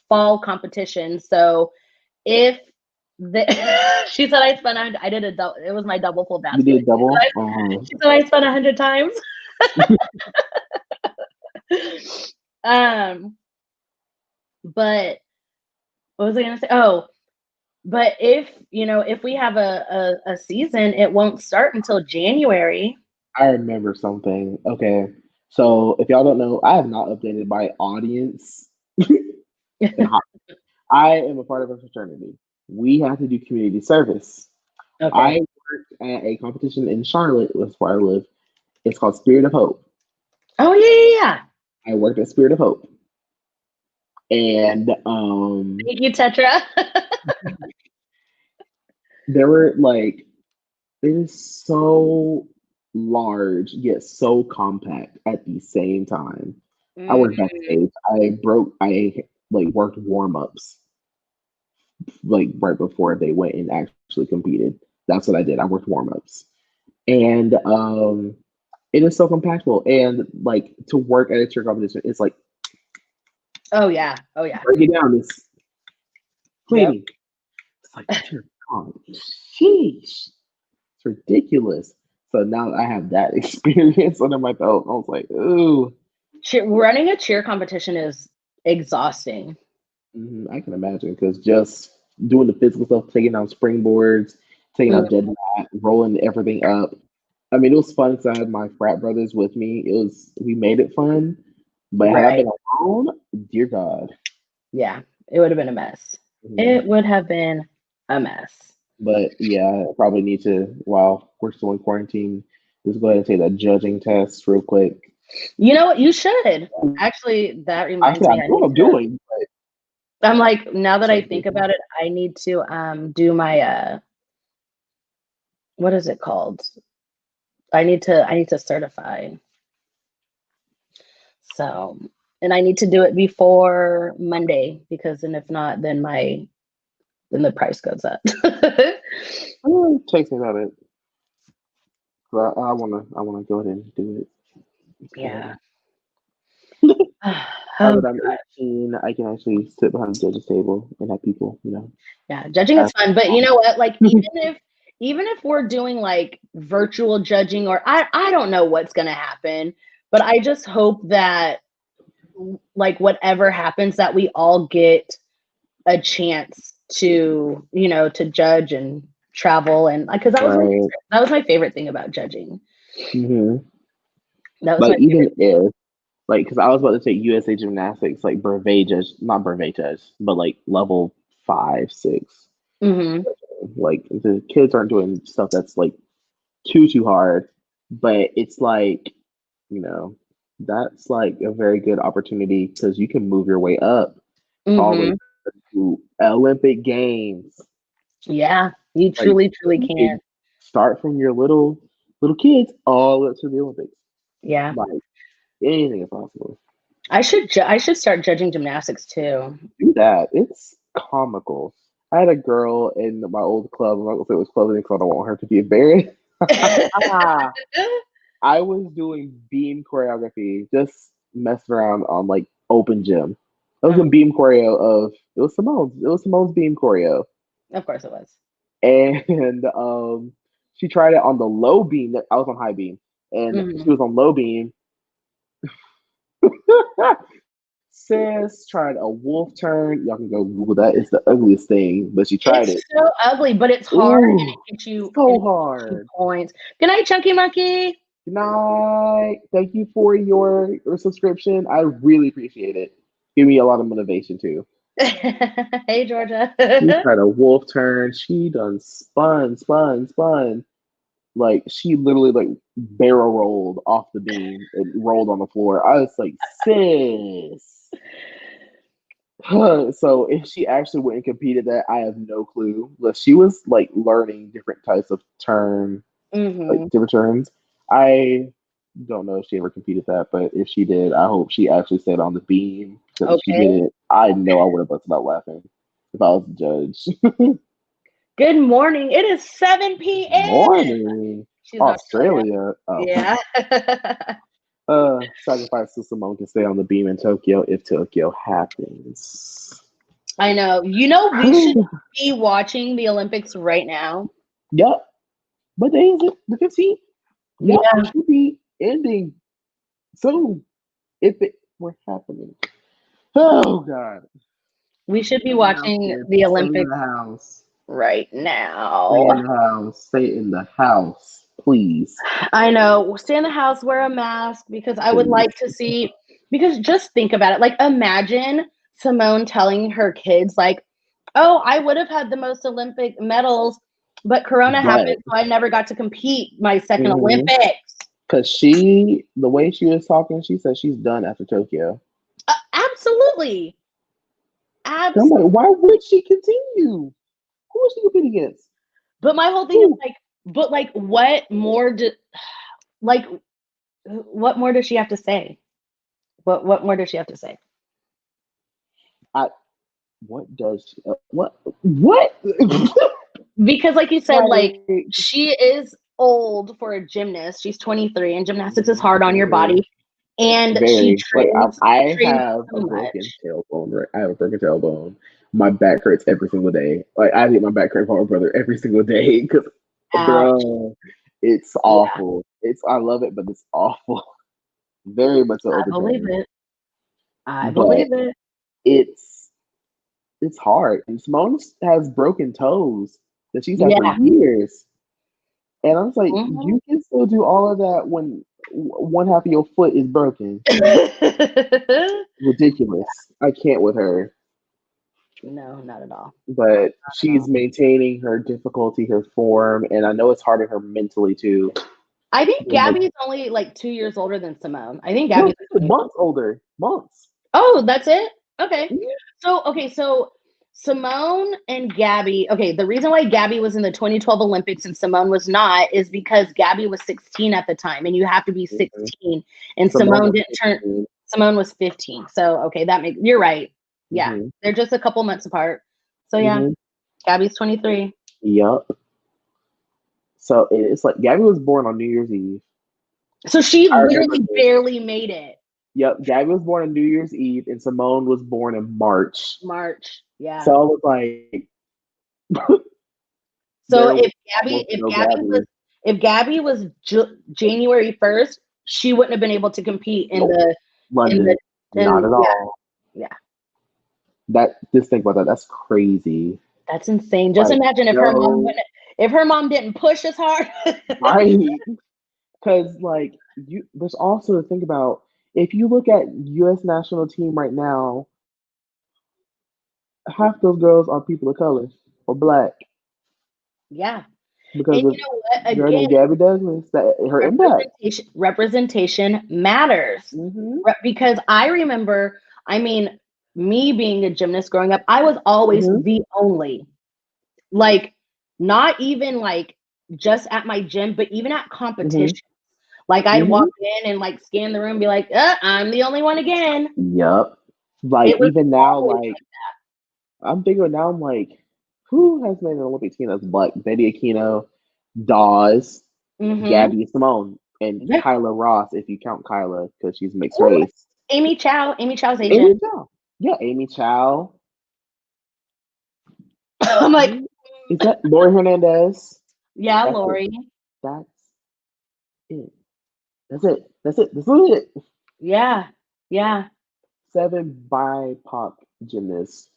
Speaker 1: fall competitions. So if she said I spent I did a double. It was my double full basket.
Speaker 2: You did double?
Speaker 1: She said I spent 100 times. But what was I gonna say? Oh, but if we have a season, it won't start until January.
Speaker 2: I remember something. Okay, so if y'all don't know, I have not updated my audience I am a part of a fraternity. We have to do community service.
Speaker 1: Okay.
Speaker 2: I worked at a competition in Charlotte, that's where I live. It's called Spirit of Hope.
Speaker 1: Oh yeah.
Speaker 2: I worked at Spirit of Hope. And
Speaker 1: Thank you, Tetra.
Speaker 2: there were like, it is so large yet so compact at the same time. I worked
Speaker 1: Mm,
Speaker 2: backstage. I like worked warm ups like right before they went and actually competed. That's what I did. I worked warm ups. And it is so compactful. And like to work at a cheer competition, it's like
Speaker 1: oh yeah. Oh yeah.
Speaker 2: break it down. It's
Speaker 1: Yep.
Speaker 2: cleaning. It's like, dear God, sheesh, it's ridiculous. So now I have that experience under my belt. I was like, ooh,
Speaker 1: Running a cheer competition is exhausting.
Speaker 2: I can imagine because just doing the physical stuff, taking out springboards, taking out dead
Speaker 1: Mm,
Speaker 2: mat, rolling everything up. I mean, it was fun because I had my frat brothers with me. We made it fun, but had I
Speaker 1: right.
Speaker 2: been alone, dear God.
Speaker 1: Yeah. It would have been a mess.
Speaker 2: Mhm.
Speaker 1: It would have been a mess.
Speaker 2: But yeah, I probably need to, while we're still in quarantine, just go ahead and take that judging test real quick.
Speaker 1: You know what? You should. Actually, that reminds
Speaker 2: Actually, I
Speaker 1: me,
Speaker 2: know
Speaker 1: I
Speaker 2: what
Speaker 1: need
Speaker 2: I'm
Speaker 1: to.
Speaker 2: doing, but
Speaker 1: I'm like, now that I
Speaker 2: so
Speaker 1: think about it, I need to do my what is it called? I need to certify. So, and I need to do it before Monday because then if not, then the price goes up.
Speaker 2: it takes me about it. So I wanna go ahead and do it.
Speaker 1: Yeah.
Speaker 2: So now
Speaker 1: Oh,
Speaker 2: that I'm 18, I can actually sit behind the judges table and have people,
Speaker 1: yeah, judging is
Speaker 2: ask.
Speaker 1: fun, but you know what? Like even if we're doing like virtual judging or I don't know what's going to happen, but I just hope that like whatever happens that we all get a chance to judge and travel and because
Speaker 2: Right.
Speaker 1: that was my favorite thing about judging.
Speaker 2: hmm
Speaker 1: That was my
Speaker 2: Like
Speaker 1: favorite
Speaker 2: even if like, because I was about to say USA Gymnastics, like brevet judge, not brevet judge, but like level 5, 6.
Speaker 1: thing. Hmm.
Speaker 2: Like the kids aren't doing stuff that's like too hard, but it's like you know that's like a very good opportunity because you can move your way up all the way
Speaker 1: Hmm.
Speaker 2: to Olympic Games.
Speaker 1: Yeah, you
Speaker 2: Like
Speaker 1: truly
Speaker 2: you
Speaker 1: can.
Speaker 2: can start from your little kids all the way up to the Olympics.
Speaker 1: Yeah,
Speaker 2: Like anything is possible.
Speaker 1: I should start judging gymnastics too.
Speaker 2: Do that. It's comical. I had a girl in my old club. I'm not gonna say it was clothing because I don't want her to be embarrassed. I was doing beam choreography, just messing around on like open gym. I was
Speaker 1: Uh-huh.
Speaker 2: in beam choreo of it was Simone's. It was Simone's beam choreo,
Speaker 1: Of course it was.
Speaker 2: and she tried it on the low beam. That I was on high beam, and
Speaker 1: Hmm.
Speaker 2: she was on low beam. Sis tried a wolf turn. Y'all can go Google that. It's the ugliest thing, but she tried
Speaker 1: It's
Speaker 2: it.
Speaker 1: so ugly, but it's hard and
Speaker 2: Ooh,
Speaker 1: it gets you
Speaker 2: so
Speaker 1: and it gets you
Speaker 2: hard.
Speaker 1: points. Good night, Chunky Monkey.
Speaker 2: Good night. Thank you for your subscription. I really appreciate it. Give me a lot of motivation too.
Speaker 1: Hey Georgia.
Speaker 2: She tried a wolf turn. She done spun. Like she literally like barrel rolled off the beam and rolled on the floor. I was like, sis. So if she actually went and competed that, I have no clue. But she was like learning different types of like
Speaker 1: Hmm.
Speaker 2: different turns. I don't know if she ever competed that, but if she did, I hope she actually stayed on the beam because if she
Speaker 1: Okay.
Speaker 2: didn't, I know I would have busted out laughing if I was the judge.
Speaker 1: Good morning. It is 7 p.m.
Speaker 2: Morning,
Speaker 1: She's in Australia.
Speaker 2: Australia. Oh,
Speaker 1: Yeah.
Speaker 2: sacrifice to Simone can stay on the beam in Tokyo if Tokyo happens.
Speaker 1: I know. We should be watching the Olympics right now.
Speaker 2: Yep. What day is it? The 15th? Yep. It
Speaker 1: Yeah.
Speaker 2: should be ending soon if it were happening. Oh, God.
Speaker 1: We should be
Speaker 2: Stay in the house,
Speaker 1: watching
Speaker 2: kids.
Speaker 1: the
Speaker 2: Stay in
Speaker 1: Olympics
Speaker 2: the house.
Speaker 1: right
Speaker 2: Stay
Speaker 1: now.
Speaker 2: in the house. Stay in the house, please.
Speaker 1: I know. Stay in the house, wear a mask because I would like
Speaker 2: Please.
Speaker 1: to see because just think about it. Like imagine Simone telling her kids, like, oh, I would have had the most Olympic medals, but Corona happened, so I never got to compete my second Olympics.
Speaker 2: Because the way she was talking, she said she's done after Tokyo.
Speaker 1: Absolutely.
Speaker 2: I'm like, why would she continue? Who is she competing against?
Speaker 1: But my whole thing is like, what more what more does she have to say? What more does she have to say?
Speaker 2: What does she, what?
Speaker 1: Because like you said, like, she is old for a gymnast. She's 23, and gymnastics is hard on your body. And she trains.
Speaker 2: I have a broken tailbone. Right? I have a broken tailbone. My back hurts every single day. Like, I get my back cramp on my brother every single day because, bro, it's awful. Yeah. I love it, but it's awful. Very much so.
Speaker 1: I believe it. I believe it.
Speaker 2: It's hard. And Simone has broken toes that she's had for years. And I was like, you can still do all of that when one half of your foot is broken. Ridiculous. I can't with her.
Speaker 1: No, not at all.
Speaker 2: But she's maintaining her difficulty, her form, and I know it's hard on her mentally too.
Speaker 1: I think Gabby's only like 2 years older than Simone. I think Gabby's
Speaker 2: months older. Months.
Speaker 1: Oh, that's it? Okay. So Simone and Gabby, the reason why Gabby was in the 2012 Olympics and Simone was not is because Gabby was 16 at the time, and you have to be 16, and Simone didn't turn. Simone was 15. So you're right. Yeah, they're just a couple months apart. So yeah, Gabby's 23.
Speaker 2: Yep. So it's like Gabby was born on New Year's Eve.
Speaker 1: So she literally barely made it.
Speaker 2: Yep, Gabby was born on New Year's Eve, and Simone was born in March.
Speaker 1: Yeah.
Speaker 2: So I was like,
Speaker 1: so if Gabby was January 1st, she wouldn't have been able to compete in the
Speaker 2: London. Not at all.
Speaker 1: Yeah.
Speaker 2: Just think about that. That's crazy.
Speaker 1: That's insane. Just imagine if her mom didn't push as hard.
Speaker 2: Right. Because there's also to think about. If you look at U.S. national team right now, half those girls are people of color or Black.
Speaker 1: Yeah.
Speaker 2: Because you know what? Again, Gabby Douglas, her impact.
Speaker 1: Representation matters. Because I remember, me being a gymnast growing up, I was always the only. Like, not even just at my gym, but even at competition. Like, I'd walk in and scan the room and be like, I'm the only one again.
Speaker 2: Yep. Even now, I'm thinking now, I'm like, who has made an Olympic team that's Black? Betty Aquino, Dawes, Gabby, Simone, and Kyla Ross, if you count Kyla, because she's mixed race.
Speaker 1: Amy Chow. Amy Chow's Asian.
Speaker 2: Amy Chow. Yeah, Amy Chow.
Speaker 1: I'm like,
Speaker 2: is that Lori Hernandez?
Speaker 1: Yeah, Lori.
Speaker 2: That's it. That's it.
Speaker 1: Yeah.
Speaker 2: 7 BIPOC gymnasts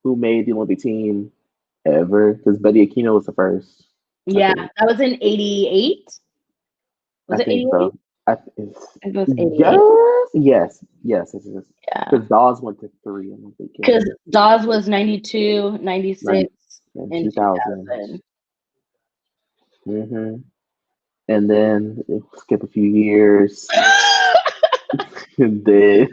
Speaker 2: who made the Olympic team ever, because Betty Aquino was the first.
Speaker 1: Yeah, that was in 88. Was it 88? So. I think it was 88.
Speaker 2: Yes. Yeah. Because Dawes went to 3.
Speaker 1: Because Dawes was 92, 96, and 2000.
Speaker 2: And then skip a few years. and then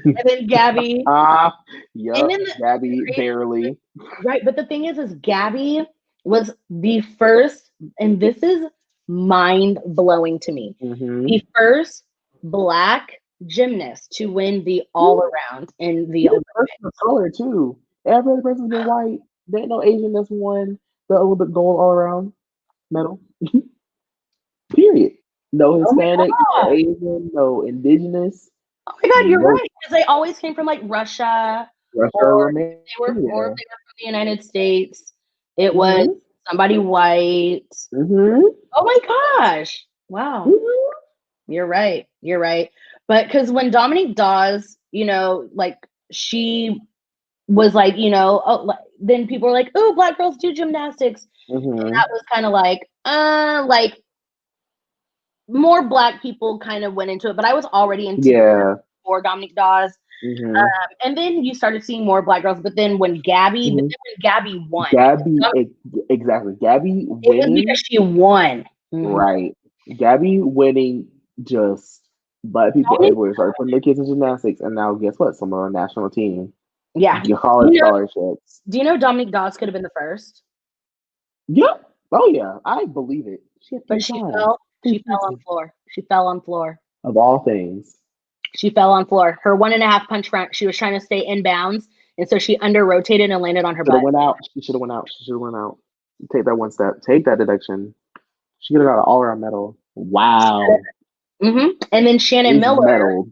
Speaker 1: Gabby.
Speaker 2: Gabby barely.
Speaker 1: Right, but the thing is Gabby was the first, and this is mind-blowing to me, the first Black gymnast to win the all-around in the Olympics.
Speaker 2: Person of color too. Every other person's been white. There ain't no Asian that's won the Olympic gold all-around medal. Period. No Hispanic, no Asian, no indigenous.
Speaker 1: Oh my God, you're right. Because they always came from Russia, or they were from the United States. It was somebody white. Oh my gosh! Wow, you're right. But because when Dominique Dawes, she was then people were like, "Oh, Black girls do gymnastics," and that was kind of more Black people kind of went into it, but I was already into it before Dominique Dawes.
Speaker 2: Mm-hmm.
Speaker 1: And then you started seeing more Black girls. But then when Gabby,
Speaker 2: Mm-hmm.
Speaker 1: when Gabby won,
Speaker 2: Exactly. Gabby
Speaker 1: it was
Speaker 2: winning,
Speaker 1: because she won. Mm-hmm.
Speaker 2: right? Gabby winning just black people everywhere started putting their kids in gymnastics, and now guess what? Some on the national team,
Speaker 1: Yeah.
Speaker 2: get college scholarships.
Speaker 1: Do you know Dominique Dawes could have been the first?
Speaker 2: Yep. Oh yeah, I believe it. She had
Speaker 1: But
Speaker 2: three
Speaker 1: she
Speaker 2: times.
Speaker 1: fell. She fell on floor. She fell on floor.
Speaker 2: Of all things.
Speaker 1: She fell on floor. Her 1.5 punch front. She was trying to stay in bounds, and so she under rotated and landed on her
Speaker 2: Should have
Speaker 1: butt.
Speaker 2: went out. She should have went out. She should have went out. Take that one step. Take that deduction. She could have got an all-around medal. Wow.
Speaker 1: Mm-hmm. And then
Speaker 2: She's medaled.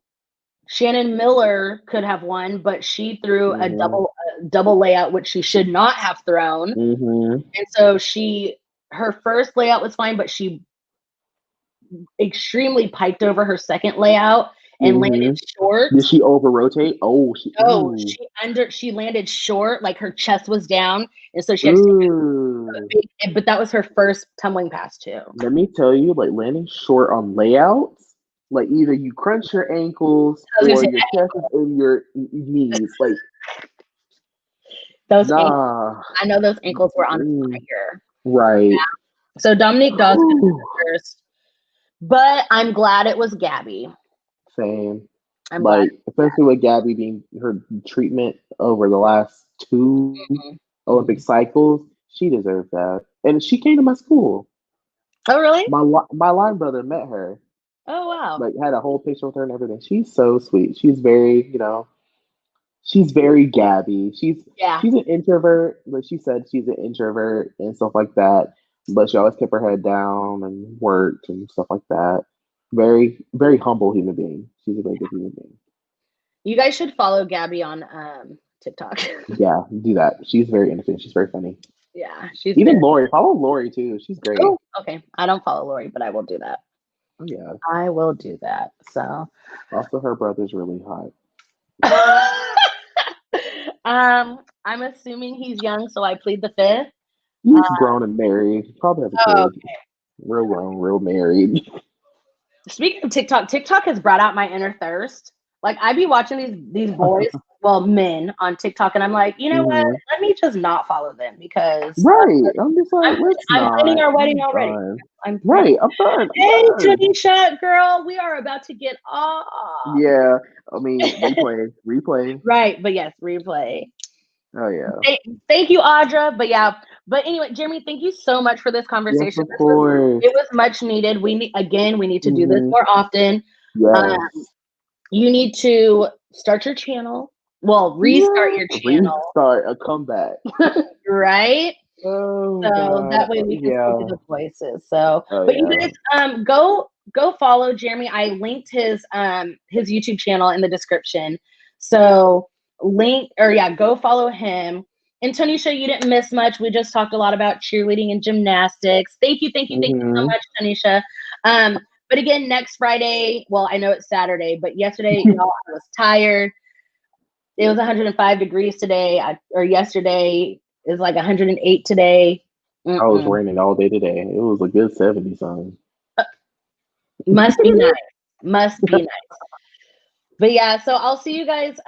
Speaker 1: Shannon Miller could have won, but she threw a
Speaker 2: Mm-hmm.
Speaker 1: double layout, which she should not have thrown.
Speaker 2: Mm-hmm.
Speaker 1: And so her first layout was fine, but she extremely piked over her second layout and landed short.
Speaker 2: Did she over rotate? Oh,
Speaker 1: she landed short, like her chest was down, and so she had to take but that was her first tumbling pass too.
Speaker 2: Let me tell you, like landing short on layouts, like either you crunch your ankles or your chest is in your knees. Like
Speaker 1: those ankles, I know those ankles were on fire.
Speaker 2: Right.
Speaker 1: Yeah. So Dominique Dawes first. But I'm glad it was Gabby.
Speaker 2: Same. Especially with Gabby being her treatment over the last 2 Olympic cycles, she deserved that. And she came to my school.
Speaker 1: Oh, really?
Speaker 2: My line brother met her.
Speaker 1: Oh, wow.
Speaker 2: Like had a whole picture with her and everything. She's so sweet. She's very, she's very Gabby. She's an introvert, but she said she's an introvert and stuff like that. But she always kept her head down and worked and stuff like that. Very, very humble human being. She's a very good human being.
Speaker 1: You guys should follow Gabby on TikTok.
Speaker 2: Yeah, do that. She's very innocent. She's very funny.
Speaker 1: Yeah, she's
Speaker 2: even Lori. Follow Lori too. She's great.
Speaker 1: Oh, okay. I don't follow Lori, but I will do that.
Speaker 2: Oh, yeah,
Speaker 1: I will do that. So,
Speaker 2: also her brother's really hot.
Speaker 1: I'm assuming he's young, so I plead the fifth.
Speaker 2: He's grown and married. Probably have a kid. Okay. Real grown, real married.
Speaker 1: Speaking of TikTok has brought out my inner thirst. Like I be watching these boys, well, men on TikTok, and I'm like, you know what? Let me just not follow them because
Speaker 2: I'm just like,
Speaker 1: I'm planning our wedding already.
Speaker 2: I'm done.
Speaker 1: Hey, Tanisha, girl, we are about to get off.
Speaker 2: Yeah, I mean, replay.
Speaker 1: Right, but yes, replay.
Speaker 2: Oh yeah.
Speaker 1: Thank you, Audra. But anyway, Jeremy, thank you so much for this conversation.
Speaker 2: Yes, of course.
Speaker 1: It was much needed. We need to do this more often.
Speaker 2: Yes.
Speaker 1: You need to start your channel. Well, restart your channel.
Speaker 2: Restart a comeback.
Speaker 1: Right?
Speaker 2: Oh,
Speaker 1: so
Speaker 2: God.
Speaker 1: That way we can see the voices. So, but you guys, go follow Jeremy. I linked his YouTube channel in the description. So go follow him. And Tanisha, you didn't miss much. We just talked a lot about cheerleading and gymnastics. Thank you so much, Tanisha. But again, next Friday, well, I know it's Saturday, but yesterday, y'all, I was tired. It was 105 degrees today, yesterday. It was like 108 today.
Speaker 2: I was raining all day today. It was a good 70 something.
Speaker 1: Must be nice. Must be nice. But yeah, so I'll see you guys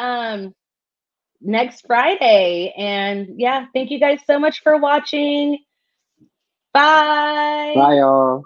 Speaker 1: next Friday. And yeah, thank you guys so much for watching. Bye.
Speaker 2: Bye, y'all.